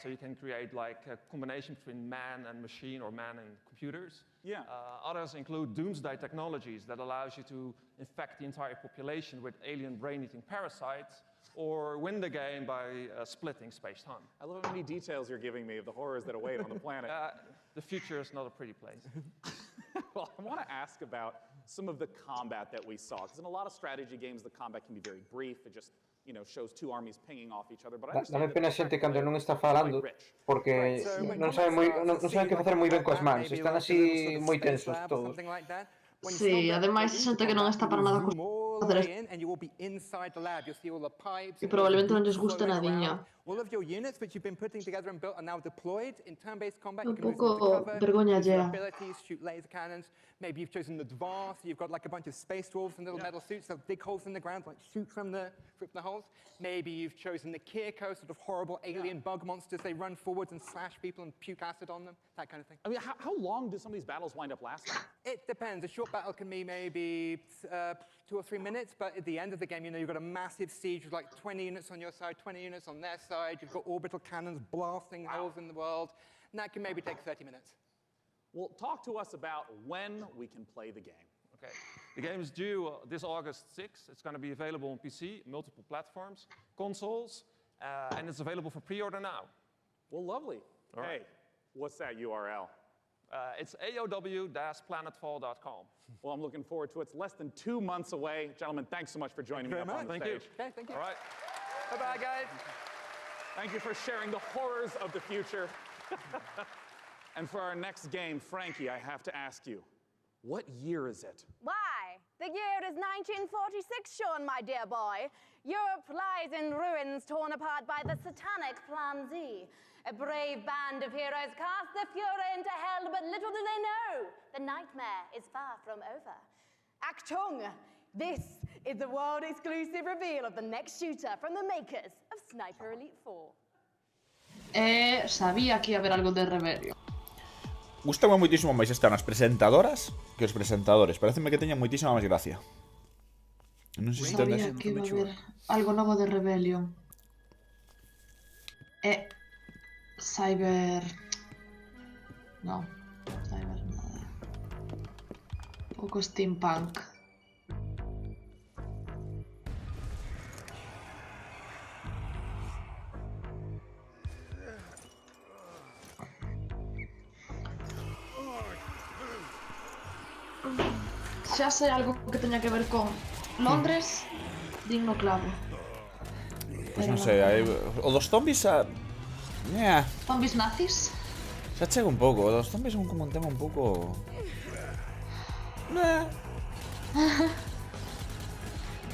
So you can create like a combination between man and machine or man and computers. Others include doomsday technologies that allows you to infect the entire population with alien brain-eating parasites, or win the game by splitting space-time. I love how many details you're giving me of the horrors that await on the planet. The future is not a pretty place. Well, I want to ask about some of the combat that we saw, because in a lot of strategy games, the combat can be very brief. It just, you know, shows two armies pinging off each other. But I Dame pena xente cando non está falando, porque non saben que facer moi ben coas mans. Están así moi tensos todos. Sí, ademais é xente que non está para nada facer And you will be inside the lab. You'll see all the pipes. E probablemente non lles guste nadiña. All of your units which you've been putting together and built are now deployed in turn-based combat. Un You can move pouco into cover, vergoña use your allea. abilities, shoot laser cannons. Maybe you've chosen the Dvar, so you've got like a bunch of space dwarves in little metal suits. They'll dig holes in the ground, like shoot from the holes. Maybe you've chosen the Kirko, sort of horrible alien bug monsters. They run forwards and slash people and puke acid on them, that kind of thing. I mean, how long do some of these battles wind up lasting? It depends. A short battle can be maybe 2 or 3 minutes, but at the end of the game, you know, you've got a massive siege with like 20 units on your side, 20 units on their side. You've got orbital cannons blasting holes in the world, and that can maybe take 30 minutes. Well, talk to us about when we can play the game. Okay. The game is due this August 6th. It's going to be available on PC, multiple platforms, consoles, and it's available for pre-order now. Well, lovely. All right. Hey, what's that URL? It's aow-planetfall.com. Well, I'm looking forward to it. It's less than 2 months away. Gentlemen, thanks so much for joining me up on Thank stage. you. Okay, thank you. All right. Bye-bye, guys. Thank you for sharing the horrors of the future. And for our next game, Frankie, I have to ask you, what year is it? Why? The year is 1946, Sean, my dear boy. Europe lies in ruins torn apart by the satanic Plan Z. A brave band of heroes cast the Fuhrer into hell, but little do they know, the nightmare is far from over. Achtung! This is the world-exclusive reveal of the next shooter from the makers of Sniper Elite 4. Sabía que iba a haber algo de Rebellion. Gustame moitísimo máis estar nas presentadoras que os presentadores. Pareceme que teñan moitísima máis gracia. Non sei se Sabía que iba a haber algo novo de Rebellion. Cyber... No, Cyber nada. Pouco steampunk. Xa sei algo que teña que ver con Londres, digno clavo. Pois non sei, o dos zombies a... Zombies nazis? Xa chega un pouco, o dos zombies son como un tema un pouco...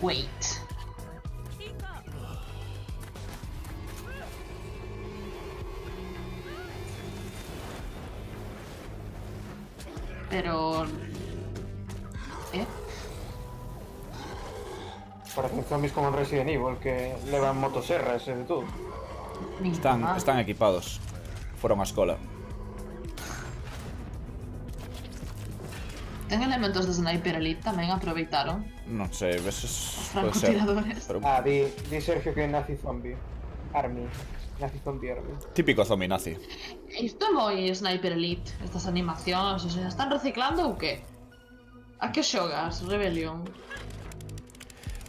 Wait. Pero... Parecen zombies como en Resident Evil, que levan motoserras e de todo. Están equipados. Foron a escola. Ten elementos de Sniper Elite tamén aproveitaron. Non sei, veces pode ser. Francotiradores. Di Sergio que é Nazi Zombie Army. Nazi Zombie Army. Típico zombie nazi. Isto é moi Sniper Elite, estas animacións, o sea, están reciclando ou que? A que xogas, Rebellion?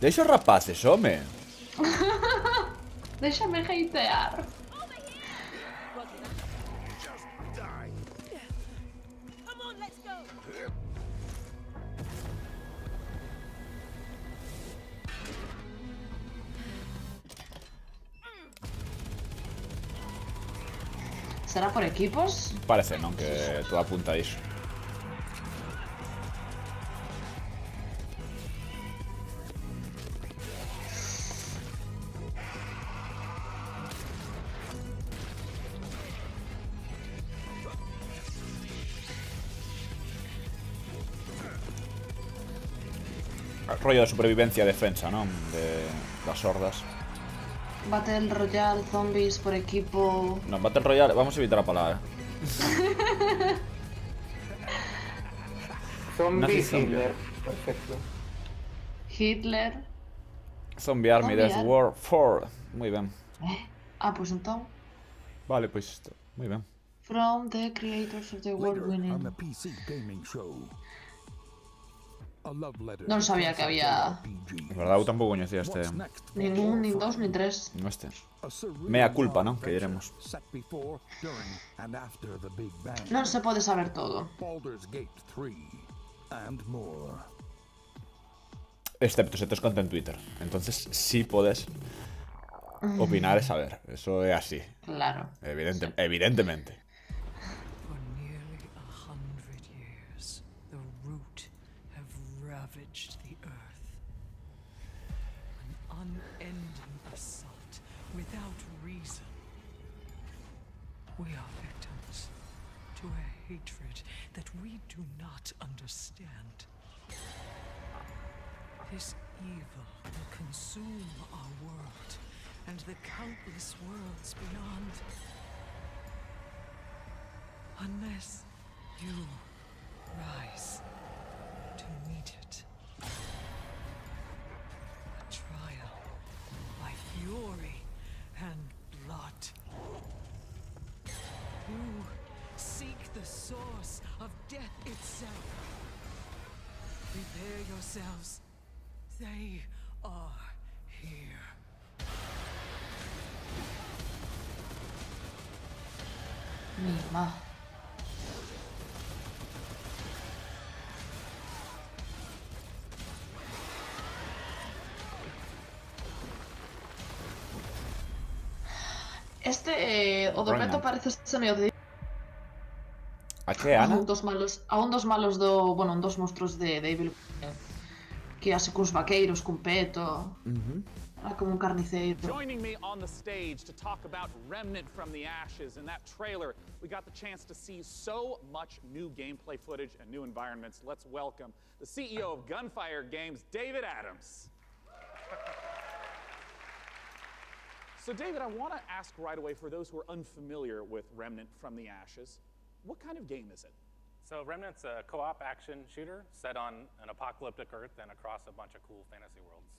Deixa os rapaces, home. Déxame hatear. Será por equipos? Parece, non? Que todo apunta a iso. Rollo de supervivencia e defensa, non? De das hordas. Battle Royale, zombies por equipo... No, Battle Royale, vamos a evitar a palabra. Zombie Hitler, perfecto. Hitler. Zombie Army, Death War 4. Moi ben. Pois entón. Vale, pois isto. Moi ben. From the creators of the world winning. Non sabía que había... En verdade, eu tampouco coñecía este... Ningún, nin dos, nin tres. No este. Mea culpa, non? Que diremos. Non se pode saber todo. Excepto se tes conta en Twitter. Entonces sí podes opinar e saber. Eso é así. Claro. Evidentemente. The earth. An unending assault without reason. We are victims to a hatred that we do not understand. This evil will consume our world and the countless worlds beyond. Unless you rise to meet it. A trial by fury and blood. You seek the source of death itself. Prepare yourselves. They are here. Mima. O do reto parece ser medio de... A que, Ana? A un dos malos un dos monstruos de Evil que hace cuns vaqueiros, cun peto. Era como un carniceiro. Joining me on the stage to talk about Remnant from the Ashes. In that trailer, we got the chance to see so much new gameplay footage and new environments. Let's welcome the CEO of Gunfire Games, David Adams. So David, I want to ask right away, for those who are unfamiliar with Remnant from the Ashes, what kind of game is it? So Remnant's a co-op action shooter set on an apocalyptic Earth and across a bunch of cool fantasy worlds.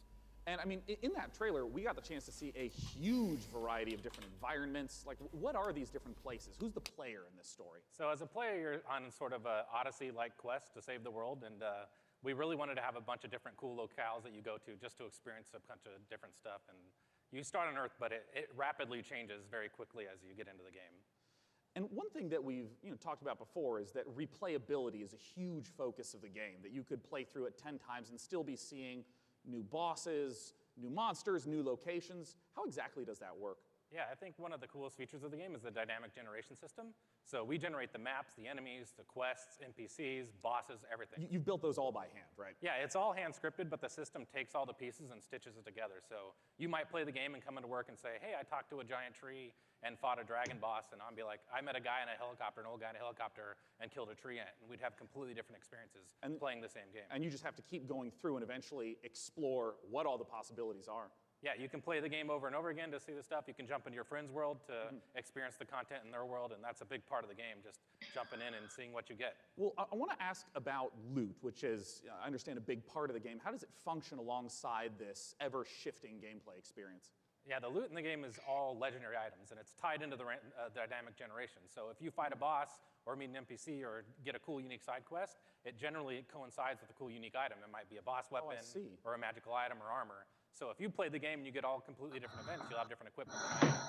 And I mean, in that trailer, we got the chance to see a huge variety of different environments. Like, what are these different places? Who's the player in this story? So as a player, you're on sort of a Odyssey-like quest to save the world, and we really wanted to have a bunch of different cool locales that you go to just to experience a bunch of different stuff. And you start on Earth, but it rapidly changes very quickly as you get into the game. And one thing that we've talked about before is that replayability is a huge focus of the game, that you could play through it 10 times and still be seeing new bosses, new monsters, new locations. How exactly does that work? Yeah, I think one of the coolest features of the game is the dynamic generation system. So we generate the maps, the enemies, the quests, NPCs, bosses, everything. You've built those all by hand, right? Yeah, it's all hand scripted, but the system takes all the pieces and stitches it together. So you might play the game and come into work and say, hey, I talked to a giant tree and fought a dragon boss, and I'll be like, I met a guy in a helicopter, an old guy in a helicopter, and killed a tree ant. And we'd have completely different experiences playing the same game. And you just have to keep going through and eventually explore what all the possibilities are. Yeah, you can play the game over and over again to see the stuff. You can jump into your friend's world to experience the content in their world, and that's a big part of the game, just jumping in and seeing what you get. Well, I want to ask about loot, which is, I understand, a big part of the game. How does it function alongside this ever-shifting gameplay experience? Yeah, the loot in the game is all legendary items, and it's tied into the dynamic generation. So if you fight a boss or meet an NPC or get a cool, unique side quest, it generally coincides with a cool, unique item. It might be a boss weapon or a magical item or armor. So if you play the game and you get all completely different events, you'll have different equipment and items.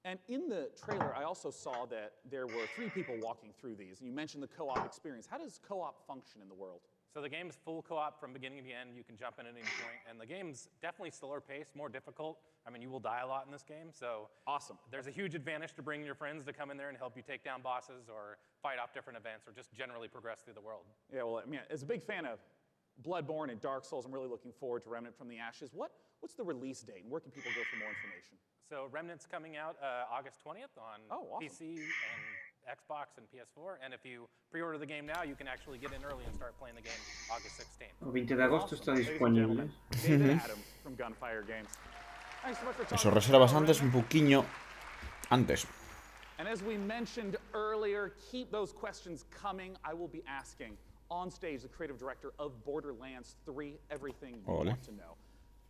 And in the trailer, I also saw that there were 3 people walking through these, and you mentioned the co-op experience. How does co-op function in the world? So the game's full co-op from beginning to end. You can jump in at any point, and the game's definitely slower paced, more difficult. I mean, you will die a lot in this game, so awesome. There's a huge advantage to bringing your friends to come in there and help you take down bosses or fight off different events or just generally progress through the world. Yeah, well, I mean, as a big fan of Bloodborne and Dark Souls, I'm really looking forward to Remnant from the Ashes. What's the release date, and where can people go for more information? So Remnant's coming out August 20th on PC and Xbox and PS4, and if you pre-order the game now, you can actually get in early and start playing the game August 16th. El 20 de agosto está disponible. David Adams from Gunfire Games. Thanks so much for Eso, reservas antes, un poquillo antes. And as we mentioned earlier, keep those questions coming. I will be asking on stage the creative director of Borderlands 3 everything you want to know.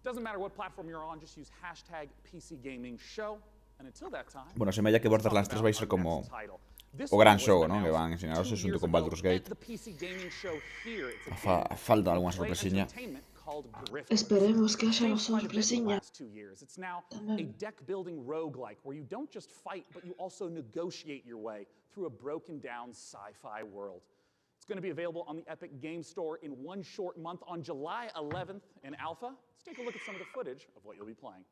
Doesn't matter what platform you're on, just use hashtag PCGamingShow. And until that time, bueno, se me haya que Borderlands 3 va a ser como o gran show, ¿no? Que van a enseñaros junto con Baldur's Gate. Falta alguna sorpresiña. Esperemos que haya una sorpresiña. It's now a deck-building roguelike where you don't just fight, but you also negotiate your way through a broken-down sci-fi world. It's going to be available on the Epic Game Store in one short month on July 11th in alpha. Let's take a look at some of the footage of what you'll be playing.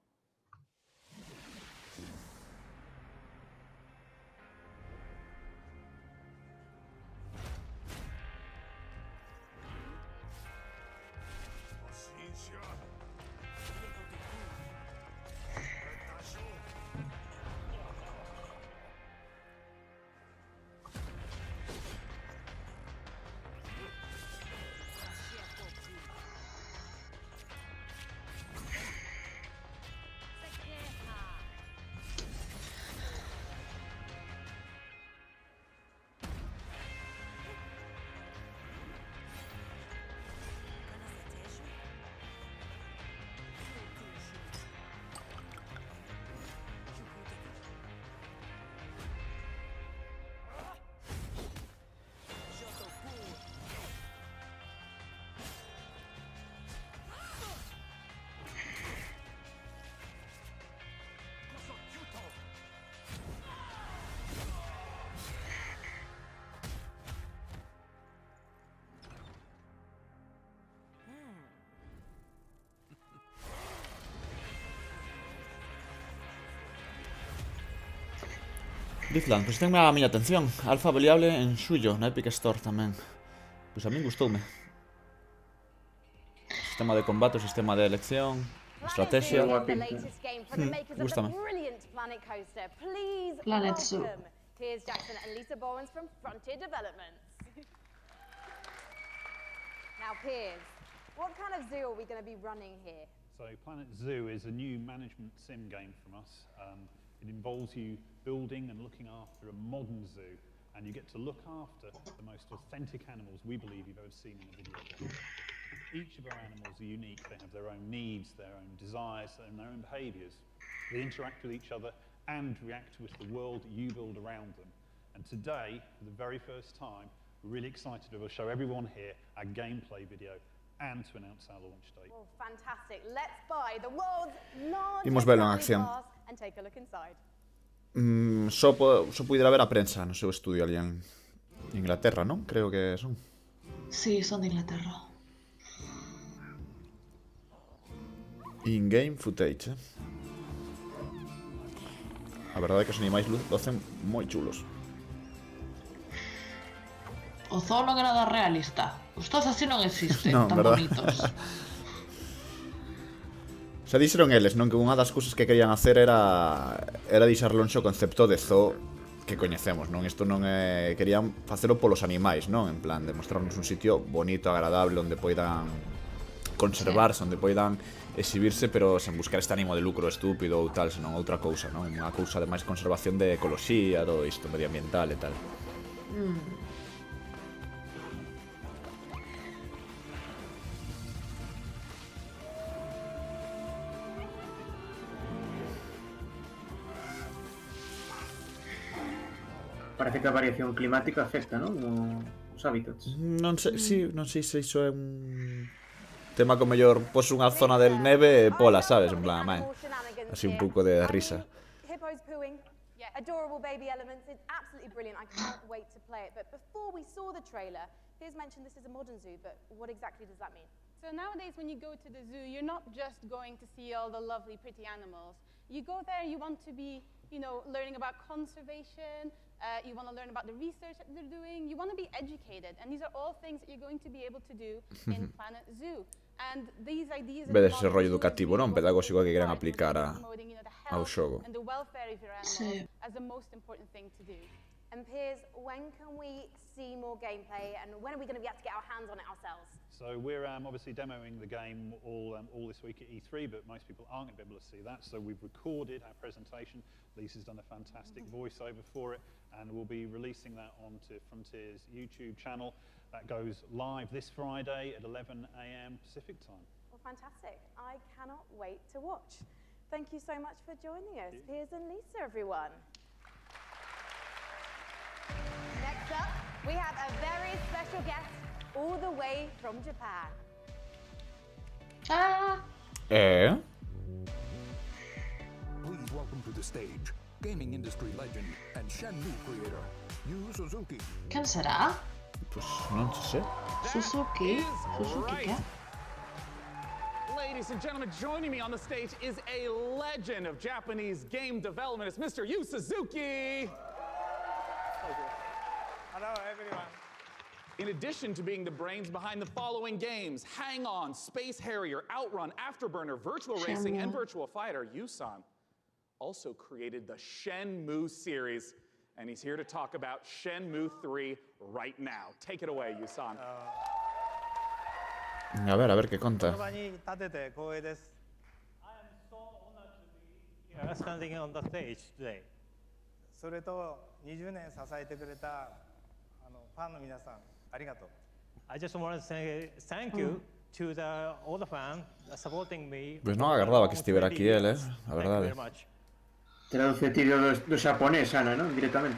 Driftland, pois tenme a miña atención. Alfa avaliable en suyo, na Epic Store tamén. Pois a min gustoume. Sistema de combate, sistema de elección, estrategia. Gústame. Planet Zoo. Piers Jackson and Lisa Bowens from Frontier Developments. Now, Piers, what kind of zoo are we going to be running here? So Planet Zoo is a new management sim game from us. It involves you building and looking after a modern zoo, and you get to look after the most authentic animals we believe you've ever seen in a video game. Each of our animals are unique. They have their own needs, their own desires, and their own behaviours. They interact with each other and react with the world that you build around them. And today, for the very first time, we're really excited to show everyone here our gameplay video and to announce our launch date. Well, fantastic. Let's buy the world's largest Imos verlo en acción. pass and take a look inside. Só puidera ver a prensa no seu estudio ali en Inglaterra, non? Creo que son. Sí, son de Inglaterra. In-game footage, A verdade é que os animais lucen moi chulos. O zoo non era da realista. Os zoos así non existen, Non, tan verdad? bonitos. Xa dixeron eles, non, que unha das cousas que querían hacer era deixar lonxe o concepto de zoo que coñecemos, non? Isto non é... Querían facelo polos animais, non? En plan, de mostrarnos un sitio bonito, agradable, onde poidan conservarse, onde poidan exhibirse, pero sen buscar este ánimo de lucro estúpido ou tal, senón outra cousa, non? Unha cousa de máis conservación de ecoloxía, todo isto, medioambiental e tal. Parece que a variación climática afecta, non? Os hábitats. Non sei, non sei se iso é un tema con mellor pos unha zona del neve e pola, sabes? En plan, así un pouco de risa. Hippos pooing, adorable baby elements. It's absolutely brilliant. I can't wait to play it. But before we saw the trailer, Piers mentioned this is a modern zoo, but what exactly does that mean? So nowadays when you go to the zoo, you're not just going to see all the lovely, pretty animals. You go there, you want to be, you know, learning about conservation, you want to learn about the research that they're doing, you want to be educated, and these are all things that you're going to be able to do in Planet Zoo. And these ideas Ve ese rollo educativo, non? Pedagóxico que queran aplicar ao xogo. And the welfare of your animals as the most important thing to do. And Piers, when can we see more gameplay, and when are we going to be able to get our hands on it ourselves? So we're obviously demoing the game all this week at E3, but most people aren't going to be able to see that. So we've recorded our presentation. Lisa's done a fantastic voiceover for it, and we'll be releasing that onto Frontier's YouTube channel. That goes live this Friday at 11 AM Pacific time. Well, fantastic. I cannot wait to watch. Thank you so much for joining us, Piers and Lisa, everyone. Next up, we have a very special guest all the way from Japan. Please welcome to the stage gaming industry legend and Shenmue creator, Yu Suzuki. Quen será? Pois non sei. Suzuki? Suzuki que? Ladies and gentlemen, joining me on the stage is a legend of Japanese game development. It's Mr. Yu Suzuki. Hello, everyone. In addition to being the brains behind the following games, Hang On, Space Harrier, Outrun, Afterburner, Virtual Racing, and Virtual Fighter, Yu-san also created the Shenmue series, and he's here to talk about Shenmue 3 right now. Take it away, Yu-san. A ver que conta. Standing on the stage today. それと20年支えてくれたファンの皆さんありがとう。I just want to say thank you to all the fans supporting me. Pois non agardaba que estivera aquí el, a verdade. Traducetivo do xaponés, Ana, non? Directamente.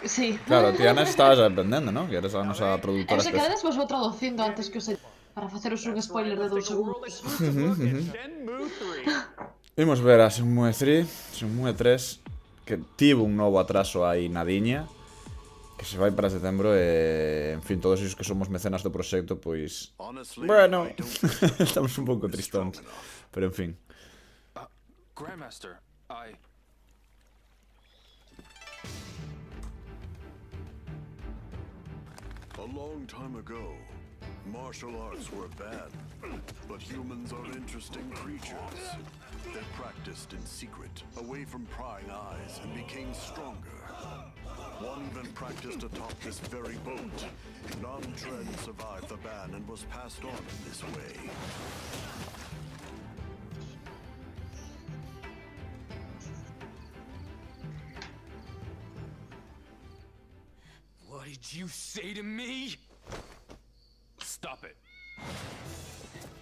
Sí. Claro, ti Ana estabas aprendendo, non? Que eres a nosa traductora Se especial. queredes vos vou traducindo antes que os para faceros un spoiler de 2 segundos. Imos ver a Shenmue 3, Shenmue 3, que tivo un novo atraso aí na diña, que se vai para setembro e, en fin, todos os que somos mecenas do proxecto, pois... Bueno, estamos un pouco tristóns, pero en fin. Grandmaster, A long time ago, martial arts were bad, but humans are interesting creatures. They practiced in secret, away from prying eyes, and became stronger. One even practiced atop this very boat. Namtren survived the ban and was passed on in this way. What did you say to me? Stop it.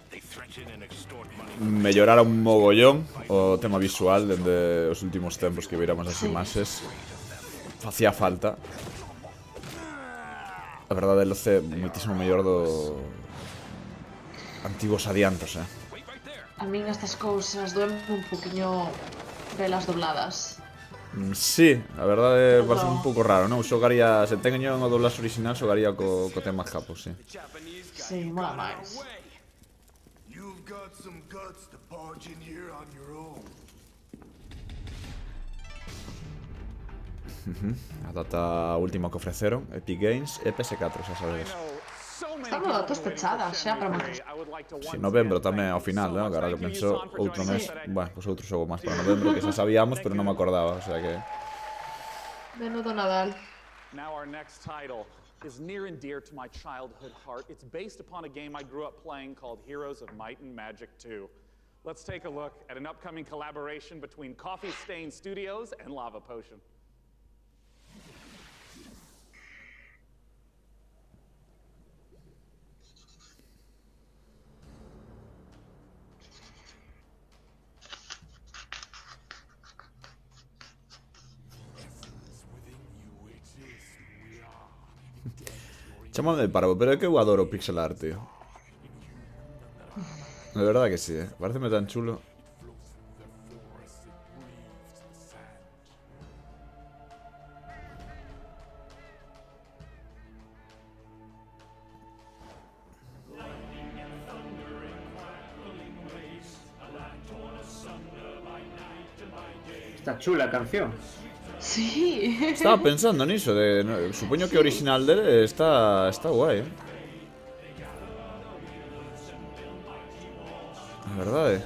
They threaten and extort money. Mellorar un mogollón o tema visual dende os últimos tempos que viramos as imaxes. Facía falta. A verdade, loce moitísimo mellor do antigos adiantos, A min estas cousas duelen un poquinho velas dobladas. Sí, a verdade parece un pouco raro, non? Xogaría, se teño o doblaxe original, xogaría co tema japo, sí. Sí, mola máis. You've got some guts to barge in here on your own. A data última que ofreceron, Epic Games e PS4, xa sabedes. Estamos datos pechadas xa para moitos. Si, novembro tamén ao final, non? Agora que penso outro mes, bueno, pois outro xogo máis para novembro, que xa sabíamos, pero non me acordaba, o sea que... Menudo Nadal. Now our next title is near and dear to my childhood heart. It's based upon a game I grew up playing called Heroes of Might and Magic 2. Let's take a look at an upcoming collaboration between Coffee Stain Studios and Lava Potion. Chámame de parvo, pero é que eu adoro o pixel art, tío. De verdad que sí, pareceme tan chulo. Está chula a canción. Sí. Estaba pensando niso, supoño que o original dele está guai, A verdade.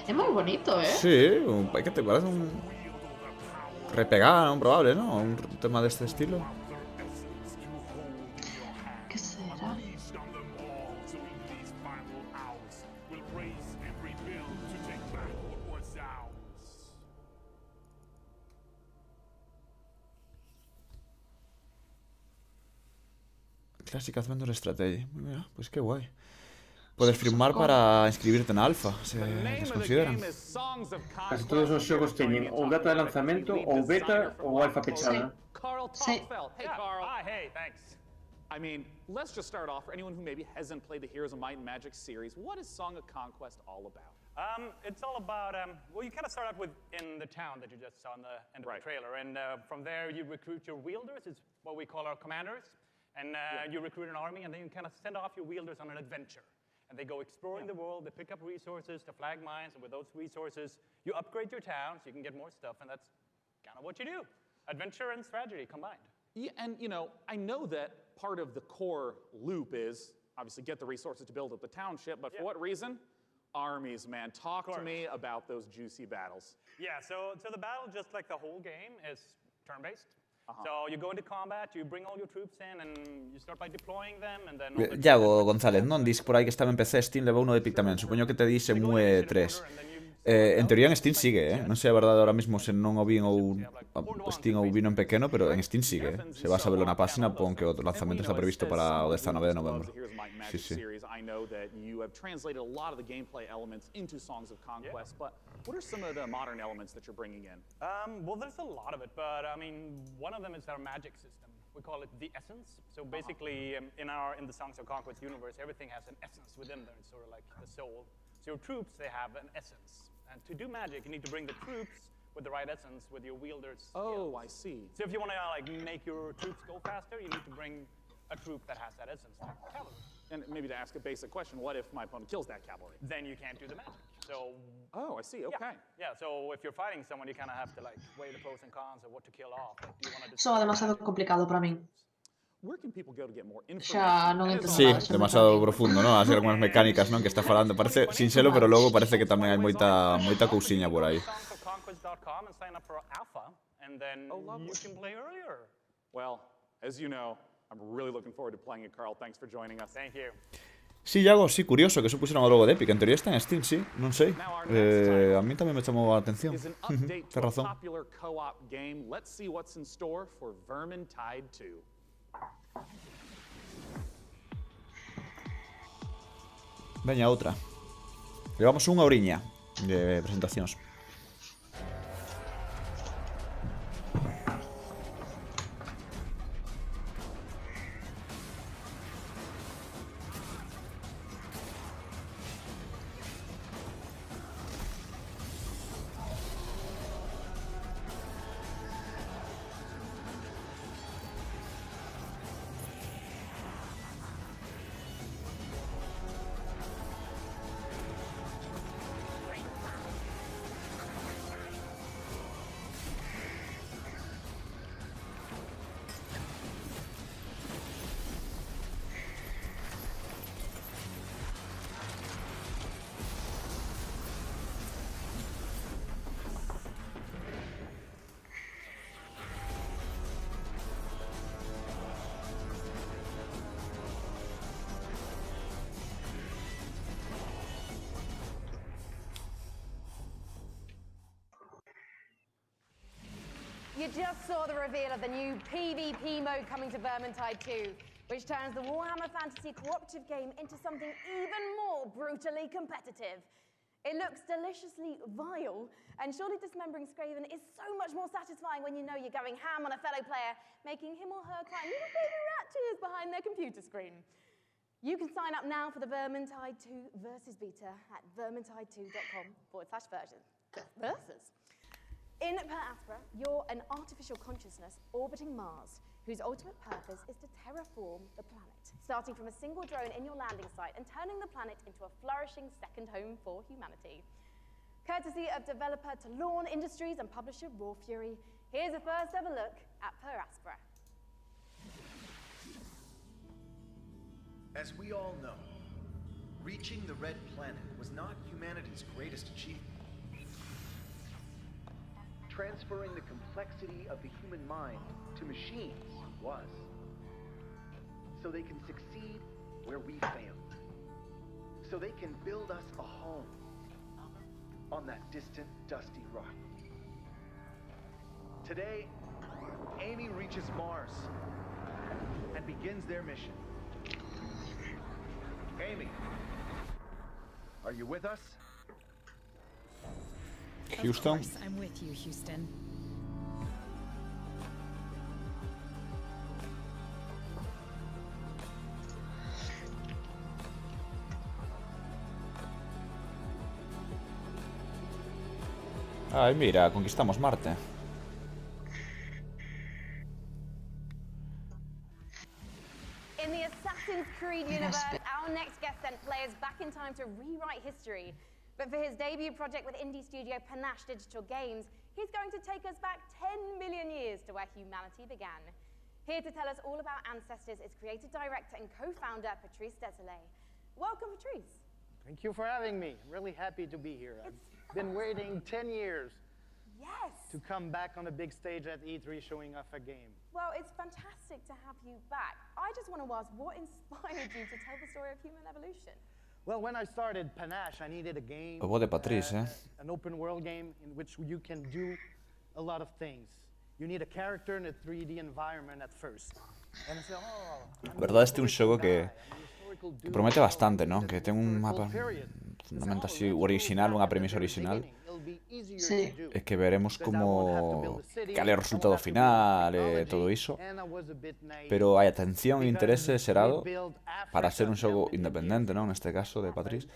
É moi bonito, Sí, que te parece un... Repegar, un probable, ¿no? Un tema deste estilo. Que será? Classic Adventure Strategy. Mira, pues qué guay. Podes firmar para inscribirte na alfa, se les consideran. Casi todos os xogos teñen ou data de lanzamento, ou beta, ou alfa pechada. Carl Topfeld. Hey, Carl. Hi, hey, thanks. I mean, let's just start off. For anyone who maybe hasn't played the Heroes of Might and Magic series, what is Song of Conquest all about? It's all about, well, you kind of start out with in the town that you just saw in the end of the trailer. And from there, you recruit your wielders. It's what we call our commanders. And you recruit an army, and then you kind of send off your wielders on an adventure. And they go exploring the world, they pick up resources to flag mines, and with those resources, you upgrade your town so you can get more stuff, and that's kind of what you do. Adventure and strategy combined. Yeah, and you know, I know that part of the core loop is obviously get the resources to build up the township, but for what reason? Armies, man. Talk to me about those juicy battles. Yeah, so the battle, just like the whole game, is turn-based. So you go into combat, you bring all your troops in, and you start by deploying them, and then... Iago González, non? Dis por aí que estaba en PC, Steam leva uno de Epic tamén. Supoño que te di Semue 3. En teoría en Steam sigue, Non sei a verdade ahora mismo se non o vin ou Steam ou vino en pequeno, pero en Steam sigue, Se vas a verlo na página, pon que o lanzamento está previsto para o 19 de novembro. Sí, sí. I know that you have translated a lot of the gameplay elements into Songs of Conquest, but what are some of the modern elements that you're bringing in? Well, there's a lot of it, but I mean, one of them is our magic system. We call it the essence. So basically, in the Songs of Conquest universe, everything has an essence within there. It's sort of like the soul. So your troops, they have an essence. And to do magic, you need to bring the troops with the right essence, with your wielders. Oh, I see. So if you want to like make your troops go faster, you need to bring a troop that has that essence, like cavalry. And maybe to ask a basic question, what if my opponent kills that cavalry? Then you can't do the magic. So. Oh, I see. Okay. Yeah. So if you're fighting someone, you kind of have to like weigh the pros and cons of what to kill off. Like, do you want to? Soa demasiado complicado para min. where can people go to get more Xa non information? entendo Sí, demasiado profundo, ¿no? Así algunas mecánicas, ¿no? Que está falando. Parece sinxelo, pero logo parece que tamén hai moita cousiña por aí. Conquest.com and sign up for alpha, and then you can play earlier. Well, as you know, I'm really looking forward to playing it, Carl. Thanks for joining us. Thank you. Sí, Iago, sí, curioso que eso pusieron o logo de Epic. En teoría está en Steam, sí, non sei. A mí tamén me chamou a atención. Tens razón. Popular co-op game. Let's see what's in store for Vermintide 2. Veña, outra. Levamos unha horiña de presentacións. You just saw the reveal of the new PvP mode coming to Vermintide 2, which turns the Warhammer Fantasy cooperative game into something even more brutally competitive. It looks deliciously vile, and surely dismembering Skaven is so much more satisfying when you know you're going ham on a fellow player, making him or her cry little baby rat tears behind their computer screen. You can sign up now for the Vermintide 2 Versus beta at vermintide2.com/versus. In Per Aspera, you're an artificial consciousness orbiting Mars, whose ultimate purpose is to terraform the planet, starting from a single drone in your landing site and turning the planet into a flourishing second home for humanity. Courtesy of developer Talon Industries and publisher Raw Fury, here's a first ever look at Per Aspera. As we all know, reaching the Red Planet was not humanity's greatest achievement. Transferring the complexity of the human mind to machines was. So they can succeed where we failed. So they can build us a home on that distant, dusty rock. Today, Amy reaches Mars and begins their mission. Amy, are you with us? Houston. Of course, I'm with you, Houston. Ay, mira, conquistamos Marte. In the Assassin's Creed universe, our next guest sent players back in time to rewrite history. But for his debut project with indie studio Panache Digital Games, he's going to take us back 10 million years to where humanity began. Here to tell us all about ancestors is creative director and co-founder Patrice Désilets. Welcome, Patrice. Thank you for having me. I'm really happy to be here. I've been waiting 10 years to come back on a big stage at E3 showing off a game. Well, it's fantastic to have you back. I just want to ask, what inspired you to tell the story of human evolution? Well, when I started Panache, I needed a game, O de Patrice, an open world game in which you can do a lot of things. You need a character in a 3D environment at first. And I said, A verdade este é un xogo que promete bastante, non? Que ten un mapa fundamento así original, unha premisa original. Sí. E que veremos como cal é o resultado final e todo iso. Pero hai atención e interese xerado para ser un xogo independente, non? Neste caso de Patrice,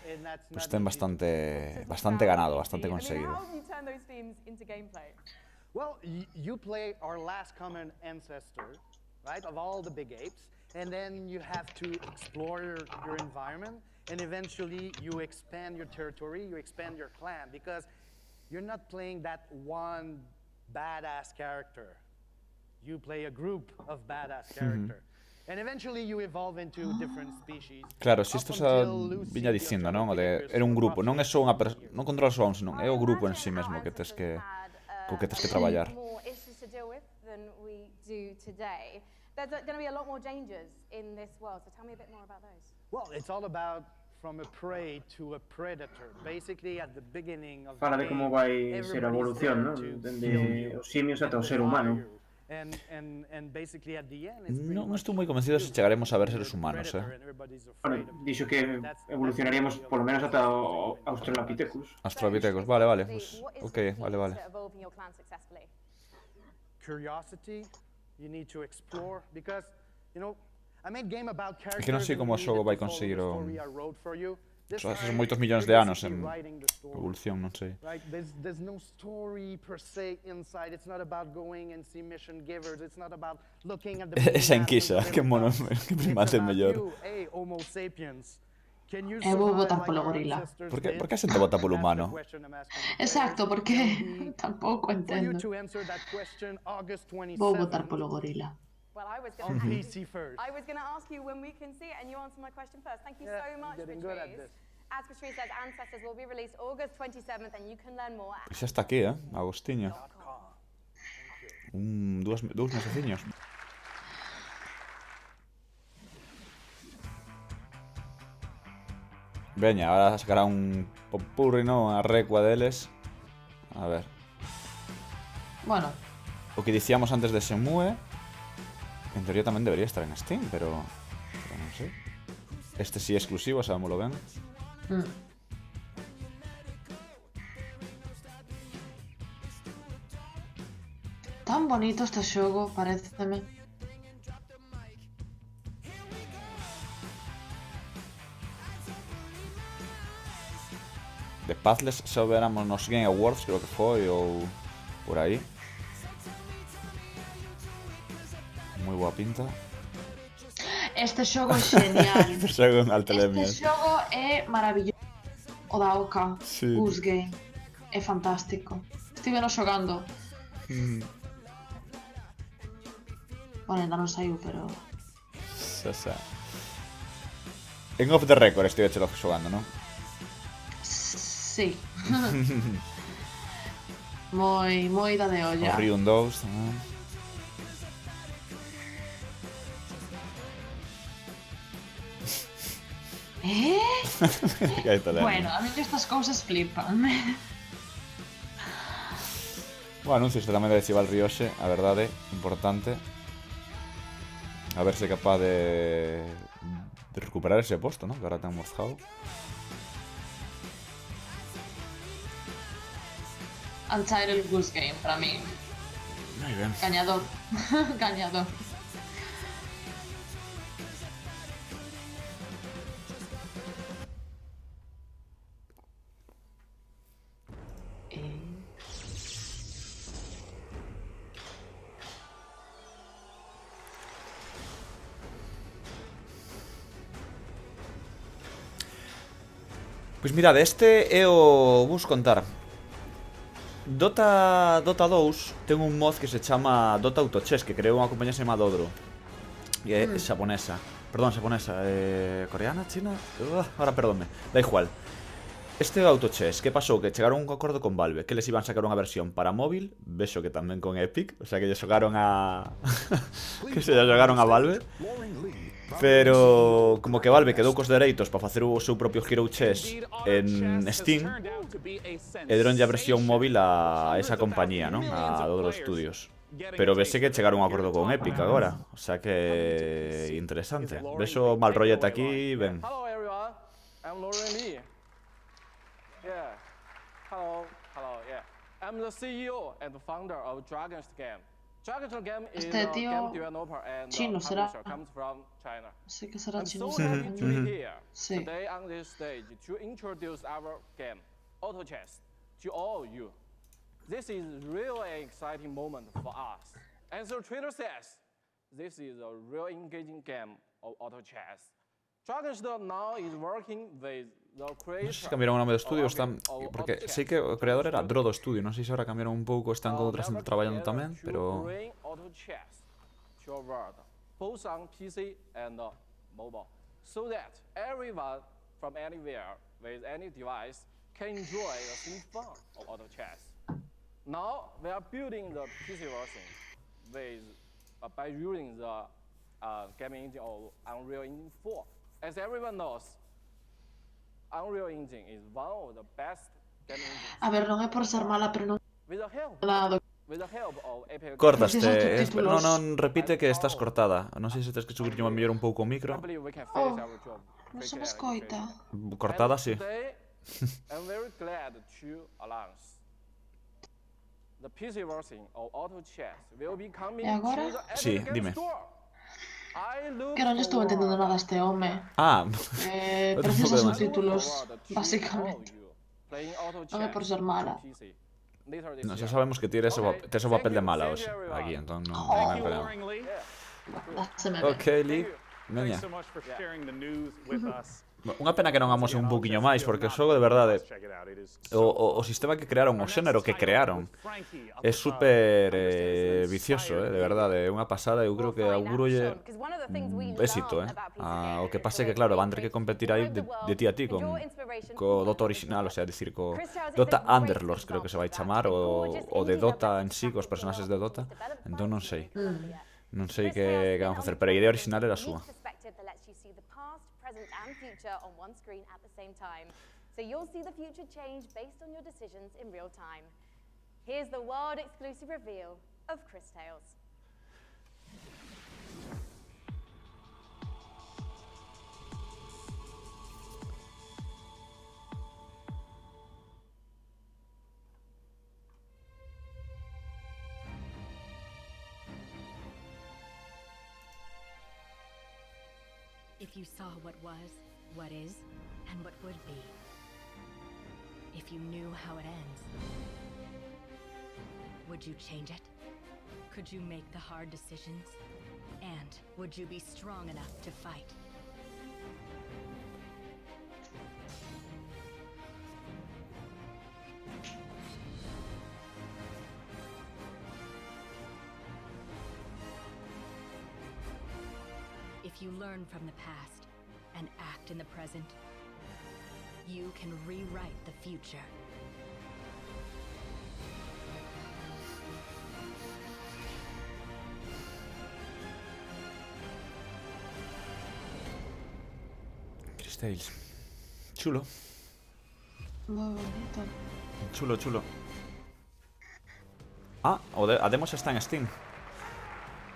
pois ten bastante ganado, bastante conseguido. well, you play our last common ancestor, right, of all the big apes, and then you have to explore your environment, and eventually you expand your territory, you expand your clan, because you're not playing that one badass character. You play a group of badass characters. And eventually you evolve into different species. Claro, si isto xa viña dicindo, non? O de era un grupo, non é só unha persona, non controlas só un, senón é o grupo en sí mesmo que tes que co que tes que traballar. More issues to deal with than we do today. There's going to be a lot more dangers in this world, so tell me a bit more about those. Well, it's all about from a prey to a predator. Basically, at the beginning of Fala de como vai ser a evolución, non? Dende os simios ata o ser humano. And basically at the end, it's Non estou moi convencido se chegaremos a ver seres humanos, Bueno, dixo que evolucionaríamos polo menos ata o Australopithecus. Australopithecus, vale, pues, ok, vale. Curiosity, you need to explore, because, you know, I made game about characters. É que non sei como o xogo vai conseguir o... Son moitos millóns de anos en evolución, non sei. Right, there's no story per se inside. It's not about going and see mission givers. It's not about looking at the Esa enquisa, que mono, que primate mellor. Hey, Homo sapiens. Vou votar polo gorila. Por que a xente vota polo humano? Exacto, porque tampouco entendo. Vou votar polo gorila. Well, I was On PC first. I was going to ask you when we can see it, and you answered my question first. Thank you so much, Patrice. As Patrice says, Ancestors will be released August 27th, and you can learn more at... Xa está aquí, Agostiño. Dous meseciños. Veña, ahora sacará un popurri, non? A recua deles. A ver. Bueno. O que dicíamos antes de Shenmue, en teoría tamén debería estar en Steam, pero non sei. Este sí é exclusivo, sabémoslo ben. Tan bonito este xogo, pareceme. De Pathless xa veramos nos Game Awards, creo que foi, ou por aí. Moi boa pinta. Este xogo é genial. Este xogo en altelemia. Este xogo é maravilloso. O da Oka, sí. Goose Game. É fantástico. Estiveno xogando. Bueno, ainda non saiu, pero... Xa. En Off the Record estive xogando, non? Sí. moi da de olla. O Rion 2 tamén. Bueno, a mí estas cousas flipan. O anuncio este tamén de Chival Ryoshi, a verdade, importante. A ver se é capaz de recuperar ese posto, ¿no? Que ahora ten morzado. Untitled Goose Game, para mí. Moi ben. Gañador. Gañador. Pois mirade, este é o... vos contar. Dota 2 ten un mod que se chama Dota Auto Chess, que creou unha compañía chamada Dodro. E é xaponesa. Perdón, xaponesa. Coreana, china? Ahora perdónme. Da igual. Este Auto Chess, que pasou? Que chegaron a un acordo con Valve, que les iban a sacar unha versión para móvil, vexo que tamén con Epic, o sea que lle xogaron a... que se lle xogaron a Valve. Pero como que Valve quedou cos dereitos para facer o seu propio Hero Chess en Steam, e deronlle a versión móvil a esa compañía, non? A Dodro Studios. Pero vese que chegaron a un acordo con Epic agora, o sea que interesante. Vexo mal rollete aquí, ben. Hello everyone, I'm Lauren Lee. Yeah, hello, yeah. I'm the CEO and founder of Dragon's Game. Dragon's Game is a game developer and publisher comes from China. Sí que será chino. I'm so happy to be here today on this stage to introduce our game, Auto Chess, to all of you. This is really an exciting moment for us. As the trailer says, this is a real engaging game of Auto Chess. Dragon's now is working with the creator. Non sei se cambiaron o nome do estudio, están... porque sei que o creador era Drodo Studio, non sei se agora cambiaron un pouco, están con outra xente traballando tamén, pero... both on PC and mobile, so that everyone from anywhere with any device can enjoy some fun of auto chess. Now we are building the PC version by using the gaming engine of Unreal Engine 4. As everyone knows, Unreal Engine is one of the best gaming engines. A ver, non é por ser mala, pero non With the help nada. With the help of Apex Cortaste. Non, repite que estás cortada. Non sei se tens que subir a mellor un pouco o micro. Non se me escoita. Cortada, sí. I'm very glad to announce the PC version of Auto Chess will be coming E agora? to the Sí, Epic dime. Games Store. I look Que non estou entendendo nada a este home. Ah, Precisa subtítulos, basicamente. playing Auto Non é Chess por ser mala. on PC. Later this No, xa year. sabemos que tires o papel de mala hoxe. Aquí, entón non hai problema. Ok, Lee. Veña. Thanks so much for sharing the news with us. Unha pena que non amose un poquinho máis, porque o xogo de verdade, o sistema que crearon, o xénero que crearon, é super vicioso, de verdade, é unha pasada, eu creo que augurolle éxito, O que pasa é que, claro, van ter que competir aí de ti a ti co Dota original, o sea, decir, co Dota Underlords, creo que se vai chamar, o de Dota en sí, cos personaxes de Dota, entón non sei. Non sei que van a facer, pero a idea original era a súa. Present and future on one screen at the same time. So you'll see the future change based on your decisions in real time. Here's the world exclusive reveal of Chris Tales. If you saw what was, what is, and what would be. If you knew how it ends, would you change it? Could you make the hard decisions? And would you be strong enough to fight? If you learn from the past and act in the present, you can rewrite the future. Chris Tales. Chulo. Moi bonito. Chulo, chulo. Ah, a demo xa está en Steam.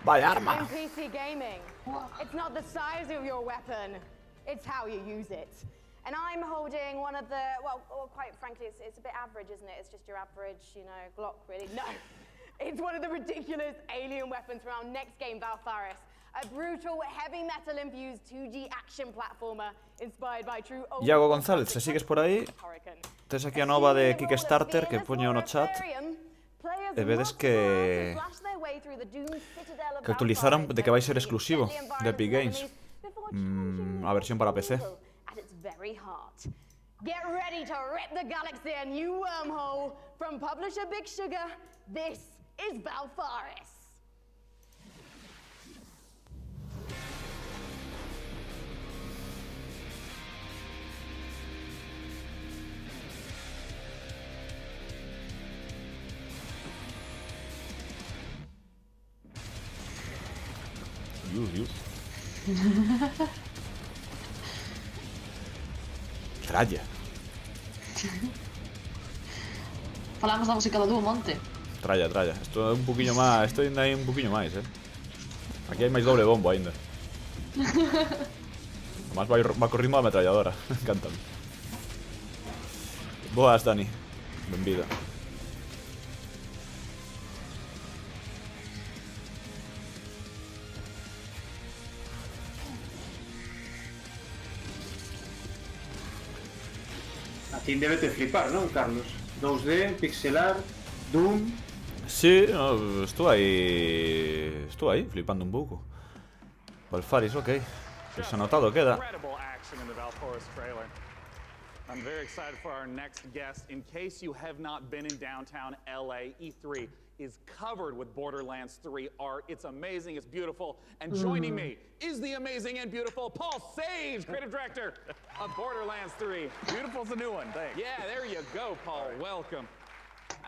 Vaya arma. In PC gaming, it's not the size of your weapon, it's how you use it. And I'm holding one of the, well quite frankly, it's a bit average, isn't it? It's just your average, Glock, really. No, it's one of the ridiculous alien weapons from our next game, Valfaris. A brutal, heavy metal-infused 2D action platformer inspired by true old... Iago González, se sigues por aí, tes aquí a nova de Kickstarter que poño no chat. E vedes que actualizaron de que vai ser exclusivo de Epic Games. A versión para PC. Get ready to rip the galaxy a new wormhole from publisher Big Sugar. This is Valfaris. Tralla. Falamos da música do Dúo Monte. Tralla. Isto é un poquinho máis, isto ainda hai un poquinho máis, Aquí hai máis doble bombo ainda. Además vai co ritmo da metralladora. Encántame. Boas, Dani. Benvida. A ti debe te flipar, non, Carlos? 2D, pixelar, Doom... Sí, no, estou aí flipando un pouco. Valfaris, ok. Pues anotado queda. Incredible action in the Valfaris trailer. I'm very excited for our next guest. In case you have not been in downtown LA, E3 is covered with Borderlands 3 art. It's amazing, it's beautiful. And joining me is the amazing and beautiful Paul Sage, creative director of Borderlands 3. Beautiful's the new one, thanks. Yeah, there you go, Paul. Welcome.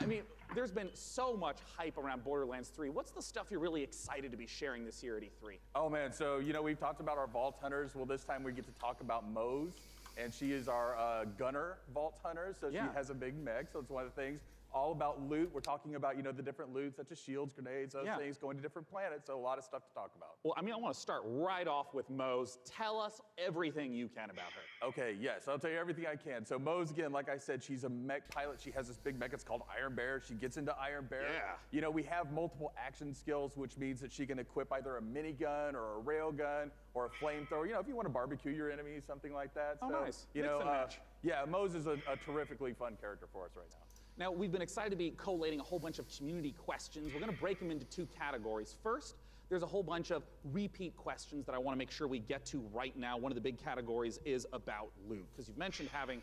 I mean, there's been so much hype around Borderlands 3. What's the stuff you're really excited to be sharing this year at E3? Oh man, so we've talked about our Vault Hunters. Well, this time we get to talk about Mose, and she is our gunner Vault Hunter, so she has a big mech, so it's one of the things. All about loot. We're talking about, the different loot, such as shields, grenades, those things, going to different planets, so a lot of stuff to talk about. Well, I want to start right off with Mose. Tell us everything you can about her. Okay, yes, I'll tell you everything I can. So Mose, again, like I said, she's a mech pilot. She has this big mech, it's called Iron Bear. She gets into Iron Bear. Yeah. We have multiple action skills, which means that she can equip either a minigun or a railgun or a flamethrower. If you want to barbecue your enemies, something like that. Oh, so, nice. Mix and match. Yeah, Mose is a terrifically fun character for us right now. Now, we've been excited to be collating a whole bunch of community questions. We're going to break them into two categories. First, there's a whole bunch of repeat questions that I want to make sure we get to right now. One of the big categories is about loot, because you've mentioned having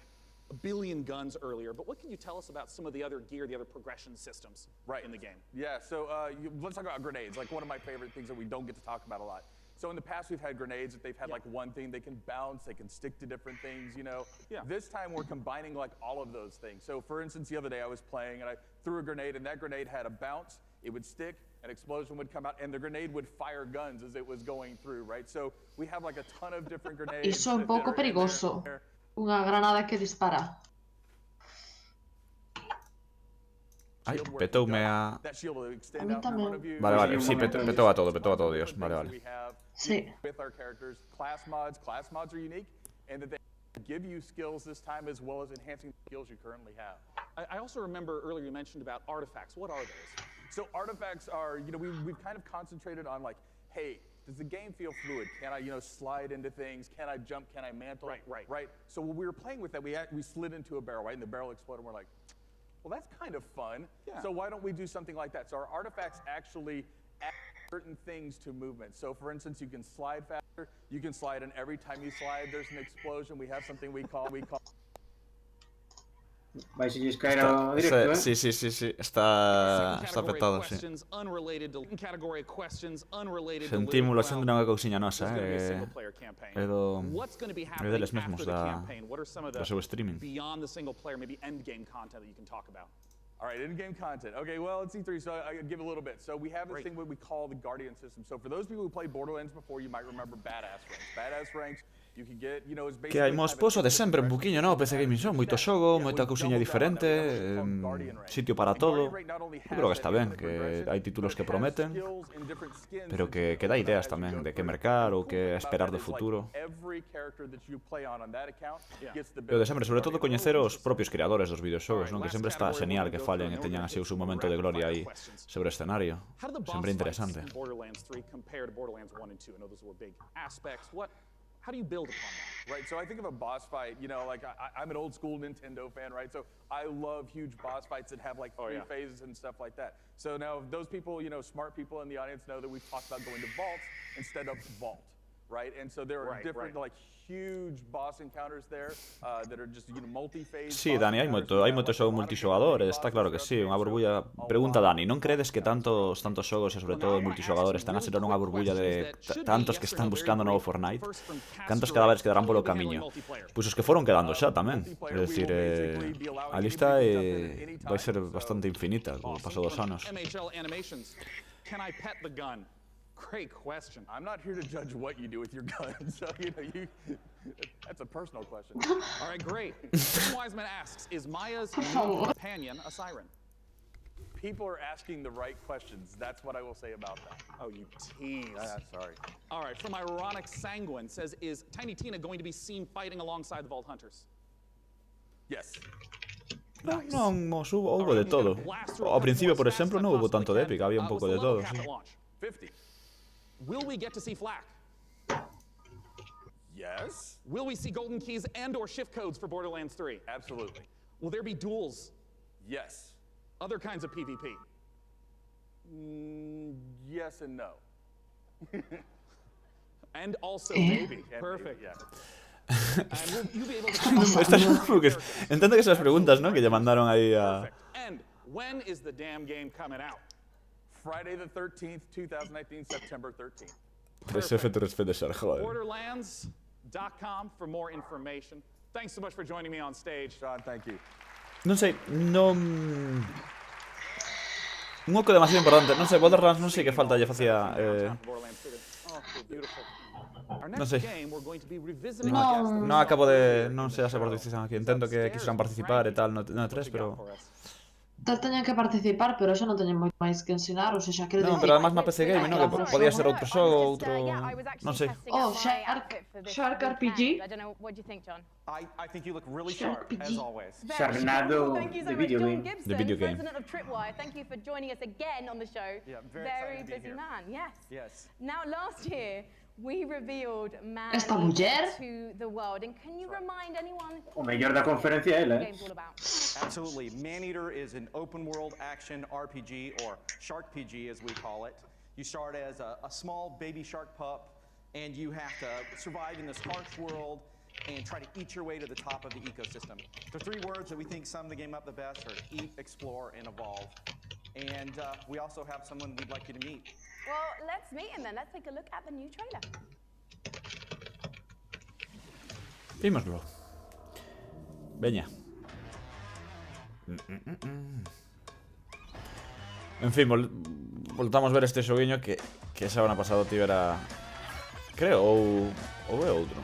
a billion guns earlier, but what can you tell us about some of the other gear, the other progression systems in the game? Yeah, so let's talk about grenades, like one of my favorite things that we don't get to talk about a lot. So in the past, we've had grenades that they've had like one thing. They can bounce, they can stick to different things, Yeah. This time, we're combining like all of those things. So for instance, the other day I was playing and I threw a grenade, and that grenade had a bounce, it would stick, an explosion would come out, and the grenade would fire guns as it was going through, right? So we have like a ton of different grenades. Iso è un poco perigoso. Una granada che dispara. Ay, petoume a... Vale, sí, petó a todo, Dios. Vale. Sí. With our characters, class mods are unique, and that they give you skills this time as well as enhancing the skills you currently have. I also remember earlier you mentioned about artifacts. What are those? So artifacts are, we've kind of concentrated on like, hey, does the game feel fluid? Can I, slide into things? Can I jump? Can I mantle? Right. So when we were playing with that, we slid into a barrel, right? And the barrel exploded, and we're like, well, that's kind of fun. Yeah. So why don't we do something like that? So our artifacts actually add certain things to movement. So for instance, you can slide faster. You can slide, and every time you slide, there's an explosion. We have something we call. Vais a caer ao directo, Sí, está afectado, sí. Sentímolo sendo unha cousiña nosa, é deles mesmos do seu streaming. Beyond the single player, maybe end game content that you can talk about. All right, in-game content. Okay, well, it's E3, so I give a little bit. So we have this thing what we call the Guardian system. So for those people who played Borderlands before, you might remember Badass Ranks. Badass Ranks, you can get, it's basically... Que hai mos poso de sempre un buquiño, no? PC Gaming Show, moito xogo, moita cousiña diferente, sitio para todo. Eu creo que está ben, que hai títulos que prometen, pero que dá ideas tamén de que mercar ou que esperar do futuro. E o de sempre, sobre todo, coñecer os propios creadores dos videoxogos, non? Que sempre está genial que falen e teñan así o seu momento de gloria aí sobre o escenario. Sempre interesante. How do you build upon that? Right, so I think of a boss fight, like I'm an old school Nintendo fan, right? So I love huge boss fights that have like three phases and stuff like that. So now those people, smart people in the audience know that we've talked about going to vaults instead of vault, right? And so there are different like huge boss encounters there that are just multi-phase. Sí, Dani, hai moito xogo multixogador, está claro que sí, unha burbulla. Pregunta Dani, non credes que tantos xogos e sobre todo multixogadores están a ser unha burbulla de tantos que están buscando novo Fortnite? Cantos cadáveres quedarán polo camiño? Pois os que foron quedando xa tamén. É dicir, a lista vai ser bastante infinita co paso dos anos. Can I pet the gun? Great question. I'm not here to judge what you do with your gun, so that's a personal question. All right, great. Tim Wiseman asks, is Maya's companion a siren? People are asking the right questions. That's what I will say about that. Oh, you tease. Sorry. All right, from Ironic Sanguine says, is Tiny Tina going to be seen fighting alongside the Vault Hunters? Yes. Non, houbo de todo. Ao principio, por exemplo, non houbo tanto de Epic, había un pouco de todo, sí. 50. Will we get to see Flak? Yes. Will we see golden keys and/or shift codes for Borderlands 3? Absolutely. Will there be duels? Yes. Other kinds of PvP? Yes and no. And also maybe. Perfect. Yeah. And will you be able to... Entendo que esas preguntas, ¿no? Que lle mandaron aí a... And when is the damn game coming out? Friday the 13th, 2019, September 13th. 3F3 joder. Borderlands.com for more information. Thanks so much for joining me on stage. John, thank you. Non sei, non... Un oco demasiado importante. Non sei, Borderlands non sei que falta lle facía... Non sei. Non acabo de... Non sei a esa participación aquí. Entendo que quixeran participar e tal no 3, pero... Teñen que participar, pero eso non teñen moito máis que ensinar, ou seja, quero Non, dicir... pero además na PC Game, non? Que podía ser outro xogo, outro... Non sei. Oh, Shark RPG? I don't know, what do you think, John? I think you look really sharp, as always. Sharknado, Thank you so the much, video John game. Gibson, The video game. president of Tripwire. Thank you for joining us again on the show. Yeah, very Very excited to be busy here. man, yes. Yes. Now, last year, we revealed Man Esta muller? to the world. And can you remind anyone O mellor da conferencia é ela, what the eh? game's all about? Absolutely. Maneater is an open world action RPG, or Shark PG as we call it. You start as a small baby shark pup, and you have to survive in this harsh world and try to eat your way to the top of the ecosystem. The three words that we think sum the game up the best are eat, explore, and evolve. And we also have someone we'd like you to meet. Well, let's meet him then. Let's take a look at the new trailer. Vímoslo. Veña. En fin, voltamos ver este xoguiño que esa semana pasado tivera... Creo, ou é outro.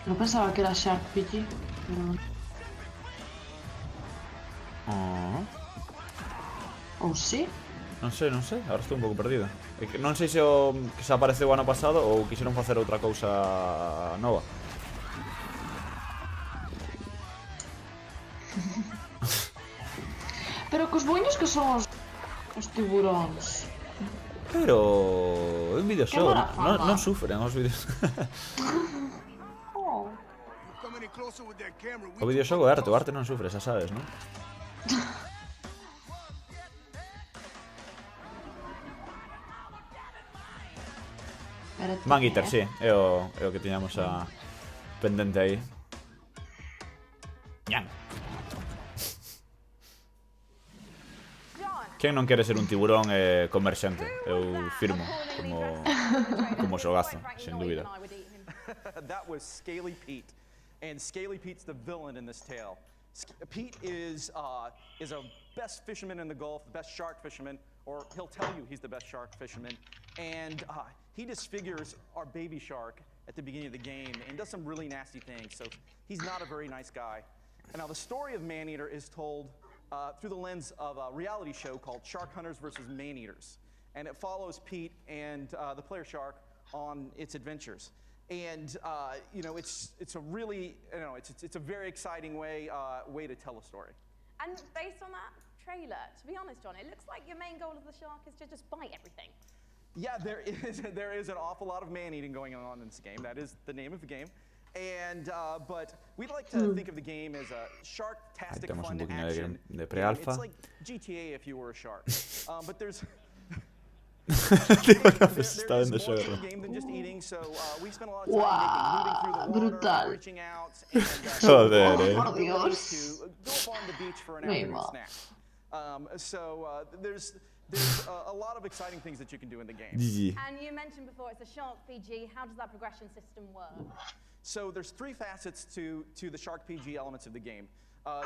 Non pensaba que era Shark PG, pero... Ou sí? Non sei, agora estou un pouco perdido. É que non sei se o que se apareceu o ano pasado ou quixeron facer outra cousa nova. Pero cos buños que son os tiburóns. Pero... é un videoxogo, non sufren os vídeos. O videoxogo é arte, o arte non sufre, xa sabes, non? Man Eater, sí, é o que tiñamos a pendente aí. Ñan. Quen non quere ser un tiburón converxente? Eu firmo como xogazo, sen dúbida. That was Scaly Pete, and Scaly Pete's the villain in this tale. Pete is a best fisherman in the Gulf, the best shark fisherman, or he'll tell you he's the best shark fisherman, and he disfigures our baby shark at the beginning of the game and does some really nasty things, so he's not a very nice guy. And now the story of Maneater is told through the lens of a reality show called Shark Hunters vs. Maneaters, and it follows Pete and the player shark on its adventures. And you know, it's a really, you know, it's a very exciting way to tell a story. And based on that trailer, to be honest, John, it looks like your main goal of the shark is to just bite everything. Yeah, there is an awful lot of man-eating going on in this game. That is the name of the game. And but we'd like to think of the game as a shark-tastic fun action. It's like GTA if you were a shark. But there's there's more to the game than just eating, so we spent a lot of time moving through the water, reaching out, and Joder, to go up on the beach for an afternoon snack. So there's a lot of exciting things that you can do in the game. And you mentioned before it's a Shark PG. How does that progression system work? So there's three facets to the Shark PG elements of the game.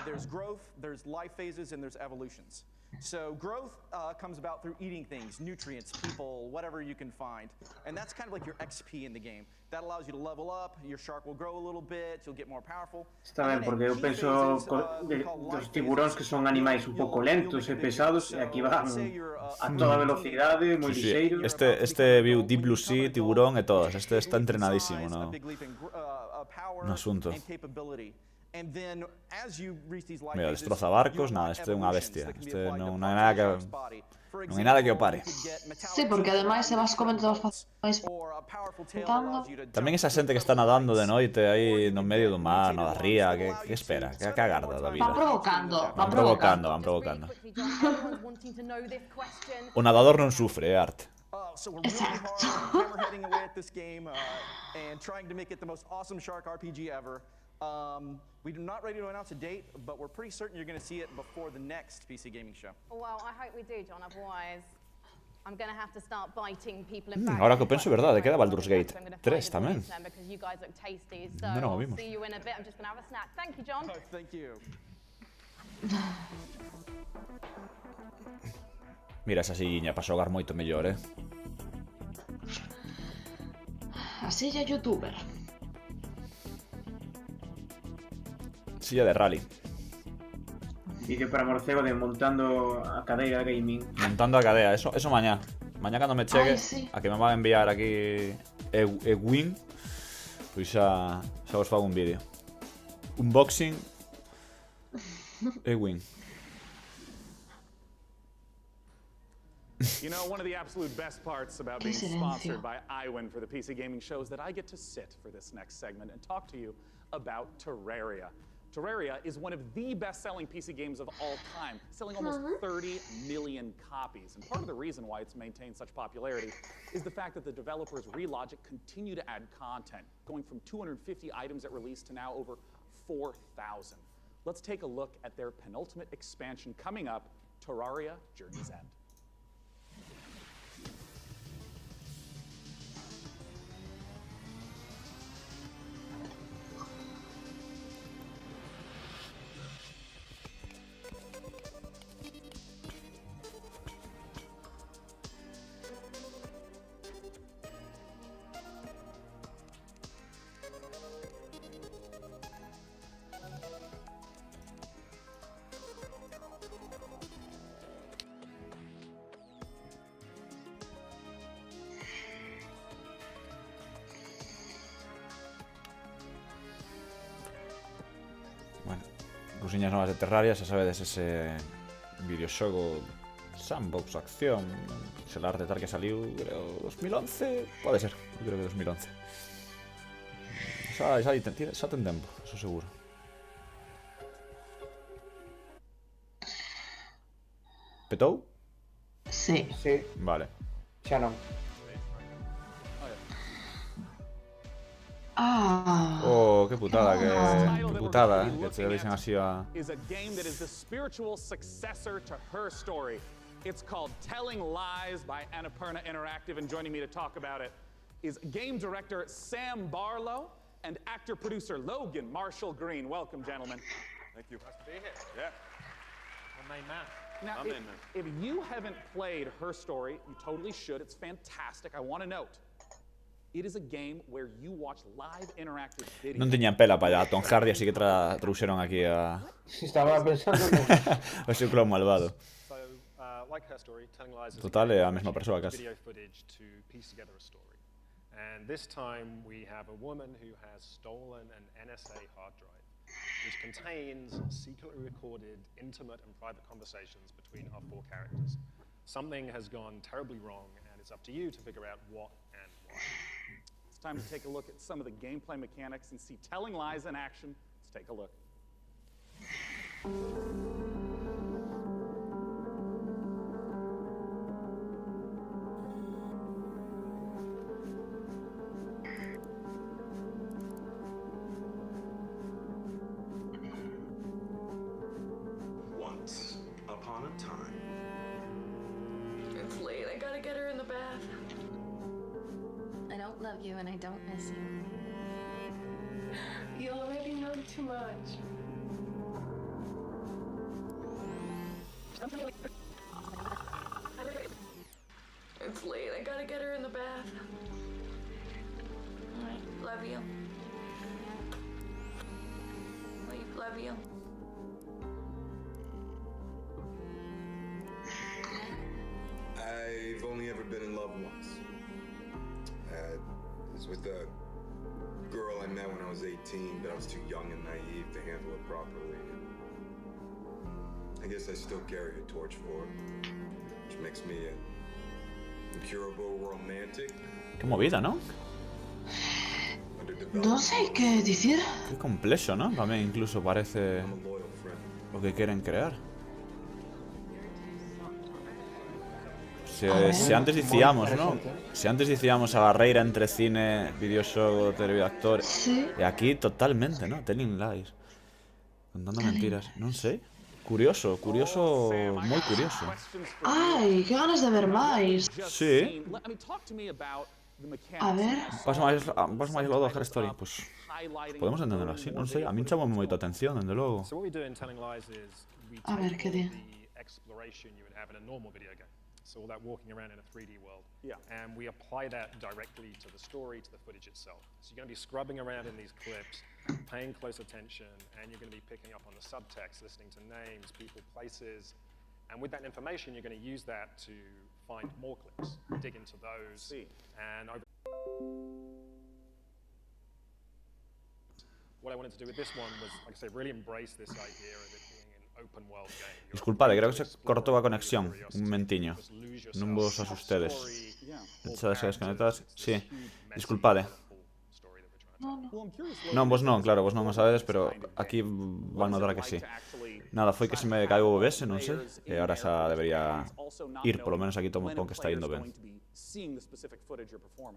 There's growth, there's life phases, and there's evolutions. So growth comes about through eating things, nutrients, people, whatever you can find. And that's kind of like your XP in the game. That allows you to level up, your shark will grow a little bit, you'll get more powerful. Está ben, porque eu penso dos tiburóns que son animais un pouco lentos e pesados, e aquí van a toda velocidade, moi lixeiros. Este viu Deep Blue Sea, tiburón e todas. Este está entrenadísimo, no asunto. Mira, destroza barcos, nada, este é unha bestia. Este non hai nada que o pare. Sí, porque ademais se vas comendo as máis Tamén esa xente que está nadando de noite aí no medio do mar, no da ría, que espera? Que agarda da vida? Van provocando. O nadador non sufre, é arte. So we're really hard hammer-heading away at this game and trying to make it the most awesome shark RPG ever. We're not ready to announce a date, but we're pretty certain you're going to see it before the next PC Gaming Show. Well, I hope we do, John. Otherwise, I'm going to have to start biting people in back. Ahora que pienso, verdad, de queda Baldur's Gate 3 también. Because you guys look tasty. So No lo I'll vimos. see you in a bit. I'm just going to have a snack. Thank you, John. Thank you. Mira, esa silliña para xogar moito mellor, Así ya youtuber. Silla de rally. Vídeo para morcego de montando a cadeira de gaming. Montando a cadea, eso mañana. Mañana cando me chegue, Ai, sí. a que me va a enviar aquí Ewin, pois xa vos fago un vídeo. Unboxing Ewin. You know, one of the absolute best parts about being sponsored by iWin for the PC Gaming Show is that I get to sit for this next segment and talk to you about Terraria. Terraria is one of the best-selling PC games of all time, selling almost 30 million copies. And part of the reason why it's maintained such popularity is the fact that the developers Relogic continue to add content, going from 250 items at release to now over 4,000. Let's take a look at their penultimate expansion coming up, Terraria Journey's End. Bueno, cousiñas novas de Terraria, xa sabedes ese videoxogo sandbox acción, se la arte tal que saliu, creo, 2011, pode ser, creo que 2011. Xa ten tempo, eso seguro. Petou? Sí. Vale. Xa non. Oh, qué putada, que te dicen así a... Is a game that is the spiritual successor to her story. It's called Telling Lies by Annapurna Interactive, and joining me to talk about it is game director Sam Barlow and actor-producer Logan Marshall Green. Welcome, gentlemen. Thank you. Nice to be here. Yeah. My main man. Now, I'm in, man. if you haven't played Her Story, you totally should. It's fantastic. I want to note, it is a game where you watch live interactive videos. Non tiñan pela para Tom Hardy, así que trouxeron aquí a... Estaba pensando o seu clon malvado. So, like Her Story, Telling Lies is Total, é a mesma using persoa casi. video footage to piece together a story. And this time we have a woman who has stolen an NSA hard drive, which contains secretly recorded intimate and private conversations between our four characters. Something has gone terribly wrong, and it's up to you to figure out what and why. It's time to take a look at some of the gameplay mechanics and see Telling Lies in action. Let's take a look. Once upon a time. It's late. I gotta get her in the bath. I don't love you and I don't miss you. You already know too much. It's late. I gotta get her in the bath. Alright, love you. Love you. I've only ever been in love once. It was with a girl I met when I was 18, but I was too young and naive to handle it properly. I guess I still carry a torch for her, which makes me a incurable romantic. Qué movida, ¿no? No sé qué decir. Qué complejo, ¿no? Para mí incluso parece lo que quieren crear. Se antes dicíamos, ¿no? Se antes dicíamos a barreira entre cine, videoxogo, televidactor. Sí. E aquí totalmente, ¿no? Telling lies. Contando mentiras. Non sei. Curioso, moi curioso. Ai, que ganas de ver máis. Sí. A ver. Vas máis lodo a Her Story, pues podemos entenderlo así, non sei. A min chamou moito a atención, dende logo. A ver, que di. Exploration you would have in a normal video game. So all that walking around in a 3D world. Yeah. And we apply that directly to the story, to the footage itself. So you're going to be scrubbing around in these clips, paying close attention, and you're going to be picking up on the subtext, listening to names, people, places. And with that information, you're going to use that to find more clips, dig into those, and over. What I wanted to do with this one was, like I said, really embrace this idea of it being an open world game. Disculpade, creo que se cortou a conexión un momentiño. Non vos asustedes. Echades e desconectadas. Sí, disculpade. Non, vos non, claro, vos non o sabedes, pero aquí van notar que sí. Nada, foi que se me caeu o OBS, non sei, e agora xa debería ir, polo menos aquí tomo pon que está indo ben.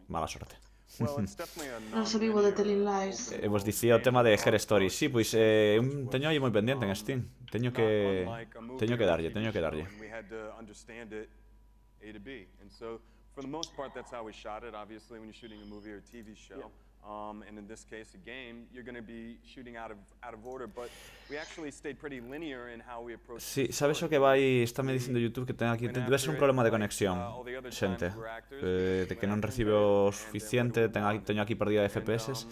Mala sorte. Non se vivo de Telling Lies. Vos dicía o tema de Her Story. Sí, pois teño aí moi pendiente en Steam. Teño que darlle. We had to understand it A to B. And so for the most part that's how we shot it. Obviously when you're shooting a movie or a TV show. And in this case, a game, you're going to be shooting out of order, but we actually stayed pretty linear in how we approached. Sí, sabes o que vai, estáme dicindo YouTube que ten aquí, debe ser un problema de conexión, xente, de que non recibe o suficiente, teño aquí perdida de FPS,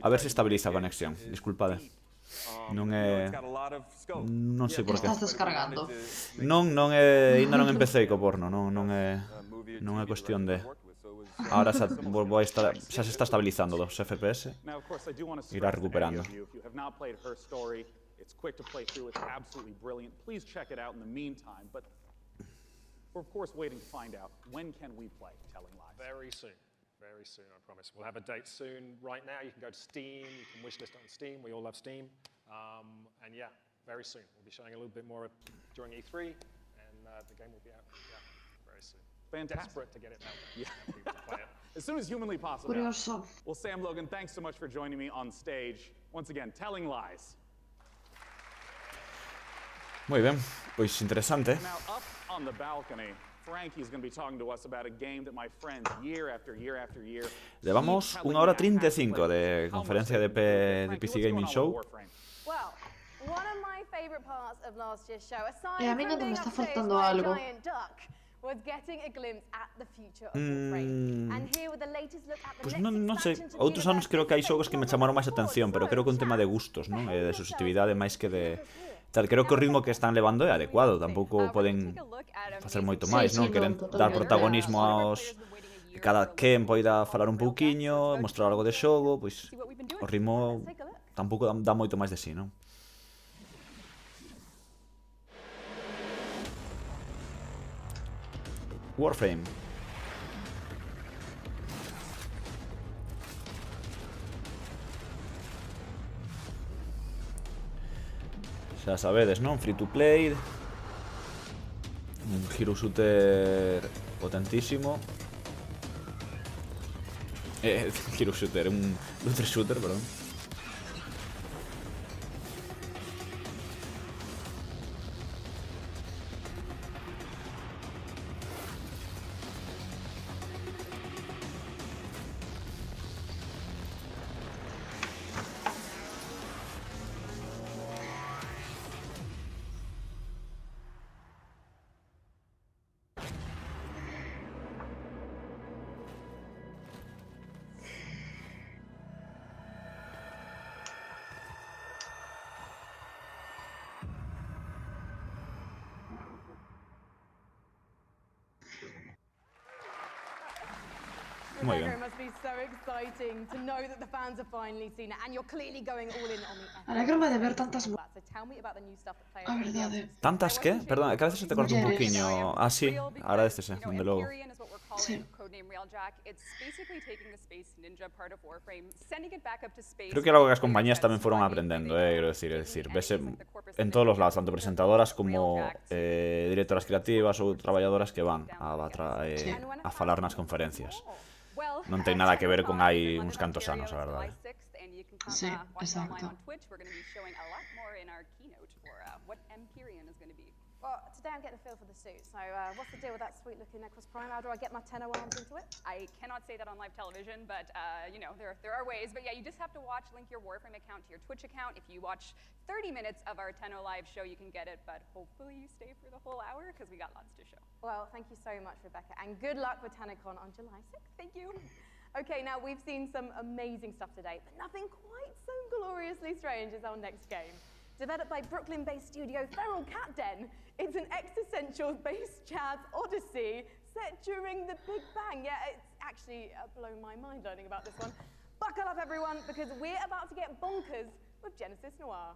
a ver se estabiliza a conexión, disculpade. Non é... non sei por qué. Estás descargando. Non é... ainda non empecé co porno, non é cuestión de... Ahora xa se está estabilizando dos FPS. Irá recuperando. It's quick to play through. It's absolutely brilliant. Please check it out in the meantime. But we're of course waiting to find out, when can we play Telling Lies? Very soon, I promise. We'll have a date soon. Right now, you can go to Steam. You can wishlist on Steam. We all love Steam. And yeah, very soon. We'll be showing a little bit more during E3, and the game will be out. Yeah, very soon. Fantastic. Desperate to get it out there. Yeah. Play it as soon as humanly possible. Curioso. Well, Sam Logan, thanks so much for joining me on stage. Once again, Telling Lies. Moi ben, pois interesante. Now up on the balcony, Frankie's going to be talking to us about a game that my friends year after year after year. Levamos 1 hora 35 de conferencia de PC Gaming Show. Well, one of my favorite parts of last year's show, aside a mí from me being está upstaged faltando by a algo. giant duck, was getting a glimpse at the future of Warframe. And here with the latest look at the Pois next non sei, expansion to the outros anos creo que hai xogos que me chamaron máis atención, pero creo que un tema de gustos, non? E de susceptibilidade máis que de... Tal, creo que o ritmo que están levando é adecuado, tampouco poden facer moito máis, non? Queren dar protagonismo aos... Que cada quen poida falar un pouquiño, mostrar algo de xogo, pois o ritmo tampouco dá moito máis de sí, non? Warframe. Xa sabedes, non? Free to play. Un hero shooter potentísimo. Hero shooter, un looter shooter, perdón. Muy bien. It must be so exciting to know that the fans have finally seen it, and you're clearly going all in on the Alégrame de ver tantas... So tell me about the new stuff that players A will be able verdade. to ¿Tantas qué? Perdón, que a veces se te corta un Mulleres. poquinho. Ah, sí, agradecese, desde luego. Empyrean is what we're calling codename Railjack. It's basically taking the Space Ninja part of Warframe, sending it back up to space. Creo que algo que las compañías también fueron aprendiendo, quiero decir, ves en todos los lados, tanto presentadoras como directoras creativas ou traballadoras que van a falar nas conferencias. Non ten nada que ver con hai uns cantos anos, a verdade. Sí, exacto. Well, today I'm getting a feel for the suit. So, what's the deal with that sweet-looking Necros Prime? How do I get my Tenno arms into it? I cannot say that on live television, but you know, there are ways. But yeah, you just have to link your Warframe account to your Twitch account. If you watch 30 minutes of our Tenno live show, you can get it. But hopefully you stay for the whole hour because we got lots to show. Well, thank you so much, Rebecca, and good luck with TennoCon on July 6th. Thank you. Okay, now we've seen some amazing stuff today, but nothing quite so gloriously strange as our next game. Developed by Brooklyn-based studio Feral Cat Den, it's an existential-based jazz odyssey set during the Big Bang. Yeah, it's actually blown my mind learning about this one. Buckle up, everyone, because we're about to get bonkers with Genesis Noir.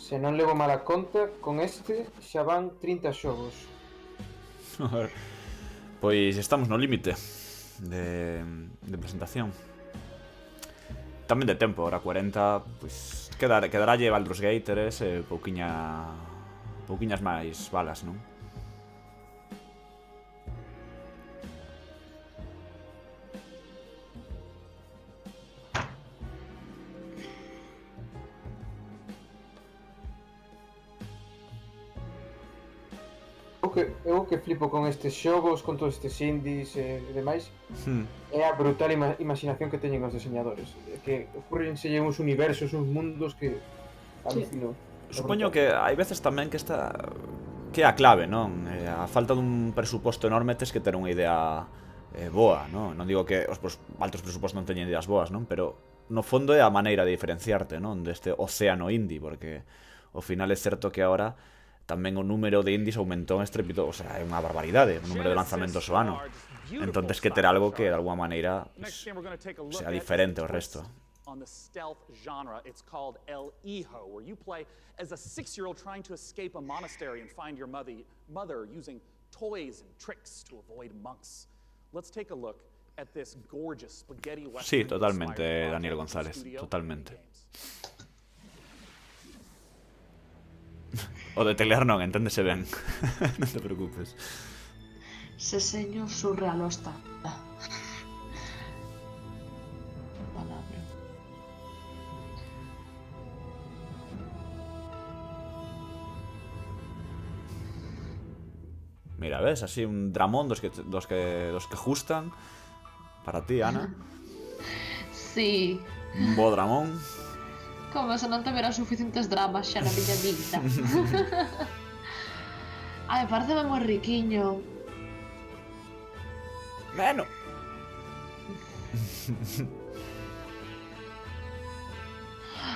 Se non levo mala conta, con este xa van 30 xogos. Pois estamos no límite de presentación. Tamén de tempo, hora 40, pois quedaralle Baldur's Gate 3 pouquiñas máis balas, non? Eu que flipo con estes xogos, con todos estes indies e demais, é a brutal imaginación que teñen os diseñadores. Que ocurrenselle uns universos, uns mundos que alucino. Supoño que hai veces tamén que que é a clave, non? A falta dun presuposto enorme tes que ter unha idea boa, non? Non digo que os altos presupostos non teñen ideas boas, non? Pero no fondo é a maneira de diferenciarte, non? Deste océano indie, porque ao final é certo que agora tamén o número de indies aumentou estrepitoso, o sea, é unha barbaridade o número de lanzamentos ao ano. Entón tens que ter algo que de alguma maneira sea diferente ao resto. On the stealth genre, it's called El Hijo, where you play as a 6-year-old trying to escape a monastery and find your mother using toys and tricks to avoid monks. Let's take a look at this gorgeous spaghetti western. Sí, totalmente, Daniel González, totalmente. O de telear non, enténdese ben. Non te preocupes. Se señor surrealosta. Palabra. Mira, ves, así un dramón dos que gustan. Para ti, Ana. Sí. Un bo dramón. Como se non tivera suficientes dramas xa na miña vida. Ai, pareceme moi riquiño. Bueno.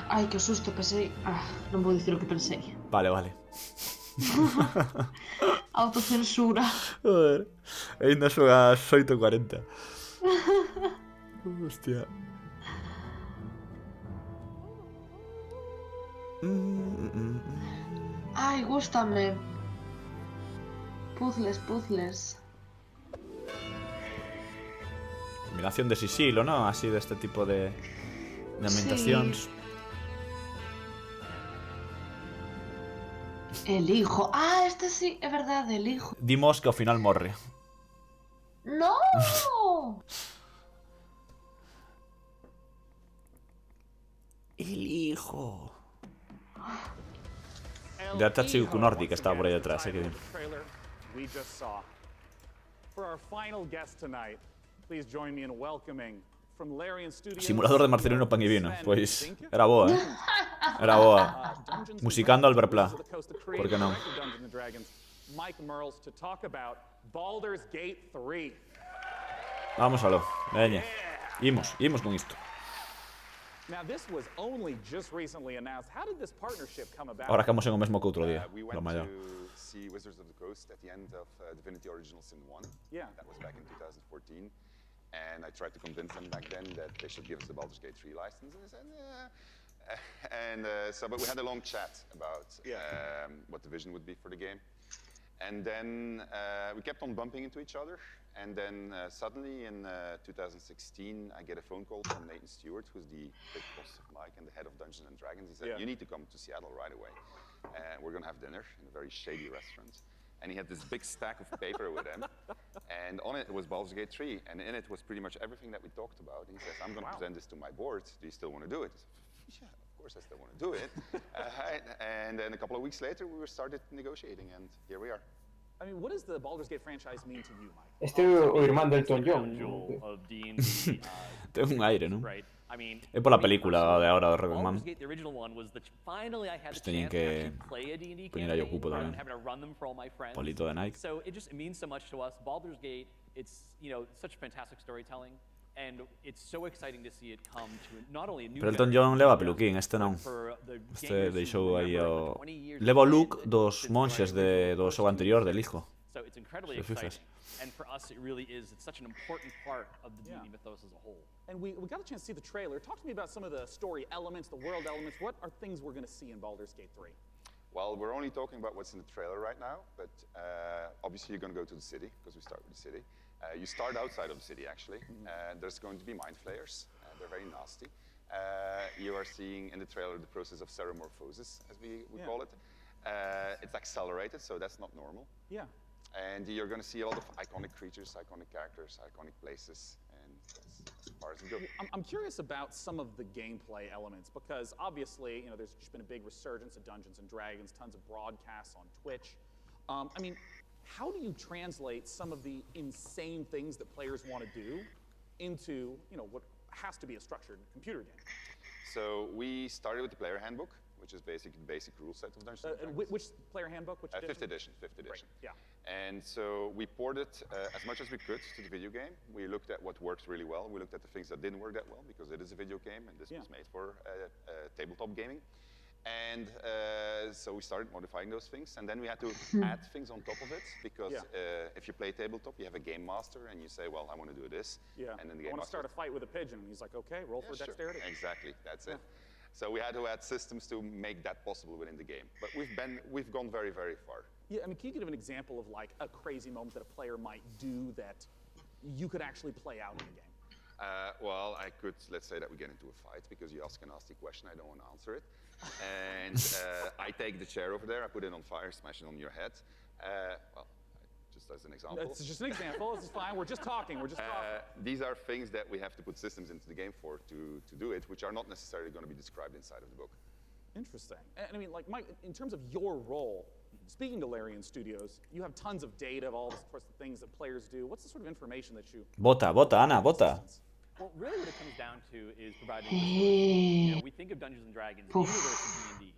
Ai, que susto, pensei... non vou dicir o que pensei. Vale. Autocensura. Joder, ainda son as 8:40. Hostia. Ai, gústame. Puzzles. Combinación de sigilo, ¿no? Así de este tipo de ambientacións. Sí. El hijo. Este sí, é verdade, el hijo. Dimos que ao final morre. ¡No! El hijo. De Atatsuku Nordic estaba por aí detrás, que bien. Simulador de Marcelino Pan y Vino. Pois era boa, Era boa. Musicando Albert Pla. Por que non? Vamos aló. Veña. Imos con isto. Now, this was only just recently announced. How did this partnership come about? Ahora estamos en o mesmo que outro día. We Lo went maior. to see Wizards of the Coast at the end of Divinity Original Sin 1. Yeah. That was back in 2014. And I tried to convince them back then that they should give us the Baldur's Gate 3 license. And they said, but we had a long chat about what the vision would be for the game. And then we kept on bumping into each other. And then suddenly in 2016, I get a phone call from Nathan Stewart, who's the big boss of Mike and the head of Dungeons and Dragons. He said, you need to come to Seattle right away. We're going to have dinner in a very shady restaurant. And he had this big stack of paper with him. And on it was Baldur's Gate 3. And in it was pretty much everything that we talked about. And he says, I'm going to present this to my board. Do you still want to do it? I said, yeah, of course I still want to do it. And then a couple of weeks later, we started negotiating. And here we are. I mean, what does the Baldur's Gate franchise mean to you, Mike? Este o irmán del Elton John. Tengo un aire, ¿no? Right. I mean, Es por la película de ahora de Rocketman. Baldur's Gate, the original one, was that finally I had the Tenían chance to que actually play a D&D poner ahí campaign ocupo rather than también. having to run them for all my friends. Polito de Nike. So it means so much to us. Baldur's Gate, it's such fantastic storytelling, and it's so exciting to see it come to not only a new Pero Elton John leva peluquín, este non. Este deixou aí o... Leva o look dos monxes do xogo anterior, del hijo. So it's incredibly exciting. And for us, it's such an important part of the D&D mythos as a whole. And we got a chance to see the trailer. Talk to me about some of the story elements, the world elements. What are things we're going to see in Baldur's Gate 3? Well, we're only talking about what's in the trailer right now, but obviously you're going to go to the city, because we start with the city. You start outside of the city, actually. There's going to be mind flayers. They're very nasty. You are seeing in the trailer the process of ceremorphosis, as we call it. It's accelerated, so that's not normal. Yeah. And you're going to see a lot of iconic creatures, iconic characters, iconic places, and that's as far as it goes. I'm curious about some of the gameplay elements, because obviously, there's just been a big resurgence of Dungeons and Dragons, tons of broadcasts on Twitch. I mean, how do you translate some of the insane things that players want to do into, what has to be a structured computer game? So we started with the player handbook, which is basically the basic rule set of Dungeons and Dragons. Which player handbook? Which edition? 5th edition. Right. Yeah. And so we ported as much as we could to the video game. We looked at what worked really well. We looked at the things that didn't work that well, because it is a video game, and this was made for tabletop gaming. And so we started modifying those things, and then we had to add things on top of it, because if you play tabletop, you have a game master, and you say, well, I want to do this. Yeah. And then the I game want to master start a fight with a pigeon, and he's like, okay, roll for dexterity. Sure. Exactly, that's it. So we had to add systems to make that possible within the game. But we've gone very, very far. Yeah, I mean, can you give an example of like a crazy moment that a player might do that you could actually play out in the game? Well, I could, let's say that we get into a fight because you ask a nasty question, I don't want to answer it. And I take the chair over there, I put it on fire, smash it on your head. Well, just as an example. It's just an example, this is fine, we're just talking, These are things that we have to put systems into the game for to do it, which are not necessarily going to be described inside of the book. Interesting. And I mean, like, Mike, in terms of your role, speaking to Larian Studios, you have tons of data of all the sorts of things that players do. What's the sort of information that you... Vota, Ana, vota. Well, really what it comes down to is providing, we think of Dungeons & Dragons, the universe of D&D.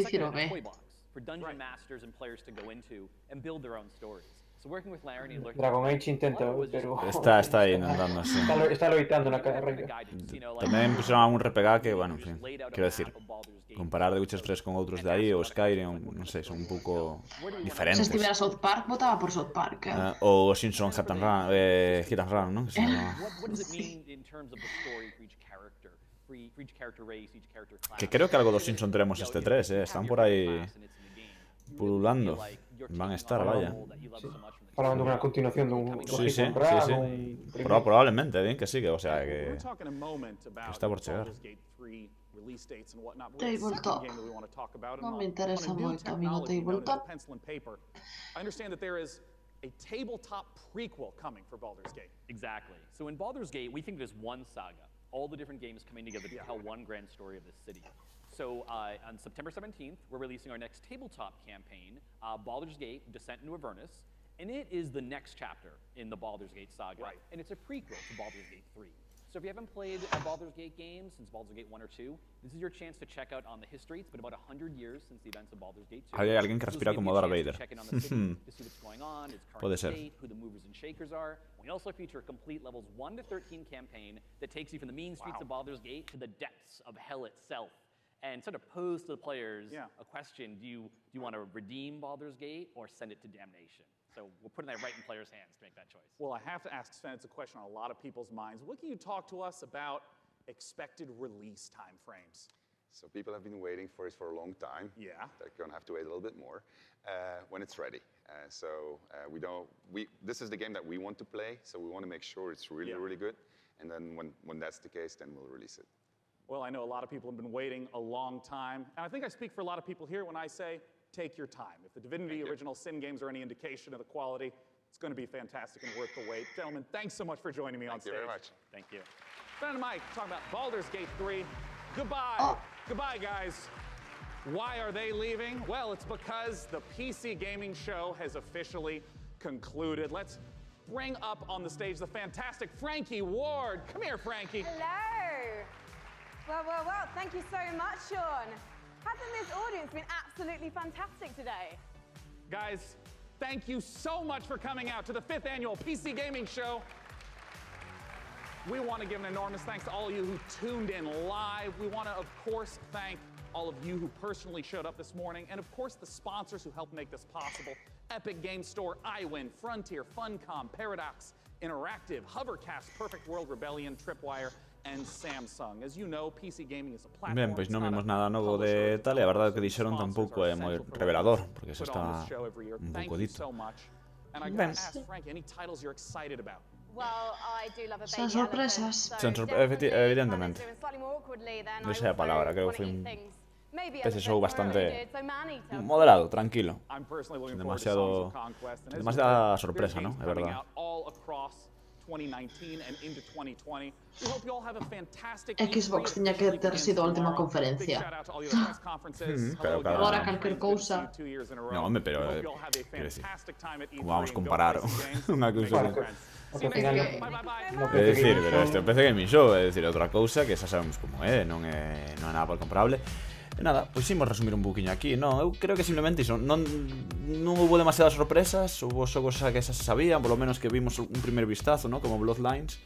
It's like a toy box for dungeon masters and players to go into and build their own stories. So working with Larian y Dragon Age intenta, pero... Está ahí intentando, sí. Está loitando na carreira. Tamén puxeron algún RPG que, bueno, en fin, quero decir, comparar The Witcher 3 con outros de aí, ou Skyrim, non sei, son un pouco diferentes. Se estivera South Park, votaba por South Park. Ou Simpson Hit and Run, non? What does it mean in terms of the story for each character? For each character race, each character class? Que creo que algo dos Simpson teremos este 3, están por aí pululando. Van a estar, vaya. Falando de una continuación de un Hit and Run, probablemente, bien que sí, que, o sea, que está por chegar. Tabletop. Non mi interessa molto a mí no tabletop. I understand that there is a tabletop prequel coming for Baldur's Gate. Exactly. So in Baldur's Gate, we think there's one saga, all the different games coming together to tell one grand story of this city. So on September 17th, we're releasing our next tabletop campaign, Baldur's Gate: Descent into Avernus, and it is the next chapter in the Baldur's Gate saga, and it's a prequel to Baldur's Gate 3. So if you haven't played a Baldur's Gate game since Baldur's Gate 1 or 2, this is your chance to check out on the history. It's been about 100 years since the events of Baldur's Gate 2. Hay alguien que respira como Darth Vader. Puede ser. Who the movers and shakers are. We also feature a complete levels 1 to 13 campaign that takes you from the mean streets of Baldur's Gate to the depths of hell itself, and sort of pose to the players a question: Do you want to redeem Baldur's Gate or send it to damnation? So we're putting that right in players' hands to make that choice. Well, I have to ask Sven, it's a question on a lot of people's minds. What can you talk to us about expected release time frames? So people have been waiting for it for a long time. Yeah. They're going to have to wait a little bit more when it's ready. This is the game that we want to play, so we want to make sure it's really, really good. And then when that's the case, then we'll release it. Well, I know a lot of people have been waiting a long time. And I think I speak for a lot of people here when I say, take your time. If the Divinity Original Sin games are any indication of the quality, it's going to be fantastic and worth the wait. Gentlemen, thanks so much for joining me on stage. Thank you very much. Thank you. Ben and Mike talking about Baldur's Gate 3. Goodbye. Goodbye, guys. Why are they leaving? Well, it's because the PC Gaming Show has officially concluded. Let's bring up on the stage the fantastic Frankie Ward. Come here, Frankie. Hello. Well, thank you so much, Sean. Hasn't this audience been absolutely fantastic today? Guys, thank you so much for coming out to the 5th annual PC Gaming Show. We want to give an enormous thanks to all of you who tuned in live. We want to, of course, thank all of you who personally showed up this morning, and of course the sponsors who helped make this possible. Epic Games Store, iWin, Frontier, Funcom, Paradox, Interactive, Hovercast, Perfect World, Rebellion, Tripwire, and Samsung. As you know, PC gaming is a platform. Bien, pues no vimos nada nuevo de tal, y la verdad que dijeron tampoco es muy revelador, porque eso está un poco dito. And I gotta ask Frank, any titles you're excited about? Well, I do love a Son sorpresas. Evidentemente. No sé la palabra, creo que fue un PC show bastante moderado, tranquilo. Sin demasiada sorpresa, ¿no? Es verdad. Xbox tenía que ter sido a última conferencia. Pero claro. Ahora cualquier cousa. No, hombre, pero quiero decir, ¿cómo vamos a comparar unha cousa? É dicir, pero este PC Gaming Show, é dicir, outra cousa que xa sabemos como é, non é nada por comparable. E nada, pois imos resumir un buquiño aquí. Non, eu creo que simplemente iso, non houve demasiadas sorpresas, houve xogos que xa se sabían, por lo menos que vimos un primer vistazo, ¿no? Como Bloodlines,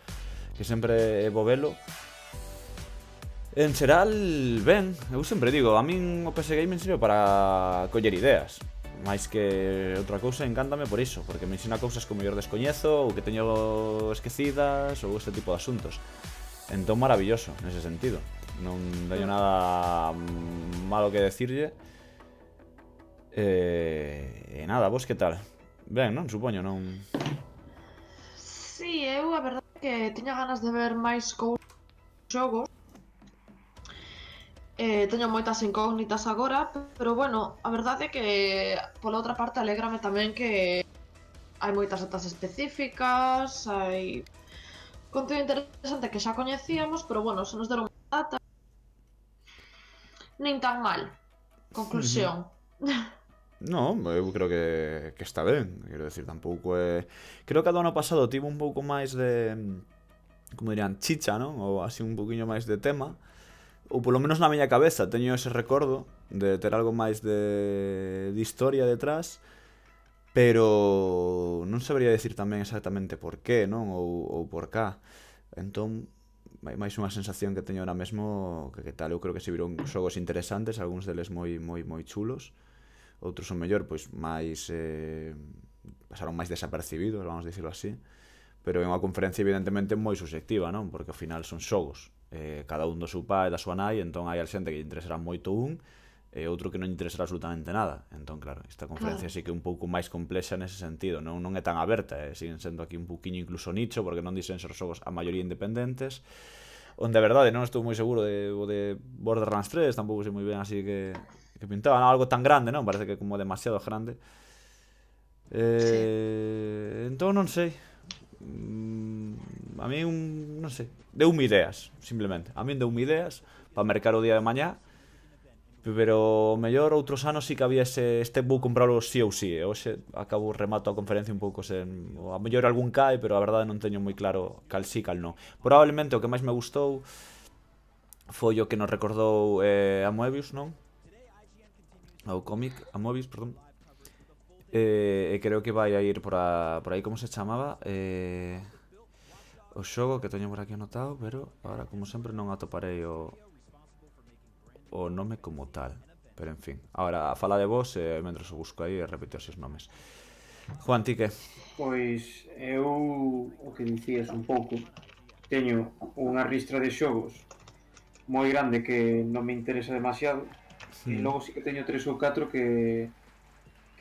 que sempre é bo velo. En xeral, ben, eu sempre digo, a min o PC Gaming sirve para coller ideas. máis que outra cousa, encántame por iso, porque me ensina cousas que o mellor descoñezo ou que teño esquecidas ou este tipo de asuntos. Entón, maravilloso, nese sentido. Non teño nada malo que decirlle. E nada, vos que tal? Ben, non? Supoño, non? Sí, eu a verdade é que tiña ganas de ver máis xogos. Teño moitas incógnitas agora, pero bueno, a verdade é que pola outra parte alégrame tamén que hai moitas datas específicas, hai contido interesante que xa coñecíamos, pero bueno, se nos deron unha data nin tan mal. Conclusión. No, eu creo que está ben, quero decir, tampouco é... Creo que do ano pasado tivo un pouco máis de, como dirían, chicha, non? Ou así un pouquiño máis de tema. Ou polo menos na miña cabeza teño ese recordo de ter algo máis de historia detrás, pero non sabría decir tamén exactamente por qué, non? Ou por cá. Entón, máis unha sensación que teño ahora mesmo que tal, eu creo que se viron xogos interesantes, algúns deles moi chulos, outros son mellor, pois máis pasaron máis desapercibidos, vamos a dicirlo así, pero é unha conferencia evidentemente moi subxectiva, non? Porque ao final son xogos, cada un do seu pai e da súa nai, entón hai xente que lle interesará moito un e outro que non lle interesará absolutamente nada. Entón, claro, esta conferencia sí que é un pouco máis complexa nese sentido, non é tan aberta, siguen sendo aquí un pouquiño incluso nicho, porque non dixen ser xogos a maioría independentes, onde a verdade non estou moi seguro de Borderlands 3, tampouco sei moi ben así que pintaba algo tan grande, non? Parece que como demasiado grande. Entón non sei. A mí non sei, deume ideas, simplemente. A mí deume ideas para mercar o día de mañá Pero mellor outros anos sí que había este vou compralo sí ou sí. E hoxe acabo remato a conferencia un pouco sen... A mellor algún cae, pero a verdade non teño moi claro cal sí, cal non. Probablemente o que máis me gustou foi o que nos recordou a Moebius, non? O cómic, a Moebius, perdón. E creo que vai a ir por aí, como se chamaba? O xogo que teño por aquí anotado, pero agora, como sempre, non atoparei o nome como tal. Pero, en fin, agora fala de vos e mentras o busco aí e repito os nomes. Juan, ti que? Pois eu, o que dicías un pouco, teño unha ristra de xogos moi grande que non me interesa demasiado, e logo sí que teño 3 ou 4 que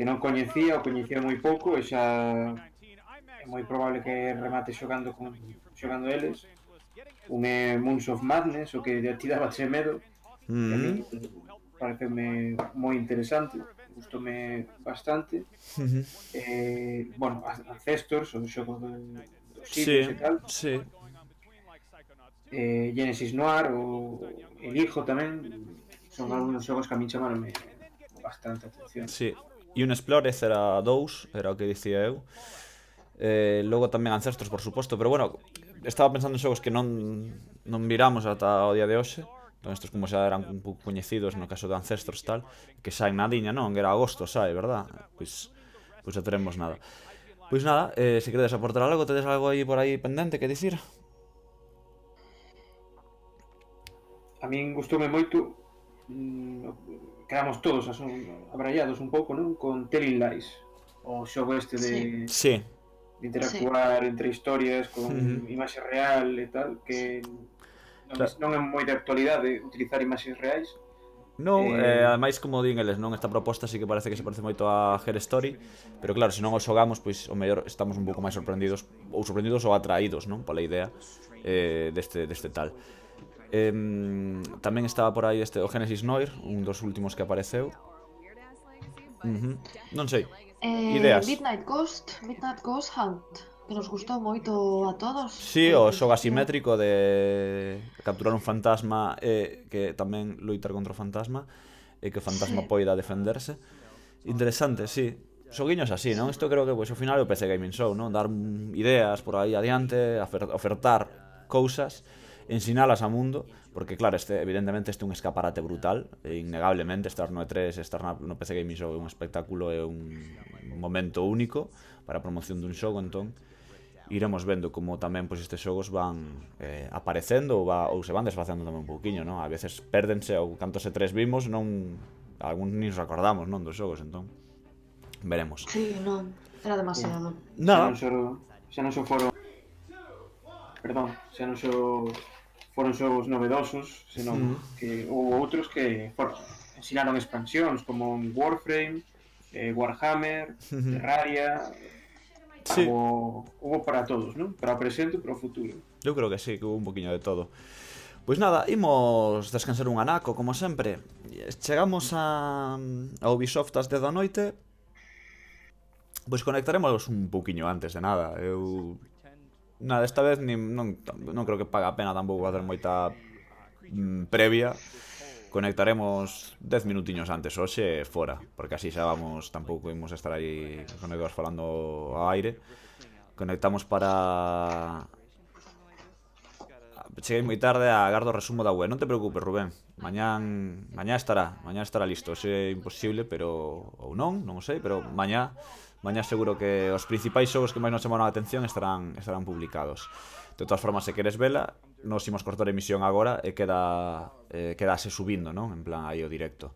non coñecía ou coñecía moi pouco e xa é moi probable que remate xogando eles. Un é Moons of Madness, o que ti daba medo, que a mí pareceme moi interesante, gustoume bastante. Bueno, Ancestors, o xogo dos sitios e tal. Sí. Genesis Noir, o El Hijo tamén, son algúns xogos que a mí chamaronme bastante atención. Sí, e un Explorer era 2, era o que dicía eu. Logo tamén Ancestors, por suposto, pero bueno, estaba pensando en xogos que non miramos ata o día de hoxe. Entón, estos como xa eran un pouco coñecidos no caso de Ancestors tal, que saen nadiña, non? Que era agosto, sai, verdad? Pois xa teremos nada. Pois nada, se queredes aportar algo, tedes algo aí por aí pendente que dicir? A min gustoume moito, quedamos todos abrallados un pouco, non? Con Telling Lies, o xogo este de interactuar entre historias con imaxe real e tal, que non é moi de actualidade utilizar imaxes reais. Non, ademais como din eles, non, esta proposta sí que parece que se parece moito a Her Story, pero claro, se non o xogamos, pois o mellor estamos un pouco máis sorprendidos ou atraídos, non, pola idea deste tal. Tamén estaba por aí o Genesis Noir, un dos últimos que apareceu. Non sei, ideas. Midnight Ghost Hunt, que nos gustou moito a todos. Sí, o xogo asimétrico de capturar un fantasma e que tamén loitar contra o fantasma e que o fantasma poida defenderse. Interesante, sí. Xoguiños así, non? Isto creo que pois, ao final é o PC Gaming Show, non? Dar ideas por aí adiante, ofertar cousas, ensinalas a mundo, porque claro, evidentemente este é un escaparate brutal, e innegablemente estar no E3, estar no PC Gaming Show é un espectáculo, é un momento único para a promoción dun xogo, entón iremos vendo como tamén pois estes xogos van aparecendo ou se van desfacendo tamén un pouquiño, non? A veces pérdense ou cantos E3 vimos, non algún nin nos acordamos, non, dos xogos, entón veremos. Sí, non, era demasiado. Nada. Xa non foron xogos novedosos, senón que houve outros que ensinaron expansións como Warframe, Warhammer, Terraria. Hubo para todos, non? Para o presente e para o futuro. Eu creo que sí, que hubo un poquinho de todo. Pois nada, imos descansar un anaco, como sempre. Chegamos a Ubisoft ás 10 da noite. Pois conectaremos un pouquiño antes de nada. Nada, esta vez non creo que paga a pena tampouco facer moita previa. Conectaremos 10 minutiños antes hoxe fora, porque así xa vamos, tampouco imos estar aí conectados falando ao aire. Conectamos para... Cheguei moi tarde a agardo o resumo da web. Non te preocupes, Rubén, mañán estará listo. Hoxe é imposible, pero ou non o sei, pero mañá seguro que os principais xogos que máis nos chamaron a atención estarán publicados. De todas formas, se queres vela, nos imos cortar a emisión agora e quedase subindo, non? En plan, aí o directo.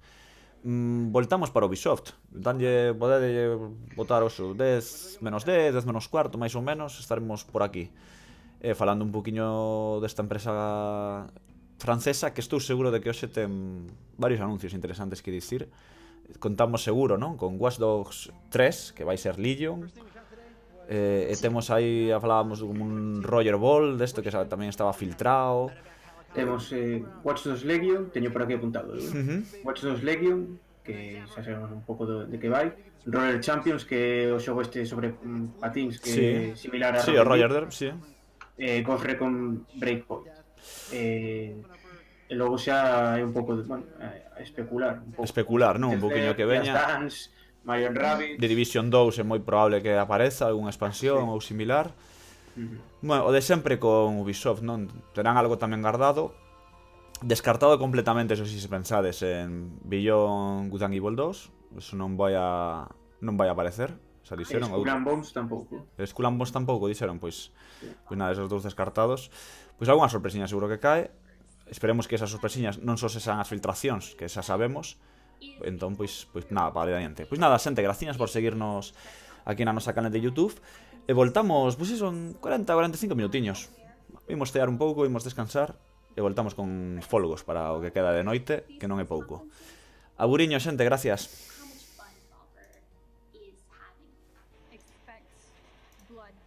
Voltamos para Ubisoft. Podede botar os 10 menos 10, 10 menos cuarto, máis ou menos, estaremos por aquí. Falando un poquinho desta empresa francesa, que estou seguro de que hoxe ten varios anuncios interesantes que dicir. Contamos seguro, non? Con Watch Dogs 3, que vai ser Legion. E temos aí, falábamos como un Roger Ball desto que tamén estaba filtrado. Temos Watch Dogs Legion, teño por aquí apuntado, Watch Dogs Legion, que xa sabemos un pouco de que vai. Roller Champions, que é o xogo este sobre patins, que é similar a Roger Derby, sí. Ghost Recon Breakpoint. E logo xa é un pouco de, bueno, especular. Un pouco. Especular, non? Un pouquiño que veña. Just Dance, Mario & Rabbids. The Division 2 é moi probable que apareza algunha expansión ou similar. Bueno, o de sempre con Ubisoft, non? Terán algo tamén guardado. Descartado completamente, eso si se pensades en Beyond Good and Evil 2. Eso non vai a aparecer. Xa dixeron. Skull and Bones tampouco. Skull and Bones tampouco, dixeron, pois nada, esos dous descartados. Pois algunha sorpresiña seguro que cae. Esperemos que esas sorpresiñas non só sexan as filtracións, que xa sabemos. Entón, pois nada, para adiante. Pois nada, xente, gracias por seguirnos aquí na nosa canal de YouTube. E voltamos, pois son 40-45 minutiños. Vimos tear un pouco, vimos descansar. E voltamos con fólogos para o que queda de noite, que non é pouco. Aburiño, xente, gracias.